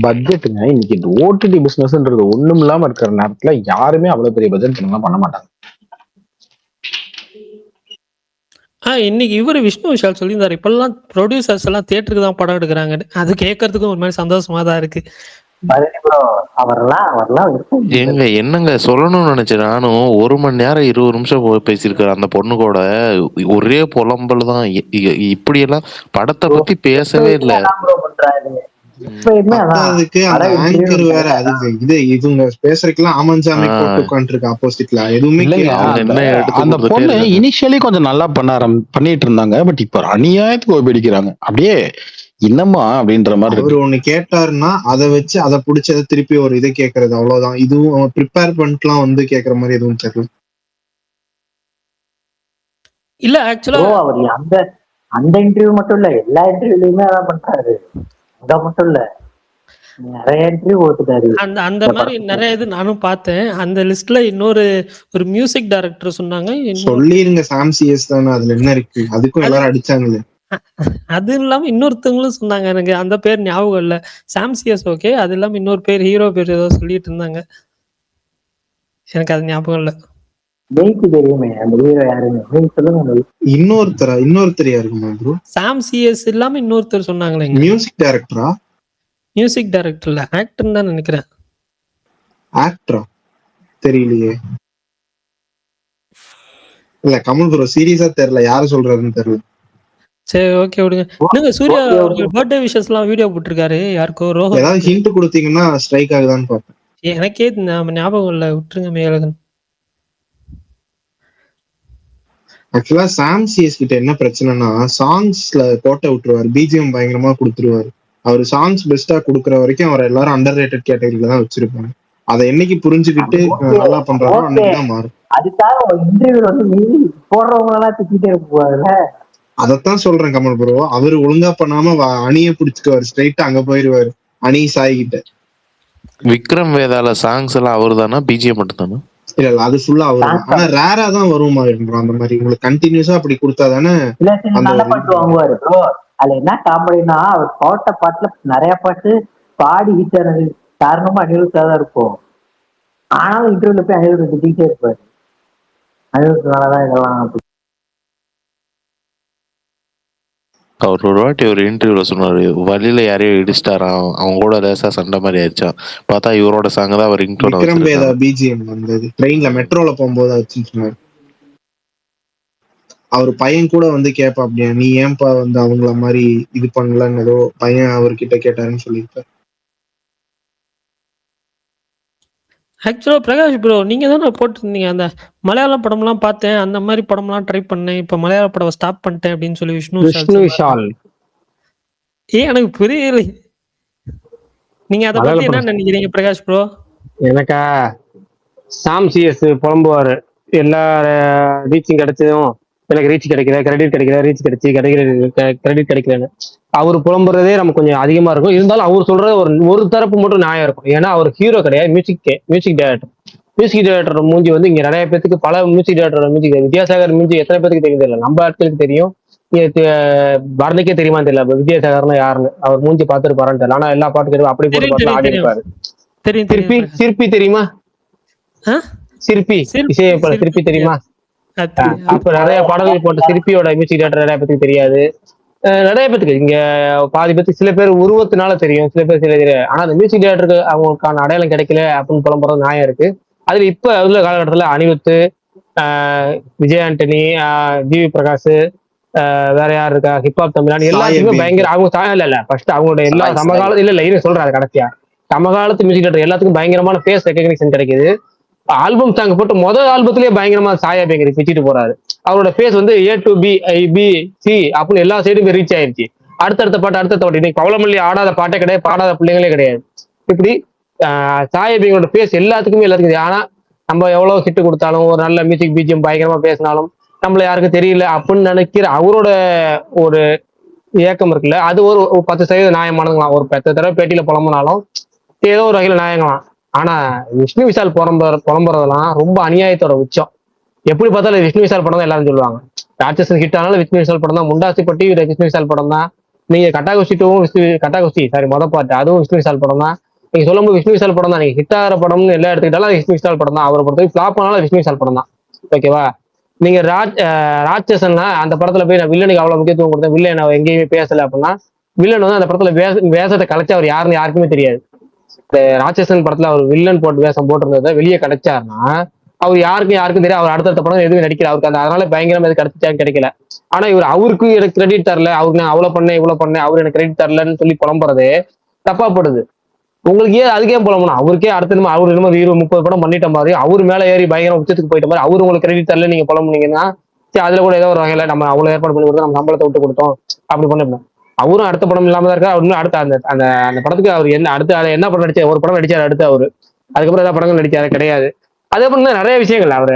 பட்ஜெட்டுங்க. இன்னைக்கு இந்த ஓடிடி பிசினஸ்ன்றது ஒண்ணும் இல்லாம இருக்கிற நேரத்துல யாருமே அவ்வளவு பெரிய பட்ஜெட் பண்ண மாட்டாங்க. இன்னைக்கு இவரு விஷ்ணு விஷால் சொல்லியிருந்தாரு, இப்பெல்லாம் ப்ரொடியூசர்ஸ் எல்லாம் தியேட்டருக்கு தான் படம் எடுக்கிறாங்க. அது கேட்கறதுக்கும் ஒரு மாதிரி சந்தோஷமா தான் இருக்கு. ஏங்க என்னங்க சொல்லணும்னு நினைச்சேன் நானும். 1 மணி நேரம் 20 நிமிஷம் பேசியிருக்காரு அந்த பொண்ணு கூட. ஒரே புலம்பல் தான். இப்படி எல்லாம் படத்தை பத்தி பேசவே இல்லை. அதுக்கு அந்த ஆங்கர் வேற அதுக்கு இது இவங்க பேசுறதுக்கெல்லாம் ஆமஞ்சாமி போட்டு உட்காந்துருக்கு ஆப்போசிட்ல. எதுவுமே அந்த பொண்ணு இனிஷியலி கொஞ்சம் நல்லா பண்ணிட்டு இருந்தாங்க. பட் இப்ப அநியாயத்துக்கு ஓபிடிக்கிறாங்க அப்படியே இன்னமா அப்படின்ற மாதிரி. அவரு ஒண்ணு கேட்டாருன்னா அதை வச்சு அதை பிடிச்சதை திருப்பி ஒரு இதை கேட்கறது, அவ்வளவுதான். இதுவும் ப்ரிப்பேர் பண்ணிட்டுலாம் வந்து கேட்கற மாதிரி எதுவும் தெரியல. இல்ல ஆக்சுவலா அவர் அந்த இன்டர்வியூ மட்டும் இல்ல, எல்லா இன்டர்வியூலயுமே அதான் பண்றாரு. அத மட்டும் இல்ல, நிறைய இன்டர்வியூ கொடுத்துட்டாரு. அந்த மாதிரி நிறைய இது நானும் பார்த்தேன். அந்த லிஸ்ட்ல இன்னொரு மியூசிக் டைரக்டர் சொன்னாங்க. சொல்லிருங்க சாம் சிஎஸ் தானே, அதுல என்ன இருக்கு? அதுக்கும் எல்லாரும் அடிச்சாங்களே. அது இல்லாம இன்னொருத்தவங்களும் சொன்னாங்க, எனக்கு அந்த பேர் ஞாபகம் இல்ல. சாம் சிஎஸ் ஓகே, அது இல்லாம இன்னொரு பேர், ஹீரோ பேர் ஏதோ சொல்லிட்டு இருந்தாங்க, எனக்கு அது ஞாபகம் இல்ல. இன்னொருத்தர் யாருக்குமா ப்ரோ? சாம் சிஎஸ் இல்லாம இன்னொருத்தர் சொன்னாங்களே. மியூசிக் டைரக்டரா? மியூசிக் டைரக்டர் இல்ல, ஆக்டர் தான் நினைக்கிறேன். ஆக்டரா தெரியலையே. இல்ல கமல் ப்ரோ சீரியஸா தெரியல, யாரு சொல்றாருன்னு தெரியல. சரி ஓகே விடுங்க. நீங்க சூர்யா பர்த்டே விஷஸ் எல்லாம் வீடியோ போட்டிருக்காரு யாருக்கோ. ரோஹன் ஏதாவது ஹிண்ட் கொடுத்தீங்கன்னா ஸ்ட்ரைக் ஆகுதான்னு பார்த்தேன். எனக்கே ஞாபகம் இல்ல, விட்டுருங்க மேலகன். ஆக்சுவலா சாம் சிஎஸ் கிட்ட என்ன பிரச்சனைனா சாங்ஸ்ல கோட்டை விட்டுருவாரு, பிஜிஎம் பயங்கரமா கொடுத்துருவாரு. அவர் சாங்ஸ் பெஸ்டா கொடுக்குற வரைக்கும் அவர் எல்லாரும் அண்டர் ரேட்டட் கேட்டகரியில தான் வச்சிருப்பாங்க. அதை என்னைக்கு புரிஞ்சுக்கிட்டு நல்லா பண்றாரோ அன்னைக்குதான் மாறும். அதுக்காக இன்டர்வியூ வந்து நீ போடுறவங்க எல்லாம் திட்டிட்டே போவாருல. அதத்தான் சொல்றேன் கமல் ப்ரோ. அவரு ஒழுங்கா பண்ணாம அணியை பிடிச்சுக்குவாரு, ஸ்ட்ரைட்டா அங்க போயிருவாரு அணி சாய் கிட்ட. விக்ரம் வேதாள சாங்ஸ் எல்லாம் அவரு தானா, பிஜிஎம் மட்டும் தானா? இல்ல அது ஃபுல்லா அவரு தான். ஆனா ரேரா தான் வருமா இருக்கும் அந்த மாதிரி. உங்களுக்கு கண்டினியூஸா அப்படி கொடுத்தாதானே நல்ல பாட்டு வாங்குவாரு ப்ரோ. அதுல என்ன காமெடினா, அவர் பாட்ட பாட்டுல நிறைய பாட்டு பாடி வீட்டானது காரணமா அனிருத்தா தான் இருக்கும். ஆனாலும் இன்டர்வியூல போய் அனிருத் திட்டிகிட்டே இருப்பாரு. அனிருத்னாலதான் இதெல்லாம். அவர் ஒரு வாட்டி ஒரு இன்டர்வியூல சொன்னாரு, வழியில யாரையும் இடிச்சிட்டாராம், அவங்க கூட லேசா சண்டை மாதிரி ஆயிடுச்சான். பார்த்தா இவரோட சாங் தான் அவர் ரிங்டோன் விக்ரம் வேதா பிஜிஎம் வந்தது ட்ரெயின்ல மெட்ரோல போகும்போது வச்சுருந்தாரு. அவர் பையன் கூட வந்து கேப்பா, அப்படியா நீ ஏன்பா வந்து அவங்கள மாதிரி இது பண்ணலன்னு ஏதோ பையன் அவர்கிட்ட கேட்டாருன்னு சொல்லியிருப்பாரு. ஆக்சுவலா பிரகாஷ் ப்ரோ, நீங்க தானே போட்டிருந்தீங்க அந்த மலையாள படம்லாம் பார்த்தேன், அந்த மாதிரி படம்லாம் ட்ரை பண்ணேன், இப்ப மலையாள படம் ஸ்டாப் பண்ணிட்டேன் அப்படின்னு சொல்லி விஷ்ணு விஷால். எனக்கு புரியல, நீங்க அதை பத்தி என்ன நினைக்கிறீங்க பிரகாஷ் ப்ரோ? எனக்கா சாம் சிஎஸ் புலம்புவாரு, எல்லா ரீச்சும் கிடைச்சதும் எனக்கு ரீச் கிடைக்கல, கிரெடிட் கிடைக்கல, ரீச் கிடைச்சி கிரெடிட் கிடைக்கலன்னு அவர் புலம்புறதே நமக்கு கொஞ்சம் அதிகமா இருக்கும். இருந்தாலும் அவர் சொல்றது ஒரு தரப்பு மட்டும் நியாயம் இருக்கும். ஏன்னா அவர் ஹீரோ கிடையாது, மியூசிக் டைரக்டர் மூஞ்சி வந்து இங்க நிறைய பேருக்கு பல மியூசிக் டைரக்டர் மூஞ்சி வித்யாசாகர் மூஞ்சி எத்தனை பேருக்கு தெரியும் தெரியல, நம்ம ஆட்களுக்கு தெரியும், பரணிக்கே தெரியுமா தெரியல வித்யாசாகர்னா யாருன்னு. அவர் மூஞ்சி பார்த்துட்டு பாருன்னு தெரியல, ஆனா எல்லா பாட்டுக்கும் அப்படி போட்டு பாட்டு ஆடி இருப்பாரு. சிற்பி சிற்பி தெரியுமா? சிற்பி இசையமைப்பாளர் சிற்பி தெரியுமா? அப்ப நிறைய பாடல்கள் போட்ட சிற்பியோட மியூசிக் டேரக்டர் நிறைய பேருக்கு தெரியாது. நிறைய பேருக்கு இங்க பாதி பேருக்கு சில பேர் உருவத்தினால தெரியும், சில பேர் சில தெரியாது. ஆனா அந்த மியூசிக் டேரக்டருக்கு அவங்களுக்கான அடையாளம் கிடைக்கல அப்படின்னு புலம்புறது நியாயம் இருக்கு. அதுல இப்ப உள்ள காலகட்டத்துல அனிருத், விஜய் ஆண்டனி, ஜிவி பிரகாஷ், வேற யார் இருக்கா, ஹிப்ஹாப் தமிழ் எல்லாத்துக்குமே பயங்கர அவங்க தாயம் இல்ல ஃபர்ஸ்ட் அவங்களோட எல்லா சமகாலம் இல்ல சொல்றாரு கடைசியா சமகாலத்து மியூசிக் டேரக்டர் எல்லாத்துக்கும் பயங்கரமான ஃபேஸ் ரெகக்னிஷன் கிடைக்குது. ஆல்பம் சாங் போட்டு முதல் ஆல்பத்திலேயே பயங்கரமா சாயா பேக்கரி பிச்சுட்டு போறாரு. அவரோட ஃபேஸ் வந்து A to B, B, C அப்படின்னு எல்லா சைடுமே ரீச் ஆயிருச்சு. அடுத்தடுத்த பாட்டு இன்னைக்கு கவலமல்லி ஆடாத பாட்டே கிடையாது, பாடாத பிள்ளைங்களே கிடையாது. இப்படி சாயா பேக்கரோட ஃபேஸ் எல்லாத்துக்கும். ஆனா நம்ம எவ்வளவு ஹிட் கொடுத்தாலும் ஒரு நல்ல மியூசிக் பிஜிஎம் பயங்கரமா பேசினாலும் நம்மள யாருக்கும் தெரியல அப்படின்னு நினைக்கிற அவரோட ஒரு இயக்கம் இருக்குல்ல, அது ஒரு 10% நியாயமானதுங்களாம். ஒரு 10 தடவை பேட்டியில புலம்புனாலும் ஏதோ ஒரு வகையில நியாயங்களாம். ஆனா விஷ்ணு விஷால் புலம்புறதெல்லாம் ரொம்ப அநியாயத்தோட உச்சம். எப்படி பார்த்தாலும் விஷ்ணு விஷால் படம் தான் எல்லாரும் சொல்லுவாங்க. ராட்சசன் ஹிட் ஆனாலும் விஷ்ணு விஷால் படம் தான், முண்டாசி பட்டி விஷ்ணு விஷால் படம் தான், நீங்க கட்டாகுஸ்தி மொத பாட்டு அதுவும் விஷ்ணு விஷால் படம் தான். நீங்க சொல்லும்போது விஷ்ணு விஷால் படம் தான், நீங்க ஹிட் ஆகிற படம்னு எல்லாம் எடுத்துக்கிட்டாலும் விஷ்ணு விஷால் படம் தான். அவரை பொறுத்தவரைக்கும் ஃபிளாப் ஆனாலும் விஷ்ணு விஷால் படம் தான். ஓகேவா? நீங்க ராட்சசன்னா அந்த படத்துல போய் நான் வில்லனுக்கு அவ்வளவு முக்கியத்துவம் கொடுத்தேன், வில்லன் அவன் எங்கேயுமே பேசல அப்படின்னா வில்லன் வந்து அந்த படத்துல வேஷத்தை கலைச்சு அவர் யாருன்னு யாருக்குமே தெரியாது. இந்த ராட்சசன் படத்துல அவர் வில்லன் போட்டு வேஷம் போட்டிருந்ததை வெளியே கிடைச்சாருன்னா அவர் யாருக்கும் தெரியாது. அவர் அடுத்த படம் எதுவும் நடிக்கல, அவருக்கு அதனால பயங்கரமா எது கிடைச்சான்னு கிடைக்கல. ஆனா இவர் அவருக்கு எனக்கு கிரெடிட் தரல, அவருக்கு நான் அவ்வளவு பண்ணேன் இவ்வளவு பண்ணேன், அவர் எனக்கு கிரெடிட் தரலன்னு சொல்லி புலம்புறதே தப்பா படுது. உங்களுக்கு ஏன் அதுக்கே புலம்பணும்? அவருக்கே அடுத்த அவர் என்னமோ 20-30 படம் பண்ணிட்ட மாதிரி அவர் மேல ஏறி பயங்கர உச்சத்துக்கு போயிட்ட மாதிரி அவரு உங்களுக்கு கிரெடிட் தரல நீங்க புலம்புனீங்கன்னா சரி, அதுல கூட ஏதோ ஒரு வகையில நம்ம அவ்வளவு ஏற்பாடு பண்ணி கொடுத்தோம், நம்ம சம்பளத்தை விட்டு கொடுத்தோம் அப்படி பண்ணணும். அவரும் அடுத்த படம் இல்லாம தான் இருக்கா. அவரும் அடுத்த அந்த அந்த அந்த படத்துக்கு அவர் அடுத்து அதை என்ன படம் நடிச்சார்? ஒரு படம் நடிச்சார் அடுத்து அவரு, அதுக்கப்புறம் ஏதாவது படங்கள் நடிச்சாரு கிடையாது. அதே பண்ண நிறைய விஷயங்கள் அவர்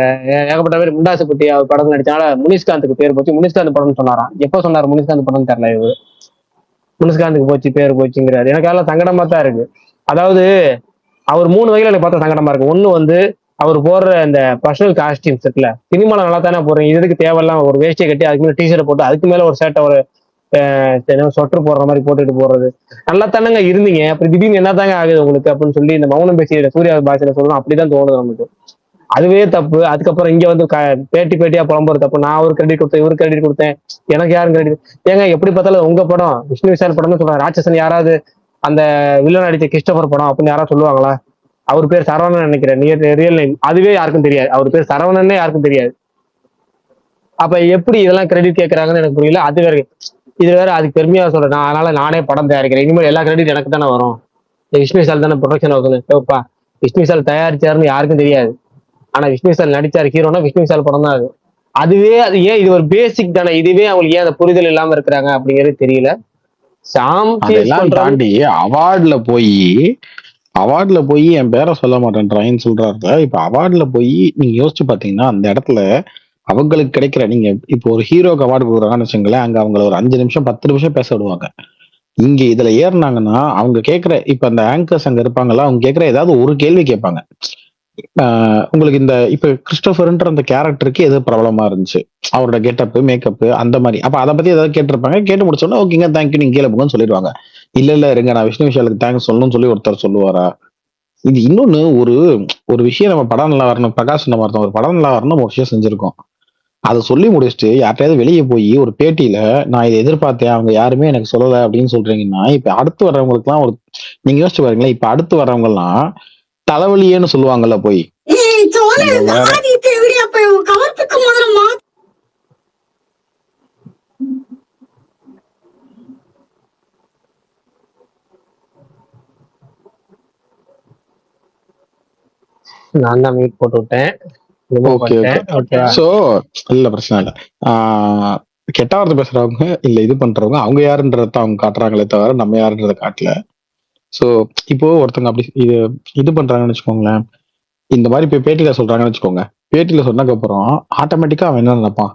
ஏகப்பட்ட பேர் முண்டாசுப்பட்டி அவர் படம் நடிச்சால முனிஷ்காந்துக்கு பேர் போச்சு, முனிஷ்காந்த் படம்னு சொன்னாராம். எப்போ சொன்னார் முனிஷ்காந்த் படம் தெரியல, இவரு முனிஷ்காந்துக்கு போச்சு பேர் போச்சுங்கிறாரு. எனக்கு அதெல்லாம் சங்கடமா தான் இருக்கு. அதாவது அவர் 3 வகையில எனக்கு பார்த்தா சங்கடமா இருக்கு. ஒண்ணு வந்து அவர் போடுற இந்த பர்சனல் காஸ்டியூம்ஸ் இருக்குல்ல, சினிமால நல்லா தானே போடுறேன், இதுக்கு தேவையில்லாம் ஒரு வேஷ்டியை கட்டி அதுக்கு மேலே டிஷர்ட் போட்டு அதுக்கு மேல ஒரு ஷர்ட்டை ஒரு சொட்டர் போடுற மாதிரி போட்டுட்டு போறது நல்லா தானங்க இருந்தீங்க. அப்புறம் திடீர்னு என்ன தாங்க ஆகுது உங்களுக்கு அப்படின்னு சொல்லி இந்த மௌனம் பேசிய சூர்யா பாஷையில சொல்லணும், அப்படிதான் தோணுது நமக்கு. அதுவே தப்பு. அதுக்கப்புறம் இங்க வந்து பேட்டியா புலம்புற தப்பு. நான் ஒரு கிரெடிட் கொடுத்தேன், இவருக்கு கிரெடிட் கொடுத்தேன், எனக்கு யாரும் கிரெடிட் ஏங்க? எப்படி பார்த்தாலும் உங்க படம் விஷ்ணு விஷால் படம்னு சொல்றாங்க. ராட்சசன் யாராவது அந்த வில்லன் அடிச்ச கிறிஸ்டோபர் படம் அப்படின்னு யாராவது சொல்லுவாங்களா? அவர் பேர் சரவணன் நினைக்கிறேன், ரியல் நேம் அதுவே யாருக்கும் தெரியாது. அவர் பேர் சரவணன்னே யாருக்கும் தெரியாது. அப்ப எப்படி இதெல்லாம் கிரெடிட் கேட்கறாங்கன்னு எனக்கு புரியல. அது வேற இது வேற அதுக்கு பெருமையா சொல்றேன். அதனால நானே படம் தயாரிக்கிறேன், இனிமேல் எல்லா கிரெடிட் எனக்கு தானே வரும். விஷ்ணு விஷால் தானே ப்ரொடக்ஷன் ஆகுதுப்பா. விஷ்ணு விஷால் தயாரிச்சாருன்னு யாருக்கும் தெரியாது. ஆனா விஷ்ணு விஷால் நடிச்சாரு ஹீரோனா விஷ்ணு விஷால் படம் தான் அது. அதுவே அது ஏன் இது ஒரு பேசிக் தானே, இதுவே அவங்களுக்கு ஏன் அந்த புரிதல் இல்லாம இருக்கிறாங்க அப்படிங்கிறது தெரியல. அதெல்லாம் தாண்டி அவார்ட்ல போய் என் பேரை சொல்ல மாட்டேன்றான்னு சொல்றாரு. இப்ப அவார்ட்ல போய் நீங்க யோசிச்சு பாத்தீங்கன்னா அந்த இடத்துல அவங்களுக்கு கிடைக்கிற, நீங்க இப்போ ஒரு ஹீரோக்கு அவார்டு கொடுக்குறாங்கன்னு வச்சுங்களேன், அங்க அவங்கள ஒரு 5 நிமிஷம் 10 நிமிஷம் பேச விடுவாங்க. இங்க இதுல ஏறினாங்கன்னா அவங்க கேட்கிற, இப்ப அந்த ஆங்கர்ஸ் அங்க இருப்பாங்கல்ல, அவங்க கேட்கிற ஏதாவது ஒரு கேள்வி கேட்பாங்க. உங்களுக்கு இந்த இப்ப கிறிஸ்டோபர்ன்ற அந்த கேரக்டருக்கு எது பிரபலமா இருந்துச்சு, அவரோட கெட்டப் மேக்கப் அந்த மாதிரி. அப்ப அதை பத்தி ஏதாவது கேட்டிருப்பாங்க. கேட்டு முடிச்சோன்னா ஓகேங்க தேங்க்யூ நீங்க கீழே போங்கன்னு சொல்லிடுவாங்க. இல்ல இருங்க நான் விஷ்ணு விஷாலுக்கு தேங்க்ஸ் சொல்லணும்னு சொல்லி ஒருத்தர் சொல்லுவாரா? இது இன்னொன்னு ஒரு விஷயம், நம்ம படம் நல்லா வரணும், பிரகாஷ் நம்ம ஒரு படம் நல்லா வரணும் ஒரு விஷயம் செஞ்சிருக்கோம். அதை சொல்லி முடிச்சுட்டு யார்ட்டையாவது வெளியே போய் ஒரு பேட்டியில நான் இதை எதிர்பார்த்தேன் அவங்க யாருமே எனக்கு சொல்லலை அப்படின்னு சொல்றீங்கன்னா, இப்ப அடுத்து வர்றவங்களுக்கு எல்லாம் நீங்க யோசிச்சு பாருங்களேன். இப்ப அடுத்து வர்றவங்க எல்லாம் தலைவலியேன்னு சொல்லுவாங்கல்ல போய். நான் தான் மீட் போட்டு விட்டேன். இல்ல பிரச்சனை இல்ல. கெட்ட வார்த்தை பேசுறவங்க இல்ல இது பண்றவங்க அவங்க யாருன்றத அவங்க காட்டுறாங்களே தவிர நம்ம யாருன்றத காட்டல. சோ இப்போ ஒருத்தவங்க அப்படி இது பண்றாங்கன்னு வச்சுக்கோங்களேன், இந்த மாதிரி போய் பேட்டியில சொல்றாங்கன்னு வச்சுக்கோங்க. பேட்டியில சொன்னதுக்கு அப்புறம் ஆட்டோமேட்டிக்கா அவன் என்ன நினைப்பான்,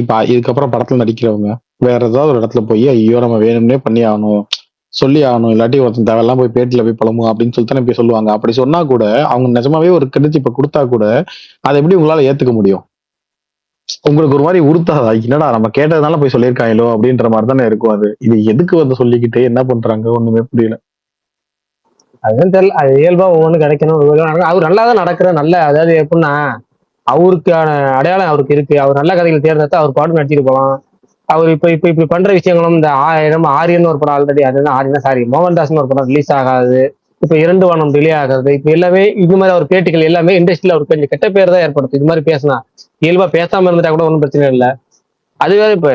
இப்ப இதுக்கப்புறம் படத்துல நடிக்கிறவங்க வேற ஏதாவது ஒரு இடத்துல போய் ஐயோ நம்ம வேணும்னே பண்ணி ஆகணும் சொல்லி ஆகணும், இல்லாட்டி ஒருத்தன் தேவையெல்லாம் போய் பேட்டியில போய் பழமும் அப்படின்னு சொல்லிட்டு போய் சொல்லுவாங்க. அப்படி சொன்னா கூட அவங்க நிஜமாவே ஒரு கிரெடிட் இப்ப கொடுத்தா கூட அதை எப்படி உங்களால ஏத்துக்க முடியும்? உங்களுக்கு ஒரு மாதிரி உறுத்தாதா? என்னடா நம்ம கேட்டதுனால போய் சொல்லியிருக்காங்களோ அப்படின்ற மாதிரி தானே இருக்கும். அது இது எதுக்கு வந்து சொல்லிக்கிட்டு என்ன பண்றாங்க ஒண்ணுமே புரியல. அதுதான் தெரியல. அது இயல்பா ஒவ்வொன்றும் கிடைக்கணும். அவர் நல்லா தான் நடக்கிற நல்ல, அதாவது எப்படின்னா அவருக்கான அடையாளம் அவருக்கு இருக்கு. அவர் நல்ல கதைகள் தேர்ந்தெடுத்தா அவர் பாட்டு நடிச்சிட்டு போகலாம். அவர் இப்ப பண்ற விஷயங்களும் இந்த நம்ம ஆரியன் ஒரு படம் ஆல்ரெடி, அதுதான் ஆரியன் சாரி மோகன்தாஸ்னு ஒரு படம் ரிலீஸ் ஆகாது. இப்ப 2 வானம் டிலே ஆகுது. இப்ப எல்லாமே இது மாதிரி அவர் பேட்டிகள் எல்லாமே இண்டஸ்ட்ரியில அவருக்கு கொஞ்சம் கெட்ட பேர் தான் ஏற்படுத்தும். இது மாதிரி பேசினா இயல்பா பேசாம இருந்துட்டா கூட ஒன்றும் பிரச்சனை இல்லை. அதுவே இப்ப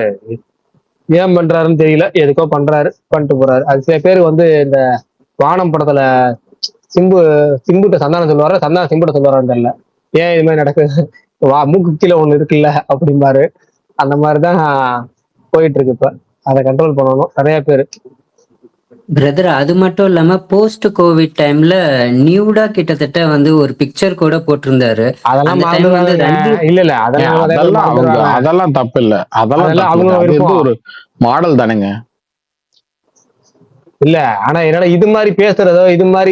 ஏன் பண்றாருன்னு தெரியல, எதுக்கோ பண்ணிட்டு போறாரு. அது சில பேர் வந்து இந்த வானம் படத்துல சிம்பு சிம்புட்ட சந்தானம் சொல்லுவாரு, சந்தானம் சிம்புட்ட சொல்லுவாரான்னு தெரியல. ஏன் இது மாதிரி நடக்குது, மூக்கு கீழே ஒண்ணு இருக்குல்ல அப்படிம்பாரு. அந்த மாதிரிதான் போயிட்டு இருக்கு. இப்ப அதை கண்ட்ரோல் பண்ணணும் நிறைய பேர். பிரதர் அது மட்டும் இல்லாம போஸ்ட் கோவிட் டைம்ல நியூடா கிட்டத்தட்ட வந்து ஒரு பிக்சர் கூட போட்டிருந்தாரு. அதெல்லாம் இல்ல அதெல்லாம் தப்பு இல்ல, அதெல்லாம் அவங்க ஒரு மாடல் தானுங்க. இல்ல ஆனா என்னடா இது மாதிரி பேசுறதோ, இது மாதிரி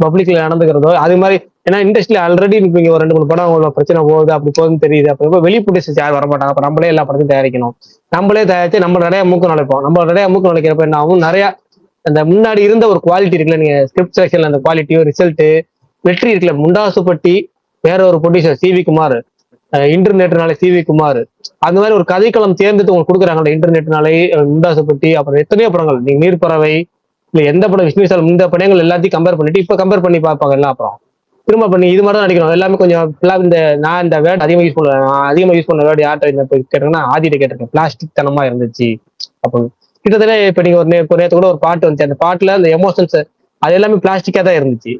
பப்ளிக்ல நடந்துக்கிறதோ, அது மாதிரி ஏன்னா இண்டஸ்ட்ரியில ஆல்ரெடி நீங்க ஒரு 2-3 படம் பிரச்சனை போகுது, அப்படி போகுதுன்னு தெரியுது. அப்ப வெளி ப்ரொடியூசர்ஸ் யாரும் வரமாட்டாங்க. அப்ப நம்மளே எல்லா படத்தையும் தயாரிக்கணும். நம்மளே தயாரிச்சு நம்ம நிறைய மூக்கு நுழைப்போம். நம்ம நிறைய மூக்கு நுழைக்கிறப்ப என்ன ஆகும், நிறைய அந்த முன்னாடி இருந்த ஒரு குவாலிட்டி இருக்குல்ல, நீங்க ஸ்கிரிப்ட் செலக்ஷன்ல அந்த குவாலிட்டியோ ரிசல்ட் வெற்றி இருக்குல்ல. முண்டாசுப்பட்டி வேற ஒரு ப்ரொடியூசர் சிவி குமார், இன்டர்நெட்னாலே சிவி குமார், அந்த மாதிரி ஒரு கதைக்களம் தேர்ந்தெடுத்து உங்களுக்கு கொடுக்குறாங்க. இன்டர்நெட்னாலே முண்டாசுப்பட்டி, அப்புறம் எத்தனையோ படங்கள், நீங்க நீர்ப்பறவை இல்ல எந்த படம் விஷ்ணு விஷால் இந்த படங்கள் எல்லாத்தையும் கம்பேர் பண்ணிட்டு இப்ப கம்பேர் பண்ணி பார்ப்பாங்க எல்லாம். அப்புறம் திரும்ப பண்ணி இது மாதிரி தான் நடிக்கணும் எல்லாமே. கொஞ்சம் இந்த வேர்ட் அதிகமா யூஸ் பண்ண வேர்டு யார்கிட்ட கேட்டீங்கன்னா ஆதிட்ட கேட்டிருக்கேன். பிளாஸ்டிக் தனமா இருந்துச்சு அப்போ கிட்டத்தட்ட. இப்ப நீங்க நேற்று கூட ஒரு பாட்டு வந்துச்சு, அந்த பாட்டுல அந்த எமோஷன்ஸ் அது எல்லாமே பிளாஸ்டிக்கா தான் இருந்துச்சு.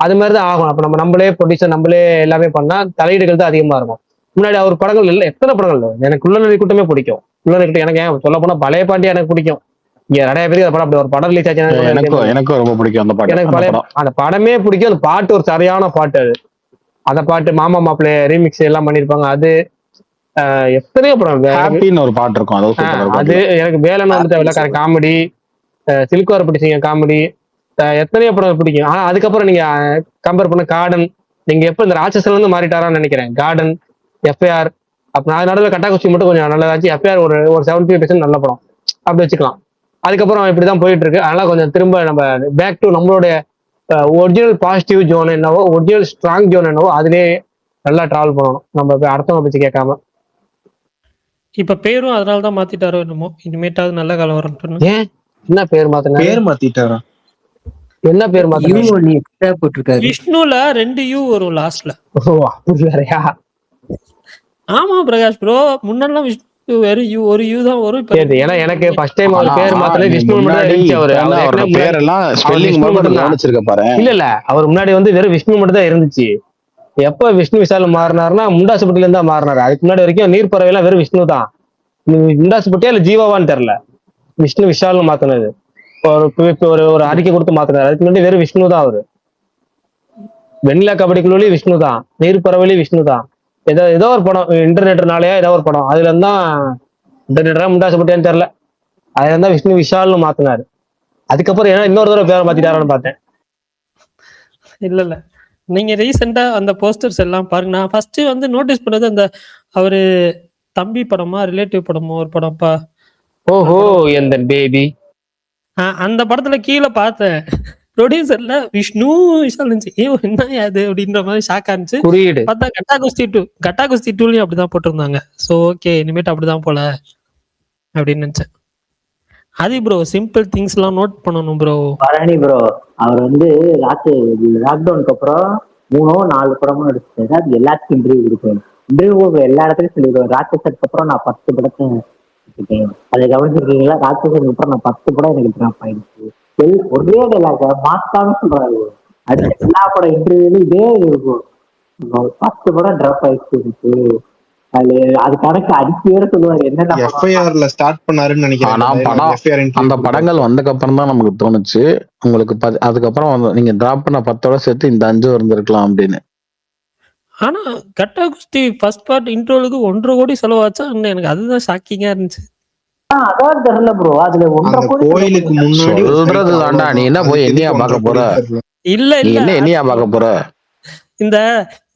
அது மாதிரிதான் ஆகும். அப்ப நம்மளே ப்ரொடியூசர் நம்மளே எல்லாமே பண்ணா தலையீடுகள் தான் அதிகமா இருக்கும். முன்னாடி அவர் படங்கள் இல்லை, எத்தனை படங்கள் எனக்கு குள்ளநரி கூட்டமே பிடிக்கும். குள்ளநரி கூட்டம் எனக்கு ஏன் சொல்ல போனா பழைய பாண்டி எனக்கு பிடிக்கும். இங்க நிறைய பேருக்கு அந்த படம் அப்படி ஒரு படம் ரிலீஸ் ஆச்சு, எனக்கு ரொம்ப பிடிக்கும் அந்த பாட்டு. எனக்கு பழைய அந்த படமே பிடிக்கும். அந்த பாட்டு ஒரு சரியான பாட்டு. அது அந்த பாட்டு மாமா மாப்பிள்ளை ரீமிக்ஸ் எல்லாம் பண்ணிருப்பாங்க. அது எத்தனையோ படம் ஹாப்பின்னு ஒரு பாட்டு இருக்கும், அது எனக்கு வேலைன்னு வந்துட்டு காமெடி, சில்குவார பிடிச்சிங்க காமெடி, எத்தனையோ படம் பிடிக்கும். ஆனா அதுக்கப்புறம் நீங்க கம்பேர் பண்ண கார்டன், நீங்க எப்ப இந்த ராட்சசன்ல இருந்து மாறிட்டாரான்னு நினைக்கிறேன். கார்டன், எஃப்ஐஆர், அப்ப நான் நடுவில் கட்டாக்குச்சி மட்டும் கொஞ்சம் நல்லதாச்சு. எஃப்ஐஆர் ஒரு 70% நல்ல படம் அப்படி வச்சுக்கலாம். அதுக்கப்புறம் இப்படிதான் போயிட்டு இருக்கு. அதனால கொஞ்சம் திரும்ப நம்ம பேக் டு நம்மளுடைய ஒரிஜினல் பாசிட்டிவ் ஜோன் என்னவோ, ஒரிஜினல் ஸ்ட்ராங் ஜோன் என்னவோ அதுலயே நல்லா டிராவல் பண்ணணும். நம்ம அடுத்தவங்க பத்தி கேட்காம. இப்ப பேரும் அதனாலதான் மாத்திட்டாரோ என்னமோ, இனிமேட்டாவது நல்ல காலம் வரும். ஏன் என்ன பேர் மாத்திட்டாரா? என்ன பேர் மாத்திட்டாரு? விஷ்ணுல 2 யூ வரும் லாஸ்ட்ல. ஓ அப்படி வேறையா? ஆமா பிரகாஷ் ப்ரோ, முன்னெல்லாம் விஷ்ணு வெறும் யூ ஒரு யூ தான் வரும். ஏன்னா எனக்கு ஃபர்ஸ்ட் டைம் அவர் பேர் மாத்தினது விஷ்ணு மட்டும் தான் இருந்துச்சு. அவர் பேரெல்லாம் ஸ்பெல்லிங் மட்டும் கவனிச்சிருக்க பாரு. இல்ல அவர் முன்னாடி வந்து வெறும் விஷ்ணு மட்டும் தான் இருந்துச்சு. எப்ப விஷ்ணு விஷால் மாறினாருன்னா முண்டாசுப்பட்டில இருந்தா மாறினாரு. அதுக்கு முன்னாடி வரைக்கும் நீர்ப்பறவை எல்லாம் வெறும் விஷ்ணு தான். முண்டாசுப்பட்டியா இல்ல ஜீவாவான்னு தெரியல. விஷ்ணு விஷால்னு மாத்தினது ஒரு அறிக்கை கொடுத்து மாத்தினாரு. அதுக்கு முன்னாடி வெறும் விஷ்ணு தான். அவரு வெண்ணிலா கபடிக்குள்ளே விஷ்ணு தான், நீர்ப்பறவையிலே விஷ்ணு தான். ஏதோ ஒரு படம் இன்டர்நெட்னாலயா ஏதோ ஒரு படம், அதுல இருந்தா இன்டர்நெட்டா முண்டாசுப்பட்டியான்னு தெரியல, அதுல இருந்தா விஷ்ணு விஷால்னு மாத்தினாரு. அதுக்கப்புறம் ஏன்னா இன்னொரு தடவை பேரை மாத்திட்டாரான்னு பார்த்தேன். இல்ல நீங்க ரீசெண்டா அந்த போஸ்டர்ஸ் எல்லாம் பாருங்க. நான் ஃபர்ஸ்ட் வந்து நோட்டீஸ் பண்ணது அந்த அவரு தம்பி படமா ரிலேட்டிவ் படமோ ஒரு படம்ப்பா. ஓஹோ எந்த பேபி அந்த படத்துல கீழே பார்த்தேன் ப்ரொடியூசர்ல விஷ்ணு விஷால் இருந்துச்சு. என்ன அது அப்படின்ற மாதிரி ஷாக்கா இருந்துச்சு. பார்த்தா கட்டா குஸ்தி 2லயும் அப்படிதான் போட்டிருந்தாங்க. ஸோ ஓகே இனிமேட்டு அப்படிதான் போல அப்படின்னு நினைச்சேன். அது ப்ரோ சிம்பிள் திங்ஸ் எல்லாம் நோட் பண்ணணும் ப்ரோ. பழனி ப்ரோ அவர் வந்து லாக்டவுனுக்கு அப்புறம் 3-4 படமும் நடிச்சிட்டாரு. அது எல்லாத்துக்கும் இன்டர்வியூ கொடுப்பேன். இன்டர்வியூ எல்லா இடத்துலயும் சொல்லிடுவேன். ராட்சசனுக்கு அப்புறம் நான் 10 படத்தை எடுத்துட்டேன். அதை கவனிச்சிருக்கீங்களா? ராட்சசனுக்கு அப்புறம் நான் 10 படம் எனக்கு டிராப் ஆயிடுச்சு. ஒரே டைலாக மாத்தாம சொல்றாரு. அடுத்த எல்லா படம் இன்டர்வியூலயும் இதே இருக்கும். 10 படம் டிராப் ஆயிடுச்சு இருக்கு. அது கணக்கு அடிக்கையோட சொல்லுவாரு. என்ன எஃப்ஐஆர்ல ஸ்டார்ட் பண்ணாருன்னு நினைக்கிறேன். அந்த படங்கள் வந்ததுக்கு அப்புறம் தான் நமக்கு தோணுச்சு உங்களுக்கு அதுக்கப்புறம் நீங்க டிராப் பண்ண 10ஓட சேர்த்து இந்த 5 இருந்திருக்கலாம் அப்படின்னு. ஆனா கட்டா குஸ்தி ஃபர்ஸ்ட் பார்ட் இன்ட்ரோலுக்கு 1.5 கோடி செலவாச்சா? எனக்கு அதுதான் ஷாக்கிங்கா இருந்துச்சு. அதான் தெரியல ப்ரோ. அதுல 1.5 கோடி கோயிலுக்கு முன்னாடி சொல்றது தாண்டா. நீ என்ன போய் என்னையா பார்க்க போற? இல்ல என்னையா பார்க்க போற?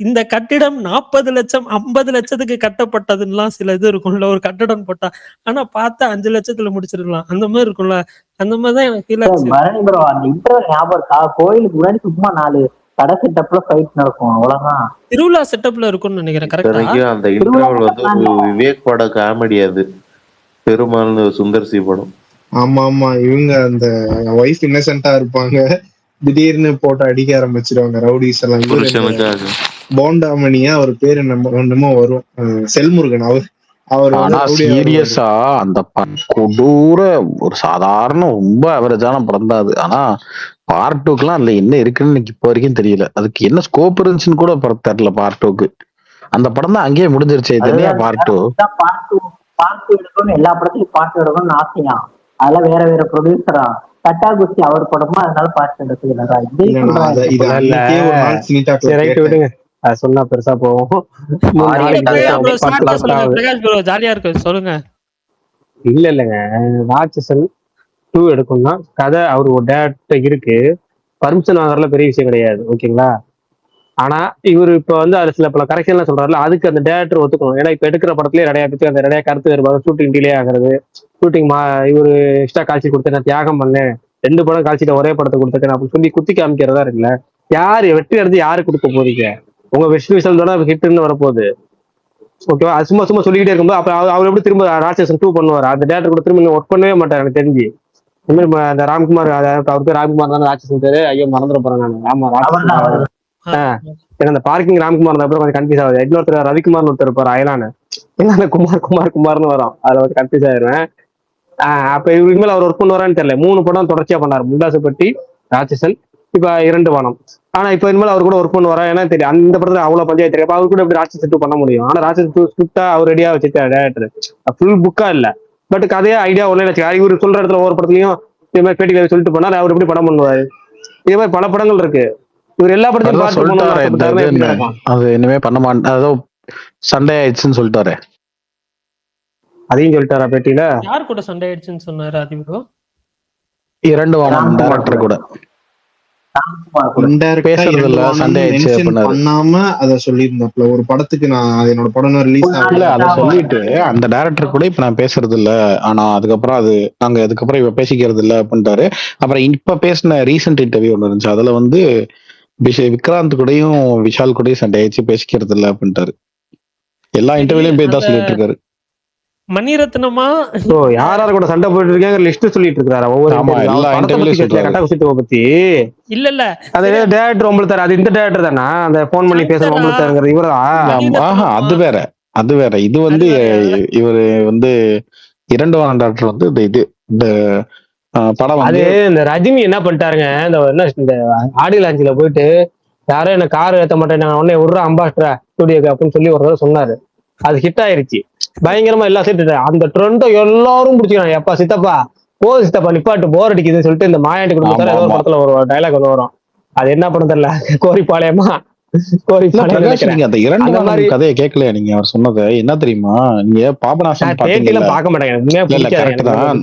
இந்த கட்டிடம் 40 லட்சம் 50 லட்சத்துக்கு கட்டப்பட்டதுலாம் சில இது இருக்கும்ல, ஒரு கட்டடம் போட்டா. ஆனா பார்த்தா 5 லட்சத்துல முடிச்சிருக்கலாம் அந்த மாதிரி இருக்கும்ல. அந்த மாதிரிதான் எனக்கு ஃபீல் ஆச்சு. பரணி ப்ரோ அந்த இன்டர்வல் ஞாபகம் இருக்கா? கோயிலுக்கு முன்னாடி சும்மா 4 கடை செட்டப்ல ஃபைட் நடக்கும், அவ்வளவுதான். திருவிழா செட்டப்ல இருக்கும்னு நினைக்கிறேன். கரெக்டா? அந்த இன்டர்வல் வந்து ஒரு விவேக் பட காமெடி, அது பெருமாள் சுந்தர் சி படம். ஆமா ஆமா, இவங்க அந்த ஒய்ஃப் இன்னசென்ட்டா இருப்பாங்க, திடீர்னு போட்டு அடிக்க ஆரம்பிச்சிருவாங்க ரவுடிஸ் எல்லாம். போண்டாமணியா அவர் பேரு என்னமோ வரும், செல்முருகன். அவர் சீரியஸா அந்த கொடூர ஒரு சாதாரண ரொம்ப அவரேஜான படம் தான் அது. ஆனா பார்ட் 2க்குலாம் அதுல என்ன இருக்குன்னு எனக்கு இப்போ வரைக்கும் தெரியல. அதுக்கு என்ன ஸ்கோப் இருந்துச்சுன்னு கூட தெரியல பார்ட் 2க்கு. அந்த படம் தான் அங்கேயே முடிஞ்சிருச்சு. இது என்ன பார்ட் 2? பார்ட் 2 எடுக்கணும், எல்லா படத்தையும் பார்ட் 2 எடுக்கணும்னு ஆசையா. அதெல்லாம் வேற வேற ப்ரொடியூசரா. கட்டா குஸ்தி அவர் படமா, அதனால பார்ட் 2 விடுங்க, சொன்னா பெருசா போவோம். ஜாலியா இருக்கு, சொல்லுங்க. இல்லங்க, ராட்சசன் 2 எடுக்கணும்னா கதை அவர் ஒரு டேரக்டர் இருக்கு, பர்மிஷன் வாங்குறதுல பெரிய விஷயம் கிடையாது, ஓகேங்களா? ஆனா இவர் இப்ப வந்து அது சில பல கரெக்ஷன்லாம் சொல்றாருல, அதுக்கு அந்த டேரக்டர் ஒத்துக்கணும். ஏன்னா இப்ப எடுக்கிற படத்துலயே நிறைய பேருக்கு அந்த நிறைய கருத்து வேறுபாடு, ஷூட்டிங் டிலே ஆகுறது, ஷூட்டிங் இவரு எக்ஸ்ட்ரா காட்சி கொடுத்து நான் தியாகம் பண்ணேன், 2 படம் காட்சியில ஒரே படத்தை கொடுத்துருக்கேன் அப்படின்னு சொல்லி குத்தி காமிக்கிறதா இருக்குல்ல. யாரு வெற்றி அடைஞ்சு யாரு கொடுக்க போறீங்க? உங்க விஷ்ணு விசல்தோட ஹிட்னு வரப்போகுது, ஓகேவா? அது சும்மா சும்மா சொல்லிக்கிட்டே இருக்கும்போது அப்ப அவர் எப்படி திரும்ப ராட்சசன் 2 பண்ணுவார்? அந்த டேரக்டர் கூட திரும்ப ஒர்க் பண்ணவே மாட்டார் எனக்கு தெரிஞ்சு. இந்த மாதிரி அந்த ராம்குமார், அவர் பேர் ராம்குமார் தானே ராட்சசன் பேரு, ஐயோ மறந்துட போறேன் நான். ஆமா ராட்சசன். ஏன்னா அந்த பார்க்கிங் ராம்குமார் அப்புறம் கொஞ்சம் கன்ஃபியூஸ் ஆகுது. இன்னொருத்தர் ரவிக்குமார்னு ஒருத்தர் இருப்பார் அயலான, என்ன குமார்னு வரும், அதுல வந்து கன்ஃபியூஸ் ஆயிருவேன். அப்ப இவருக்கு மேல அவர் ஒர்க் பண்ணுவாரான்னு தெரியல. 3 படம் தொடர்ச்சியா பண்ணாரு, முண்டாசுப்பட்டி, ராட்சசன், இப்ப 2 படம். ஆனா இப்ப இனிமேல் அவர் கூட ஒர்க் பண்ணுவாரா ஏன்னா தெரியும். அந்த படத்துல அவ்வளவு பஞ்சாயத்து தெரியும். அவர் கூட எப்படி ராட்சசன் 2 பண்ண முடியும்? ஆனா ராட்சசன் 2 ஸ்கிரிப்டா அவர் ரெடியா வச்சுட்டாரு டேரக்டர், ஃபுல் புக்கா இல்ல, பட் கதையா ஐடியா ஒண்ணு வச்சு இவர் சொல்ற இடத்துல ஒவ்வொரு படத்துலயும் இதே மாதிரி பேட்டி சொல்லிட்டு போனாரு. அவர் எப்படி படம் பண்ணுவாரு? இதே மாதிரி பல படங்கள் இருக்கு. இவர் எல்லா படத்தையும் அது இனிமே பண்ண மாட்டேன், அதோ சண்டே ஆயிடுச்சுன்னு சொல்லிட்டாரு. அதையும் சொல்லிட்டாரா பேட்டியில? யார் கூட சண்டை ஆயிடுச்சுன்னு சொன்னாரு அதிபோ? 2 வாரம் டைரக்டர் கூட பண்ணாம அத சொல்லியிருந்தாப்ல ஒரு படத்துக்கு. நான் என்னோட படம் ரிலீஸ் ஆகல, அத சொல்லிட்டு அந்த டைரக்டர் கூட இப்ப நான் பேசுறது இல்ல, ஆனா அதுக்கப்புறம் நாங்க அதுக்கப்புறம் இப்ப பேசிக்கிறது இல்ல அப்படின்ட்டாரு. அப்புறம் இப்ப பேசின ரீசெண்ட் இன்டர்வியூ ஒண்ணு இருந்துச்சு, அதுல வந்து விக்ராந்த் கூடயும் விஷால் கூடயும் சண்டை ஆயிடுச்சு, பேசிக்கிறது இல்ல அப்படின்ட்டாரு. எல்லா இன்டர்வியூலயும் போய் தான் சொல்லிட்டு இருக்காரு. மணிரத்னமா யாராரு கூட சண்டை போயிட்டு இருக்காங்க லிஸ்ட் சொல்லிட்டு இருக்காரு ஒவ்வொரு பத்தி. இல்ல அது டேரக்டர் உங்களுக்கு அது இந்த டேரக்டர் தானா அந்த போன் பண்ணி பேசுற உங்களுக்கு இவரா? அது வேற. இது வந்து இவரு வந்து 2 வாரம் டாக்டர் வந்து இந்த படம் அது இந்த ரஜினி என்ன பண்ணிட்டாருங்க, இந்த ஆடியோ லான்ச்ல போயிட்டு யாரும் என்ன கார் ஏத்த மாட்டேன் உடனே விடுற அம்பாஸ்டரா ஸ்டுடியோக்கு அப்படின்னு சொல்லி ஒரு தடவை சொன்னாரு. அது ஹிட் ஆயிருச்சு பயங்கரமா, எல்லா சீட்டு அந்த ட்ரெண்டோ எல்லாரும் பிடிச்சிக்கிறாங்க. எப்பா சித்தப்பா போது சித்தப்பா நிப்பாட்டு போர் அடிக்குதுன்னு சொல்லிட்டு இந்த மாயாண்டி குடும்பத்தார ஏதோ படத்துல ஒரு டைலாக் ஒன்று வரும், அது என்ன படம் தெரியல, கோரிப்பாளையமா கதையை கேட்கலையா நீங்க? அவர் சொன்னது என்ன தெரியுமா? நீங்க பாபநாசம் பார்க்க மாட்டேங்க,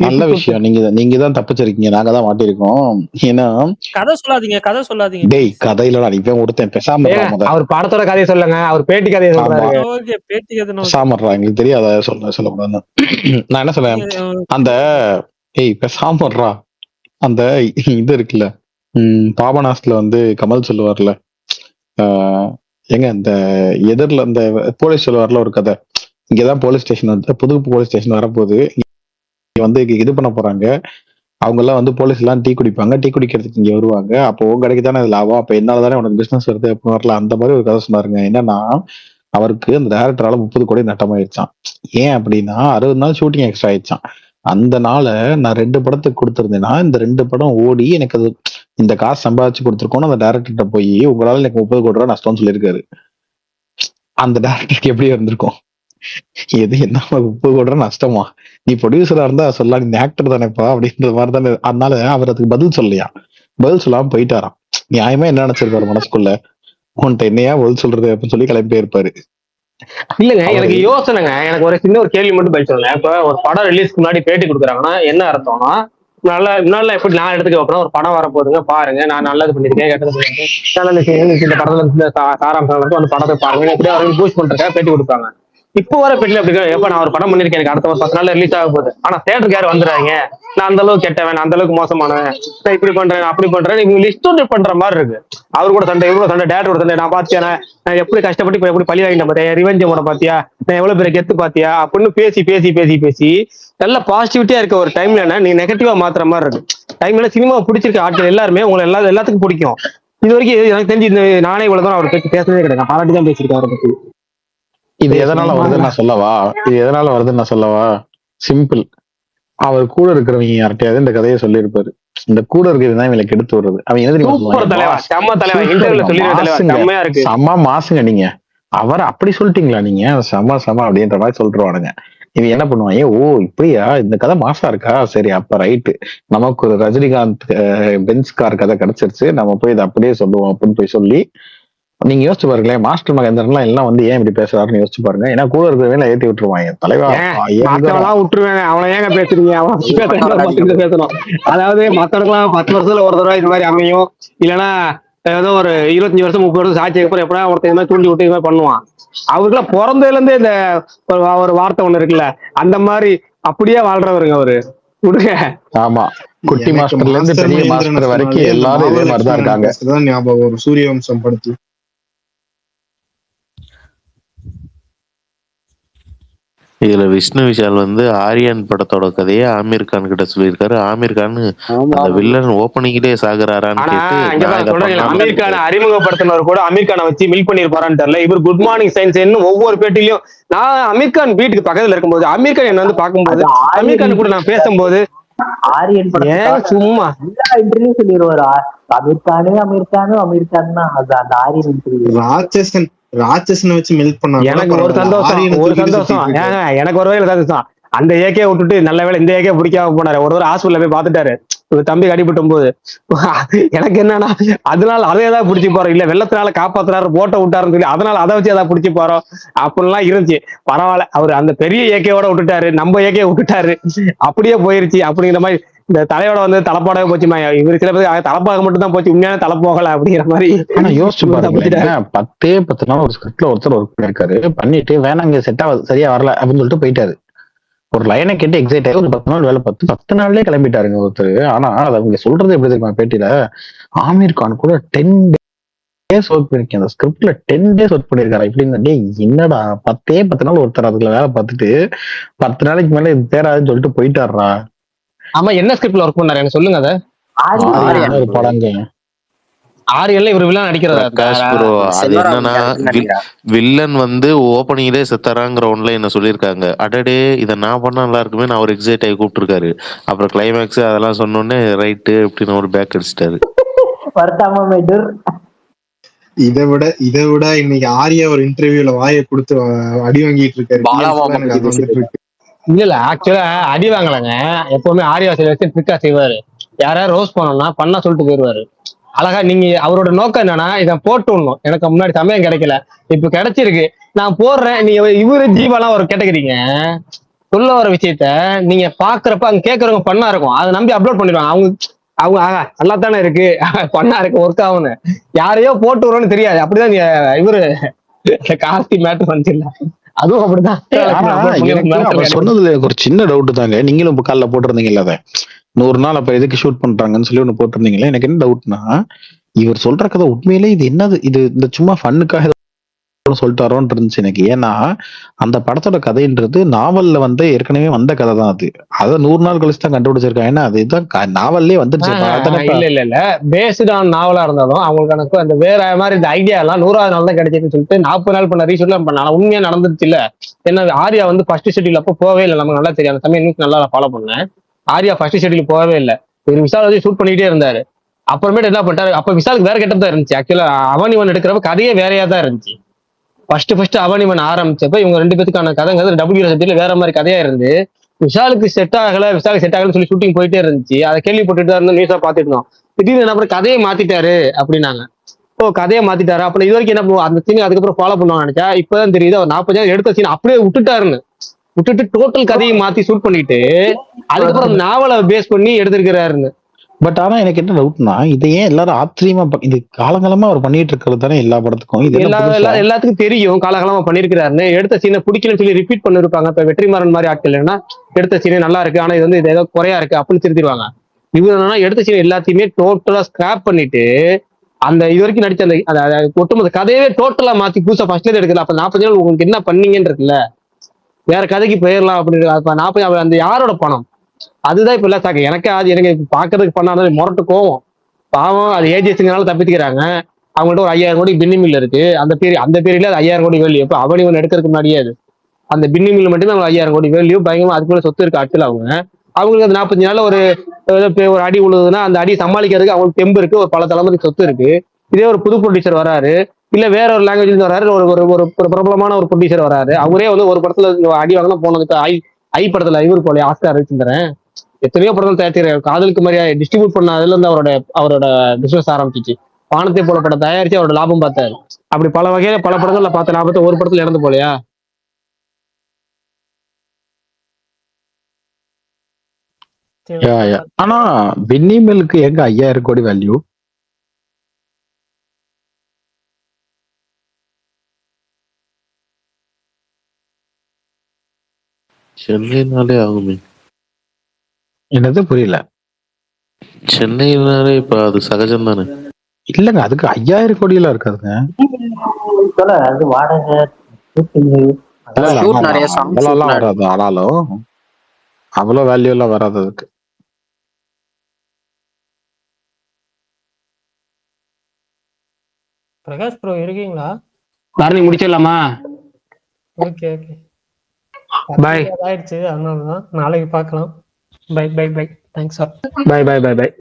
நல்ல விஷயம். நீங்க தான் தப்பிச்சிருக்கீங்க, நாங்க தான் மாட்டிருக்கோம். ஏன்னா கதை சொல்லாதீங்க டேய் கதையில அனுப்பி கொடுத்தேன், பேசாம அவர் படத்தோட கதையை சொல்லுங்க, அவர் பேட்டி கதையை சொல்றாரு. பேசாம எங்களுக்கு தெரியாத சொல்லக்கூடாது. நான் என்ன சொல்றேன், அந்த பேசாம அந்த இது இருக்குல்ல, பாபநாசத்துல வந்து கமல் சொல்லுவார்ல, எங்க இந்த எதிரில இந்த போலீஸ் சொல்லுவார்ல ஒரு கதை, இங்கதான் போலீஸ் ஸ்டேஷன் வந்து புது போலீஸ் ஸ்டேஷன் வரப்போகுது, வந்து இது பண்ண போறாங்க, அவங்க எல்லாம் வந்து போலீஸ் எல்லாம் டீ குடிப்பாங்க, டீ குடிக்கிறதுக்கு இங்க வருவாங்க, அப்போ உங்க கடைக்கு தானே அது லாபம், அப்ப என்னாலதானே உனக்கு பிசினஸ் வருது அப்படின்னு வரல. அந்த மாதிரி ஒரு கதை சொன்னாருங்க. என்னன்னா அவருக்கு அந்த டைரக்டரால 30 கோடி நட்டமாயிடுச்சான். ஏன் அப்படின்னா 60 நாள் ஷூட்டிங் எக்ஸ்ட்ரா ஆயிடுச்சான். அந்த நாள நான் 2 படத்துக்கு கொடுத்துருந்தேன்னா இந்த 2 படம் ஓடி எனக்கு அது இந்த காசு சம்பாதிச்சு கொடுத்துருக்கோன்னு அந்த டைரக்டர்கிட்ட போய் உங்களால எனக்கு 30 கோடி ரூபாய் நஷ்டம்னு சொல்லியிருக்காரு. அந்த டைரக்டருக்கு எப்படி இருந்திருக்கும்? எது என்ன 30 கோடி ரூபாய் நஷ்டமா? நீ ப்ரொடியூசரா இருந்தா சொல்லலாம், நீ ஆக்டர் தானேப்பா அப்படின்ற மாதிரி தானே. அதனால அவர் அதுக்கு பதில் சொல்லலையா, பதில் சொல்லாம போயிட்டாராம். நியாயமா என்ன நினைச்சிருப்பாரு மனசுக்குள்ள, உன்கிட்ட என்னையா பதில் சொல்றது அப்படின்னு சொல்லி கிளம்பிட்டே இருப்பாரு. இல்லங்க எனக்கு யோசனைங்க, எனக்கு ஒரு சின்ன ஒரு கேள்வி மட்டும் பதில் சொல்லுங்க. இப்ப ஒரு படம் ரிலீஸ்க்கு முன்னாடி பேட்டி கொடுக்குறாங்கன்னா என்ன அர்த்தம்னா, நல்லா எப்படி நான் எடுத்துக்க வைப்பேன், ஒரு படம் வரப்போதுங்க பாருங்க, நான் நல்லது பண்ணிருக்கேன் கெட்டது பண்ணிருக்கேன், இந்த படத்துல சாராம்சம் அந்த படத்தை பாருங்க, எப்படியா அவருக்கு பூஸ்ட் பண்றதுக்காக பேட்டி கொடுப்பாங்க. இப்போ வர பெட்டில அப்படி எப்ப நான் ஒரு படம் பண்ணிருக்கேன், எனக்கு அடுத்த ஒரு 10 நாள்ல ரிலீஸ் ஆக போகுது, ஆனா தேட்டருக்கு யாரும் வந்துடுறாங்க, நான் அந்த அளவுக்கு கெட்டவன், அந்த அளவுக்கு மோசமானவன், நான் இப்படி பண்றேன் அப்படி பண்றேன், இவங்க லிஸ்ட் அவுட் பண்ற மாதிரி இருக்கு. அவர் கூட சண்டை, இவரோட சண்டை, டேரக்டர் சண்டை, நான் பாத்தியா நான் எப்படி கஷ்டப்பட்டு இப்ப எப்படி பழி வாங்கிட்டேன் பாத்தியா, ரிவெஞ்ச் போன பாத்தியா, நான் எவ்வளவு பேரை கெத்து பாத்தியா அப்படின்னு பேசி பேசி பேசி பேசி நல்ல பாசிட்டிவிட்டியா இருக்க ஒரு டைம்ல நீ நெகட்டிவா மாத்துற மாதிரி இருக்கு. டைம்ல சினிமா பிடிச்சிருக்க ஆட்கள் எல்லாருமே உங்களை எல்லாத்துக்கும் பிடிக்கும். இது வரைக்கும் எனக்கு தெரிஞ்சு நானே இவ்வளவு தான் அவர் பத்தி பேசுறதே கிடையாது, பாராட்டி தான் பேசியிருக்கேன் அவரை பத்தி. இது எதனால வருதுன்னு நான் சொல்லவா, சிம்பிள். அவர் கூட இருக்கிறவங்க யார்கிட்டயாவது இந்த கதையை சொல்லியிருப்பாரு, இந்த கூட இருக்கிறது தான் இவங்களுக்கு எடுத்து வருது. அவங்க என்ன தெரியுமா, செம்ம மாசுங்க நீங்க, அவரை அப்படி சொல்லிட்டீங்களா நீங்க, செம அப்படின்ற மாதிரி சொல்லிட்டுருவானுங்க. இது என்ன பண்ணுவாங்க, ஓ இப்படியா இந்த கதை மாசா இருக்கா, சரி அப்ப ரைட்டு, நமக்கு ஒரு ரஜினிகாந்த் பென்ஸ் கார் கதை கிடைச்சிருச்சு, நம்ம போய் இதை அப்படியே சொல்லுவோம் அப்படின்னு போய் சொல்லி. நீங்க யோசிச்சு பாருங்களேன், மாஸ்டர் மகேந்திரன்லாம் எல்லாம் வந்து ஏன் இப்படி பேசுறாருன்னு யோசிச்சு பாருங்க. ஏன்னா கூட இருக்கிறவங்க ஏத்தி விட்டுருவாங்க, தலைவா விட்டுருவேன், அவனை ஏங்க பேசுறீங்க, அவன் பேசணும். அதாவது மத்தவங்களுக்குலாம் 10 வருஷத்துல ஒரு தடவை இது மாதிரி அமையும், இல்லைன்னா ஏதோ ஒரு 25 வருஷம் 30 வருஷம் சாட்சிக்கு அப்புறம் எப்படா ஒருத்தர் இது மாதிரி தூண்டி விட்டு இது மாதிரி பண்ணுவான். அவருக்குலாம் பிறந்ததுல இருந்தே இந்த ஒரு வார்த்தை ஒண்ணு இருக்குல்ல, அந்த மாதிரி அப்படியே வாழ்றவருங்க அவரு, விடுங்க. ஆமா, குட்டி மாஸ்டர்ல இருந்து பெரிய மாஸ்டர் வரைக்கும் எல்லாரும் இதே மாதிரிதான் இருக்காங்க. ஞாபகம் ஒரு சூரியவம்சம் படத்துல இதுல விஷ்ணு விஷால் வந்து ஆரியன் படத்தோட கதையை ஆமீர் கான் கிட்ட சொல்லியிருக்காரு. ஆமீர் கான் அந்த வில்லன் ஓப்பனிங்லயே சாகுறாரான்னு கேட்டு அமீர் கான் அறிமுகப்படுத்தினவர் கூட அமீர் கானை வச்சு மில் பண்ணிருப்பாரான்னு தெரியல. இவர் குட் மார்னிங் சயின்ஸ் ஒவ்வொரு பேட்டிலையும் நான் அமீர் கான் வீட்டுக்கு பக்கத்துல இருக்கும்போது அமீர் கான் என்ன வந்து பார்க்கும்போது அமீர் கான் கூட நான் பேசும்போது ஆரியன் படம் சும்மா இன்டர்வியூ சொல்லிடுவாரு, அமீர் கான் தான் அந்த ஆரியன் இன்டர்வியூ. ராட்சசனை வச்சு மில்க் பண்ணாங்க. எனக்கு ஒரு சந்தோஷம் ஏங்க, எனக்கு ஒரு வகையில சந்தோஷம். அந்த ஏக்கே விட்டுட்டு நல்ல வேலை இந்த ஏக்கே பிடிக்காம போனாரு. ஒரு ஹாஸ்பிட்டல்ல போய் பாத்துட்டாரு, தம்பி அடிபட்டும் போது. எனக்கு என்னன்னா அதனால அதை ஏதாவது பிடிச்சி போறோம், இல்ல வெள்ளத்தினால காப்பாத்துறாரு போட்ட விட்டாருன்னு சொல்லி அதனால அதை வச்சு ஏதாவது பிடிச்சி போறோம் அப்படின்லாம் இருந்துச்சு. பரவாயில்ல, அவர் அந்த பெரிய ஏக்கையோட விட்டுட்டாரு, நம்ம ஏக்கையை விட்டுட்டாரு, அப்படியே போயிருச்சு அப்படிங்கிற மாதிரி. இந்த தலையோட வந்து தலைப்பாடவே போச்சுமா, இவரு சில பேர் தலைப்பாக மட்டும் தான் போச்சு, உண்மையான தலை போகல அப்படிங்கிற மாதிரி. ஆனா யோசிச்சு பாருங்க, 10 நாள் ஒரு ஸ்கிரிப்ட்ல ஒருத்தர் ஒர்க் பண்ணிருக்காரு, பண்ணிட்டு வேணாங்க செட் ஆகுது சரியா வரல அப்படின்னு சொல்லிட்டு போயிட்டாரு. ஒரு லைனை கேட்டு எக்ஸைட் ஆகி ஒரு 10 நாள் வேலை 10 நாள்லயே கிளம்பிட்டாருங்க ஒருத்தர். ஆனா அது அவங்க சொல்றது எப்படி தெரியுமா, பேட்டியில ஆமீர் கான் கூட 10 days ஒர்க் பண்ணிருக்கேன், அந்த ஸ்கிரிப்ட்ல 10 days ஒர்க் பண்ணிருக்காரு. இப்படி என்னடா 10 நாள் ஒருத்தர் அதுல வேலை பார்த்துட்டு 10 நாளைக்கு மேல இது தேராதுன்னு சொல்லிட்டு போயிட்டாருடா. ஆமா, என்ன ஸ்கிரிப்ட்ல ஒர்க் பண்ணாரு எனக்கு சொல்லுங்க. அத படங்க ஆரியன்ல இவர் வில்லன் நடிக்கிறதா? அது என்னன்னா வில்லன் வந்து ஓப்பனிங்லே செத்தாராங்கிற ஒன்ல என்ன சொல்லியிருக்காங்க. அடடே இதை நான் பண்ணா நல்லா இருக்குமே, நான் ஒரு எக்ஸைட் ஆகி கூப்பிட்டுருக்காரு. அப்புறம் கிளைமேக்ஸ் அதெல்லாம் சொன்னோடனே ரைட்டு அப்படின்னு ஒரு பேக் அடிச்சிட்டாரு. இதை விட இன்னைக்கு ஆரியா ஒரு இன்டர்வியூல வாயை கொடுத்து அடி வாங்கிட்டு இருக்காரு. இல்ல ஆக்சுவலா அடி வாங்கலங்க, எப்பவுமே ஆரியா வச்சு ட்ரிக்கா செய்வாரு. யாராவது ரோஸ் பண்ணா சொல்லிட்டு போயிருவாரு அழகா. நீங்க அவரோட நோக்கம் என்னன்னா இதை போட்டு விடணும், எனக்கு முன்னாடி சமயம் கிடைக்கல, இப்ப கிடைச்சிருக்கு நான் போடுறேன். நீங்க இவரு ஜீவாலாம் ஒரு கேட்டகரிங்க, சொல்ல வர விஷயத்த நீங்க பாக்குறப்ப அங்க கேட்கறவங்க பண்ணா இருக்கும், அதை நம்பி அப்லோட் பண்ணிடுவாங்க. அவங்க நல்லா தானே இருக்கு பண்ணா இருக்கு ஒர்க் ஆகுன்னு யாரையோ போட்டு விடுறோன்னு தெரியாது. அப்படிதான் இவரு கார்த்தி மேட்டர் வந்துச்சுல்ல, அதுவும் அப்படிதான். சொன்னதுல எனக்கு ஒரு சின்ன டவுட் தாங்க, நீங்களும் இப்ப காலைல போட்டிருந்தீங்கல்ல அதை 100 நாள் அப்ப எதுக்கு ஷூட் பண்றாங்கன்னு சொல்லி ஒண்ணு போட்டிருந்தீங்களா. எனக்கு என்ன டவுட்னா, இவர் சொல்ற கதை உண்மையிலே இது என்னது, இது இந்த சும்மா ஃபன்னுக்காக சொல்லிட்டாரோன்னு இருந்துச்சு எனக்கு. ஏன்னா அந்த படத்தோட கதைன்றது நாவல்ல வந்து ஏற்கனவே வந்த கதை தான். அதை 100 நாள் கழிச்சு தான் கண்டுபிடிச்சிருக்காங்க. ஏன்னா அதுதான் நாவல்லே வந்துருச்சு. இல்ல பேஸ்ட் ஆன் நாவலா இருந்தாலும் அவங்களுக்கு எனக்கு அந்த வேற மாதிரி இந்த ஐடியா எல்லாம் 100வது நாள் தான் கிடைச்சிருக்குன்னு சொல்லிட்டு 40 நாள் பண்ண ரீஷூட்லாம் பண்ணாங்க. உண்மையா நடந்துருச்சு இல்ல. என்ன ஆரியா வந்து ஃபர்ஸ்ட் ஷெட்யூல் அப்போ போவே இல்லை, நமக்கு நல்லா தெரியும். அந்த சமயம் இன்னும் நல்லா ஃபாலோ பண்ணேன். ஆரியா ஃபர்ஸ்ட் ஷெட்யூல் போகவே இல்லை, ஒரு விஷால் வச்சு ஷூட் பண்ணிட்டே இருந்தாரு. அப்புறமேட்டு என்ன பண்ணிட்டாரு, அப்ப விஷாலுக்கு வேற கெட்டப் தான் இருந்துச்சு. ஆக்சுவலா அவனிவன் எடுக்கிறப்ப கதையே வேறையா தான் இருந்துச்சு. ஃபர்ஸ்ட் அவனிவன் ஆரம்பிச்சப்ப இவங்க 2 பேத்துக்கான கதைங்கிறது டபுள்யூ சப்ஜெக்ட்ல வேற மாதிரி கதையா இருந்து விஷாலுக்கு செட் ஆகலன்னு சொல்லி ஷூட்டிங் போயிட்டே இருந்துச்சு. அதை கேள்விப்பட்டுட்டு தான் இருந்தோம், நியூஸா பாத்துட்டு இருந்தோம். திடீர்னு என்ன கதையை மாத்திட்டாரு அப்படின்னாங்க. ஓ கதையை மாத்திட்டாரு, அப்ப இது வரைக்கும் என்ன அந்த சீன் அதுக்கப்புறம் ஃபாலோ பண்ணுவாங்க நினைச்சா இப்பதான் தெரியுது அவர் 40 எடுத்த சீன் அப்படியே விட்டுட்டு டோட்டல் கதையை மாத்தி ஷூட் பண்ணிட்டு அதுக்கப்புறம் நாவலை பேஸ் பண்ணி எடுத்திருக்கிறாருன்னு. பட் ஆனா எனக்கு என்ன டவுட்னா, இதை ஏன் எல்லாரும் ஆச்சரியமா இது காலங்காலமா அவர் பண்ணிட்டு இருக்கிறது தானே எல்லா படத்துக்கும். இது எல்லாத்துக்கும் தெரியும் காலகாலமா பண்ணிருக்கிறாருன்னு. எடுத்த சீனை பிடிக்கலன்னு சொல்லி ரிப்பீட் பண்ணிருப்பாங்க. இப்ப வெற்றிமாறன் மாதிரி ஆட்கள் என்னன்னா, எடுத்த சீனே நல்லா இருக்கு, ஆனா இது வந்து இது ஏதோ குறையா இருக்கு அப்படின்னு திருத்திடுவாங்க. இவர் என்னன்னா எடுத்த சீனை எல்லாத்தையுமே டோட்டலா ஸ்கிராப் பண்ணிட்டு அந்த இது வரைக்கும் நடிச்ச அந்த ஒட்டுமொத்த கதையவே டோட்டலா மாத்தி புதுசா ஃபர்ஸ்ட்ல எடுக்கல. அப்ப 40 நாள் உங்களுக்கு என்ன பண்ணீங்கன்னு இருக்குல்ல, வேற கதைக்கு போயிடலாம் அப்படின்னு. அப்ப 40 அந்த யாரோட பணம்? அதுதான் இப்ப இல்ல சாக்கு. எனக்கு பாக்குறதுக்கு பண்ணாத முரட்டு கோவம். பாவம் அது ஏஜென்சிங்கனால தப்பிச்சுக்கிறாங்க. அவங்கள்ட்ட ஒரு 5000 கோடி பின்னி மில் இருக்கு. அந்த பீரியட்ல அது 5000 கோடி வேல்யூ. இப்ப அவனி ஒன்று எடுக்கிறதுக்கு முன்னாடியே அந்த பின்னி மில் மட்டுமே அவங்க 5000 கோடி வேல்யூ பயங்கரமா அதுக்குள்ள சொத்து இருக்கு ஆட்கள். அவங்களுக்கு அந்த 45 நாள்ல ஒரு அடி உழுதுன்னா அந்த அடி சமாளிக்கிறதுக்கு அவங்களுக்கு தெம்பு இருக்கு, ஒரு பல தலைமுறைக்கு சொத்து இருக்கு. இதே ஒரு புது ப்ரொடியூசர் வராரு, இல்ல வேற ஒரு லாங்குவேஜ் வராரு, ஒரு பிரபலமான ஒரு ப்ரொடியூசர் வராரு, அவரே வந்து ஒரு படத்துல அடி வாங்கினா போனதுக்கு ஐ படத்துல இவர் போல ஆஸ்கார் வச்சிருந்தேன். எத்தனையோ படங்கள் தயாரிச்சு காதலுக்கு மாதிரியா டிஸ்ட்ரிபியூட் பண்ணதுல இருந்து அவரோட பிசினஸ் ஆரம்பிச்சிச்சு. வானத்தை போல படம் தயாரிச்சு அவரோட லாபம் பார்த்தாரு. அப்படி பல வகையில பல படங்கள்ல பார்த்த லாபத்தை ஒரு படத்துல இறந்து போலையா? ஆனா பின்னி மில்லுக்கு எங்க 5000 கோடி வேல்யூ? சென்னைனாலே ஆகுமே. என்னது புரியல? சென்னைனாலே இப்ப அது சகஜம் தானே. இல்லங்க, அதுக்கு 5000 கோடி எல்லாம் இருக்காதுங்க. அது வாடகை அவ்வளோலாம் வராது. ஆனாலும் அவ்வளவு வேல்யூ எல்லாம் வராது அதுக்கு. பிரகாஷ் ப்ரோ இருக்கீங்களா? காரணி முடிச்சிடலாமா? Okay okay bye. ஆயிடுச்சு, அதனாலதான் நாளைக்கு பார்க்கலாம். Bye bye bye. Thanks sir. Bye bye bye by.